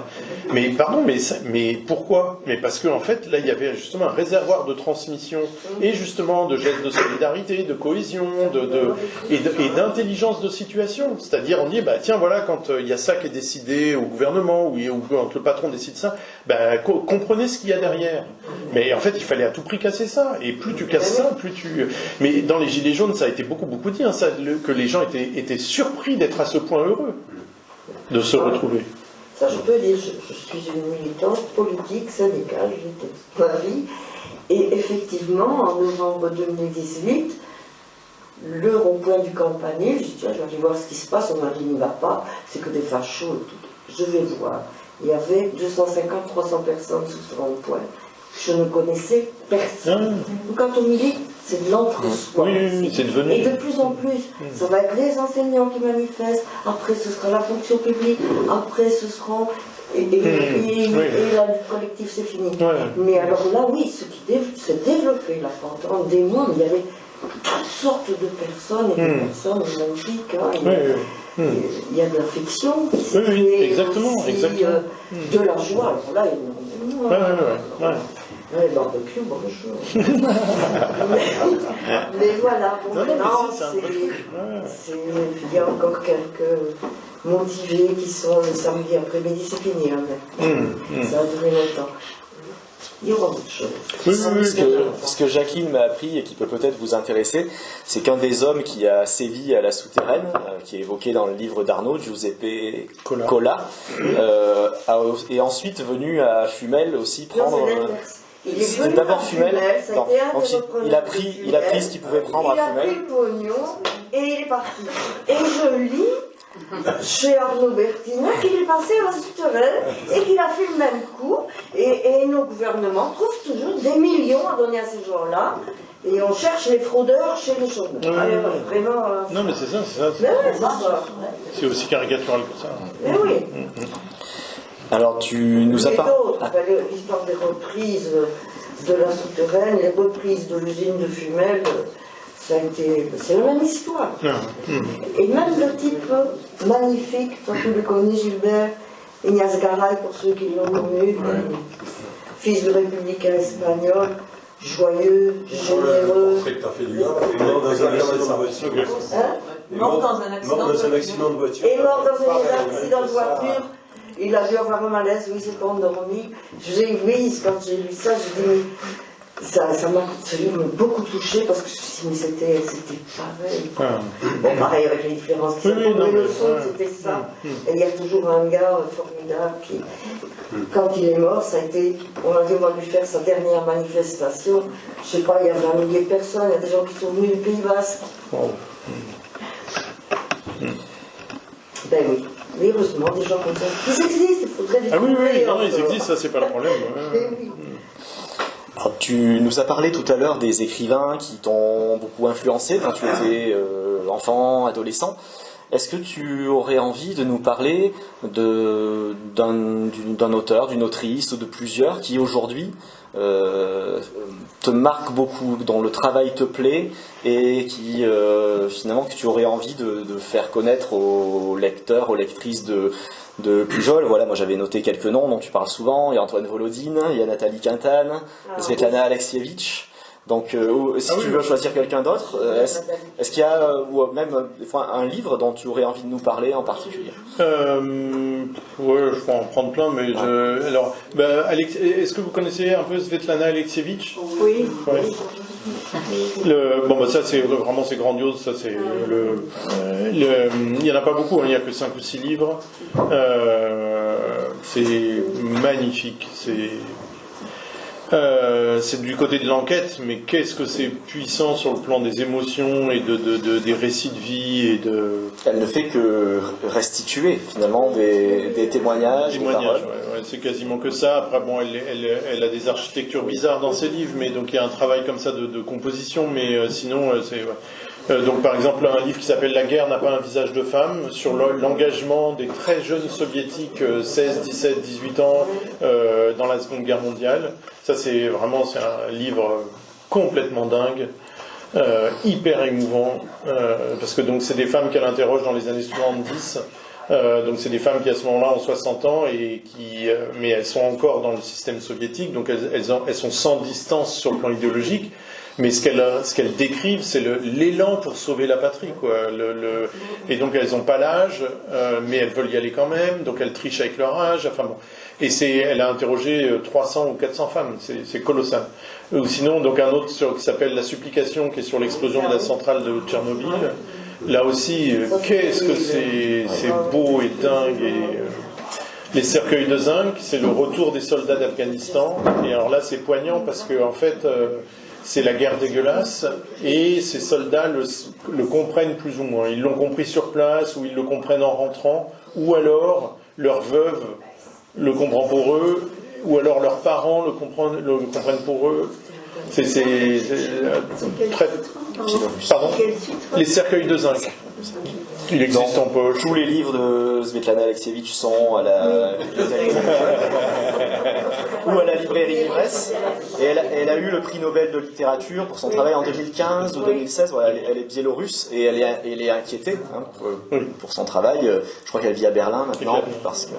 Mais pardon, mais pourquoi ? Mais parce qu'en fait, là, il y avait justement un réservoir de transmission et justement de gestes de solidarité, de cohésion, et d'intelligence de situation. C'est-à-dire, on dit bah tiens, voilà, quand il y a ça qui est décidé au gouvernement ou quand le patron décide ça, comprenez ce qu'il y a derrière. Mais en fait, il fallait à tout prix casser ça. Et plus tu casses ça, plus tu... Mais dans les Gilets jaunes, ça a été beaucoup dit, hein, que les gens étaient surpris d'être à ce point heureux de se retrouver. Ça, je peux dire, je suis une militante politique, syndicale, j'étais toute ma vie. Et effectivement, en novembre 2018, le rond-point du Campanile, je dis, tiens, je vais aller voir ce qui se passe, on m'a dit, n'y va pas, c'est que des fachos et tout. Je vais voir. Il y avait 250-300 personnes sous ce rond-point. Je ne connaissais personne. Quand on milite, c'est de l'entre-soi. Oui, c'est devenu. Et de plus en plus, ça va être les enseignants qui manifestent, après ce sera la fonction publique, après ce seront... Et là, le collectif, c'est fini. Ouais. Mais alors là, oui, ce qui s'est développé là, pendant des mois, il y avait toutes sortes de personnes, et des personnes magnifiques. Il y a de l'affection qui s'est créée, exactement. De la joie. Alors là, les barbecues, bonjour. mais voilà, bon, maintenant, il y a encore quelques motivés qui sont le samedi après-midi, c'est fini. Ça a duré longtemps. Il y aura autre chose. Ce que Jacqueline m'a appris et qui peut peut-être vous intéresser, c'est qu'un des hommes qui a sévi à la souterraine, qui est évoqué dans le livre d'Arnaud, Giuseppe Cola, est ensuite venu à Fumel aussi prendre... C'était d'abord Fumel, donc il a pris ce qu'il pouvait prendre à Fumel. Il a pris le pognon et il est parti. Et je lis chez Arnaud Bertinac qu'il est passé à la souterraine et qu'il a fait le même coup. Et nos gouvernements trouvent toujours des millions à donner à ces gens-là. Et on cherche les fraudeurs chez les chômeurs. Vraiment. Non, mais c'est ça. C'est aussi caricatural que ça. Mais oui. Alors tu nous as pas... L'histoire des reprises de la souterraine, les reprises de l'usine de Fumel, c'est la même histoire. Et même le type magnifique, toi tu le connais, Gilbert Ignace Garay, pour ceux qui l'ont connu, fils de républicain espagnol, joyeux, généreux. Mort dans un accident de voiture. Et mort dans un accident de voiture. Il a dû avoir un malaise, oui, c'est pas endormi. Oui, quand j'ai lu ça, j'ai dit, mais ce livre m'a beaucoup touché parce que je me suis dit, mais c'était pareil. Bon, pareil avec les différences qui sont tombées le son, c'était ça. Et il y a toujours un gars formidable qui, quand il est mort, ça a été, on a dit, on va lui faire sa dernière manifestation. Je sais pas, il y avait 1 millier de personnes, il y a des gens qui sont venus du Pays Basque. Ben oui. Mais heureusement, des gens comme ça. Ils existent, il faudrait les trouver. Oui, non, ils existent, ça c'est pas le problème. Alors, tu nous as parlé tout à l'heure des écrivains qui t'ont beaucoup influencé quand tu étais enfant, adolescent. Est-ce que tu aurais envie de nous parler d'un auteur, d'une autrice ou de plusieurs qui aujourd'hui te marquent beaucoup, dont le travail te plaît et qui finalement que tu aurais envie de faire connaître aux lecteurs, aux lectrices de Pujol? Voilà, moi j'avais noté quelques noms dont tu parles souvent. Il y a Antoine Volodine, il y a Nathalie Quintane, Svetlana Alexievitch. Donc, si tu veux choisir quelqu'un d'autre, est-ce qu'il y a ou même des fois un livre dont tu aurais envie de nous parler en particulier? Ouais, je peux en prendre plein, mais alors, est-ce que vous connaissez un peu Svetlana Alexievitch? Oui. Ouais. Ça c'est vraiment c'est grandiose, ça c'est il y en a pas beaucoup, hein, il y a que 5 ou 6 livres. C'est magnifique, c'est du côté de l'enquête, mais qu'est-ce que c'est puissant sur le plan des émotions et des récits de vie et de. Elle ne fait que restituer finalement des témoignages. Ouais, c'est quasiment que ça. Après, bon, elle a des architectures bizarres dans ses livres, mais donc il y a un travail comme ça de composition, mais sinon c'est. Donc par exemple un livre qui s'appelle La guerre n'a pas un visage de femme, sur l'engagement des très jeunes soviétiques 16, 17, 18 ans dans la Seconde Guerre mondiale. Ça c'est un livre complètement dingue, hyper émouvant, parce que donc c'est des femmes qu'elle interroge dans les années 70. Donc c'est des femmes qui à ce moment-là ont 60 ans et mais elles sont encore dans le système soviétique, donc elles sont sans distance sur le plan idéologique. Mais ce qu'elles décrivent, c'est l'élan pour sauver la patrie, quoi. Et donc elles n'ont pas l'âge, mais elles veulent y aller quand même, donc elles trichent avec leur âge. Enfin bon. Et elle a interrogé 300 ou 400 femmes, c'est colossal. Ou sinon, donc un autre qui s'appelle La supplication, qui est sur l'explosion de la centrale de Tchernobyl. Là aussi, qu'est-ce que c'est beau et dingue. Les cercueils de zinc, c'est le retour des soldats d'Afghanistan. Et alors là, c'est poignant parce que en fait. C'est la guerre dégueulasse, et ces soldats le comprennent plus ou moins. Ils l'ont compris sur place, ou ils le comprennent en rentrant, ou alors leur veuve le comprend pour eux, ou alors leurs parents le comprennent pour eux. C'est très... Pardon ? Les cercueils de zinc. Il existe en poche. Tous les livres de Svetlana Alexievitch sont à la bibliothèque ou à la librairie Livresse. Et elle a eu le prix Nobel de littérature pour son travail en 2015 ou 2016. Voilà, elle est biélorusse et elle est inquiétée pour son travail. Je crois qu'elle vit à Berlin maintenant parce que...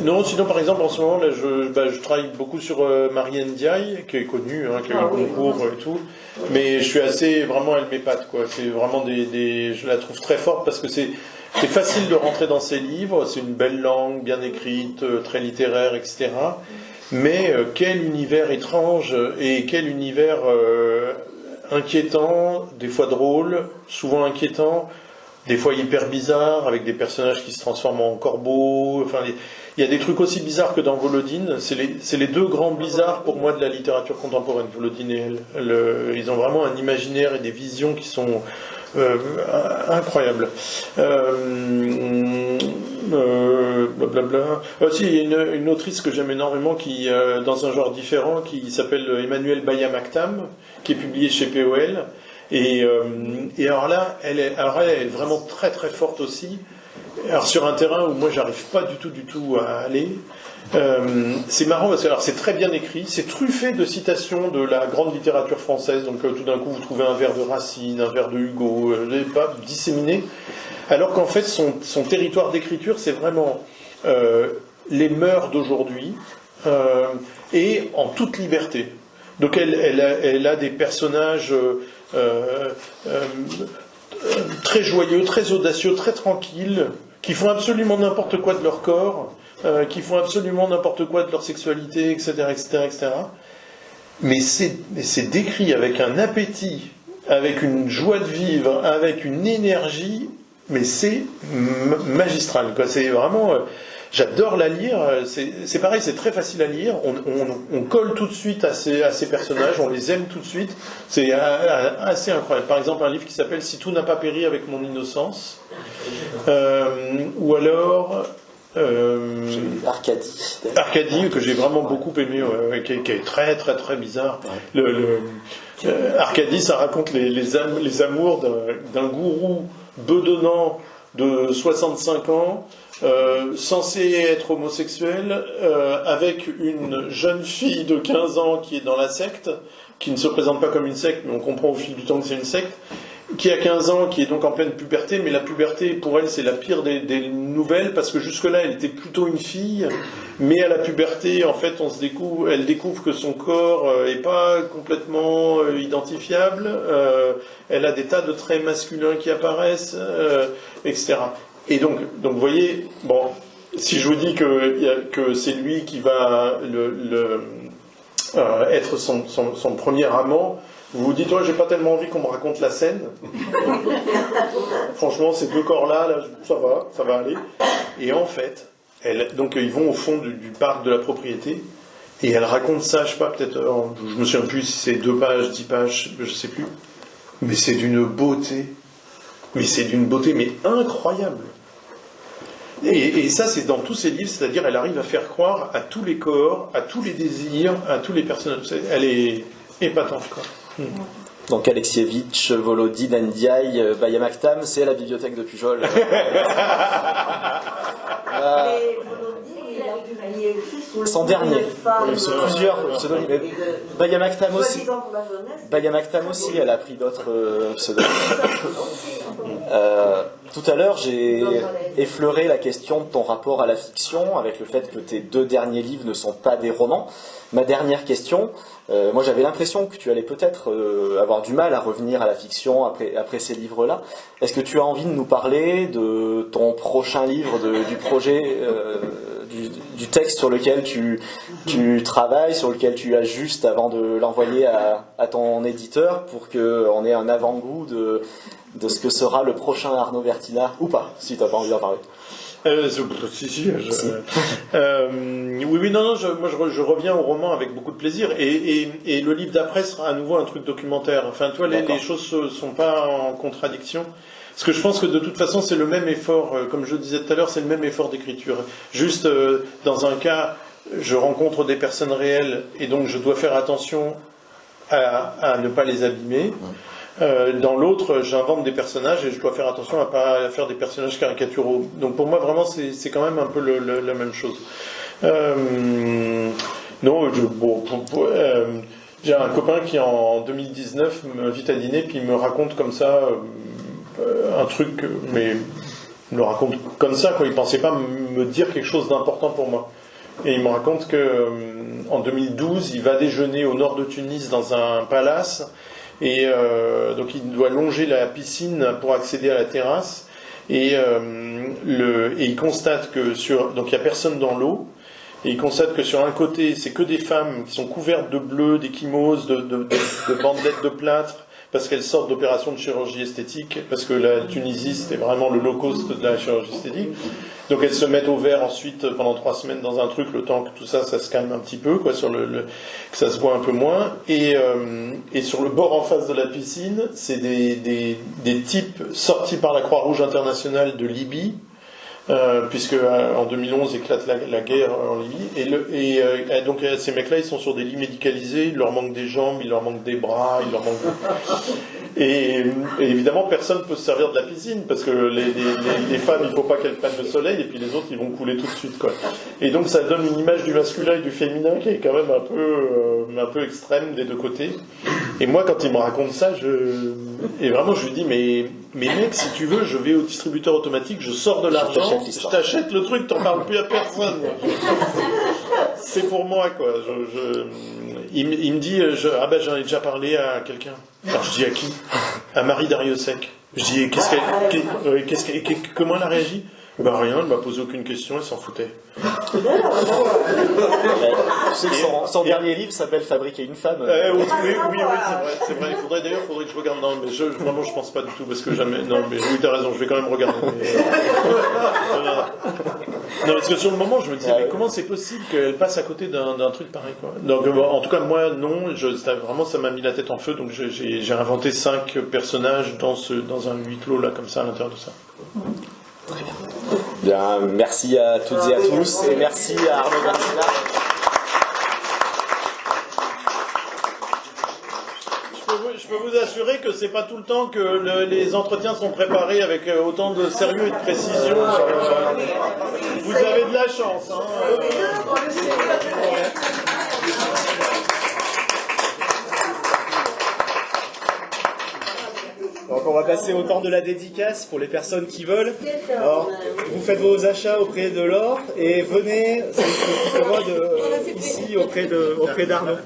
Non, sinon par exemple en ce moment là, je travaille beaucoup sur Marianne Ndiaye, qui est connue, qui a eu un concours et tout, mais je suis vraiment elle m'épate, quoi. C'est vraiment je la trouve très forte parce que c'est facile de rentrer dans ses livres, c'est une belle langue, bien écrite, très littéraire, etc. Mais quel univers étrange et quel univers inquiétant, des fois drôle, souvent inquiétant. Des fois hyper bizarres, avec des personnages qui se transforment en corbeaux. Enfin, il y a des trucs aussi bizarres que dans Volodine. C'est les deux grands bizarres pour moi de la littérature contemporaine, Volodine et elle. Ils ont vraiment un imaginaire et des visions qui sont incroyables. Aussi, il y a une autrice que j'aime énormément qui, dans un genre différent, qui s'appelle Emmanuelle Baya-Maktam, qui est publiée chez POL. Et alors là, elle est vraiment très très forte aussi. Alors sur un terrain où moi j'arrive pas du tout à aller. C'est marrant parce que c'est très bien écrit, c'est truffé de citations de la grande littérature française. Donc tout d'un coup vous trouvez un vers de Racine, un vers de Hugo, pas disséminé. Alors qu'en fait son territoire d'écriture c'est vraiment les mœurs d'aujourd'hui et en toute liberté. Donc elle a des personnages très joyeux, très audacieux, très tranquilles, qui font absolument n'importe quoi de leur corps, qui font absolument n'importe quoi de leur sexualité, etc., etc., etc. Mais c'est décrit avec un appétit, avec une joie de vivre, avec une énergie, mais c'est magistral, quoi. C'est vraiment... J'adore la lire, c'est pareil, c'est très facile à lire, on colle tout de suite à ces personnages, on les aime tout de suite, c'est assez incroyable. Par exemple, un livre qui s'appelle « Si tout n'a pas péri avec mon innocence », ou alors... Arcadie, que j'ai vraiment beaucoup aimé, qui est très très très bizarre. Arcadie, ça raconte les amours d'un gourou bedonnant de 65 ans, censé être homosexuel, avec une jeune fille de 15 ans qui est dans la secte, qui ne se présente pas comme une secte, mais on comprend au fil du temps que c'est une secte, qui a 15 ans, qui est donc en pleine puberté, mais la puberté, pour elle, c'est la pire des nouvelles, parce que jusque-là, elle était plutôt une fille, mais à la puberté, en fait, elle découvre que son corps est pas complètement identifiable, elle a des tas de traits masculins qui apparaissent, etc. Et donc, vous voyez, bon, si je vous dis que c'est lui qui va être son premier amant, vous vous dites, ouais, j'ai pas tellement envie qu'on me raconte la scène. Franchement, ces deux corps-là, ça va aller. Et en fait, donc ils vont au fond du parc de la propriété, et elle raconte ça, je sais pas, peut-être, je me souviens plus si c'est 2 pages, 10 pages, je sais plus. Mais c'est d'une beauté. Mais incroyable. Et ça, c'est dans tous ses livres, c'est-à-dire, elle arrive à faire croire à tous les corps, à tous les désirs, à tous les personnages. Elle est épatante, quoi. Donc Alexievitch, Volodine, Ndiaye, Bayamaktam, c'est la bibliothèque de Pujol. Mais Volodine, il a publié aussi sous le Son nom dernier, de femme, sur plusieurs pseudonymes. Bayamaktam aussi. Bayamaktam aussi, elle a pris d'autres pseudonymes. Tout à l'heure, j'ai effleuré la question de ton rapport à la fiction, avec le fait que tes 2 derniers livres ne sont pas des romans. Ma dernière question, moi j'avais l'impression que tu allais peut-être avoir du mal à revenir à la fiction après ces livres-là. Est-ce que tu as envie de nous parler de ton prochain livre, du projet, du texte sur lequel tu travailles, sur lequel tu ajustes avant de l'envoyer à ton éditeur, pour qu'on ait un avant-goût de ce que sera le prochain Arnaud Bertina, ou pas, si tu n'as pas envie d'en parler. Oui, non, je reviens au roman avec beaucoup de plaisir, et le livre d'après sera à nouveau un truc documentaire. Enfin, toi, les choses ne sont pas en contradiction. Parce que je pense que de toute façon, c'est le même effort, comme je disais tout à l'heure, c'est le même effort d'écriture. Juste, dans un cas, je rencontre des personnes réelles, et donc je dois faire attention à ne pas les abîmer. Dans l'autre, j'invente des personnages et je dois faire attention à ne pas faire des personnages caricaturaux. Donc pour moi, vraiment, c'est quand même un peu la même chose. J'ai un copain qui, en 2019, m'invite à dîner, puis il me raconte comme ça un truc, mais il me le raconte comme ça, quoi. Il ne pensait pas me dire quelque chose d'important pour moi. Et il me raconte qu'en 2012, il va déjeuner au nord de Tunis dans un palace. Et donc il doit longer la piscine pour accéder à la terrasse, et il constate que donc il n'y a personne dans l'eau, et il constate que sur un côté c'est que des femmes qui sont couvertes de bleu, d'échymoses, de bandelettes de plâtre, parce qu'elles sortent d'opérations de chirurgie esthétique, parce que la Tunisie c'était vraiment le low cost de la chirurgie esthétique. Donc elles se mettent au vert ensuite pendant 3 semaines dans un truc, le temps que tout ça se calme un petit peu, quoi, que ça se voit un peu moins. Et sur le bord en face de la piscine, c'est des types sortis par la Croix-Rouge internationale de Libye, puisque en 2011 éclate la guerre en Libye, et donc ces mecs-là, ils sont sur des lits médicalisés, il leur manque des jambes, il leur manque des bras, il leur manque... Et évidemment, personne ne peut se servir de la piscine, parce que les femmes, il ne faut pas qu'elles prennent le soleil, et puis les autres, ils vont couler tout de suite, quoi. Et donc ça donne une image du masculin et du féminin qui est quand même un peu extrême des deux côtés. Et moi, quand il me raconte ça, et vraiment, je lui dis, mais mec, si tu veux, je vais au distributeur automatique, je sors de l'argent, je t'achète le truc, t'en parles plus à personne. c'est pour moi, quoi. Il me dit, ah ben j'en ai déjà parlé à quelqu'un. Alors je dis à qui? À Marie Dariussec. Je dis, comment elle a réagi? Ben rien, elle m'a posé aucune question, elle s'en foutait. Tu sais que son dernier livre s'appelle Fabriquer une femme. Oui, c'est vrai. Il faudrait que je regarde. Non, mais vraiment, je pense pas du tout parce que jamais. Non, mais oui, t'as raison, je vais quand même regarder. Non, parce que sur le moment, je me disais, mais comment c'est possible qu'elle passe à côté d'un truc pareil, quoi. Donc, en tout cas, moi, non. Vraiment, ça m'a mis la tête en feu. Donc, j'ai inventé 5 personnages dans un huis clos là, comme ça, à l'intérieur de ça. Très bien. Bien, merci à toutes et à tous, et merci à Arnaud Bertina. Je peux vous assurer que c'est pas tout le temps que les entretiens sont préparés avec autant de sérieux et de précision. Vous avez de la chance. Hein. Donc on va passer au temps de la dédicace pour les personnes qui veulent. Alors, vous faites vos achats auprès de Laure et venez, ici auprès d'Arnaud.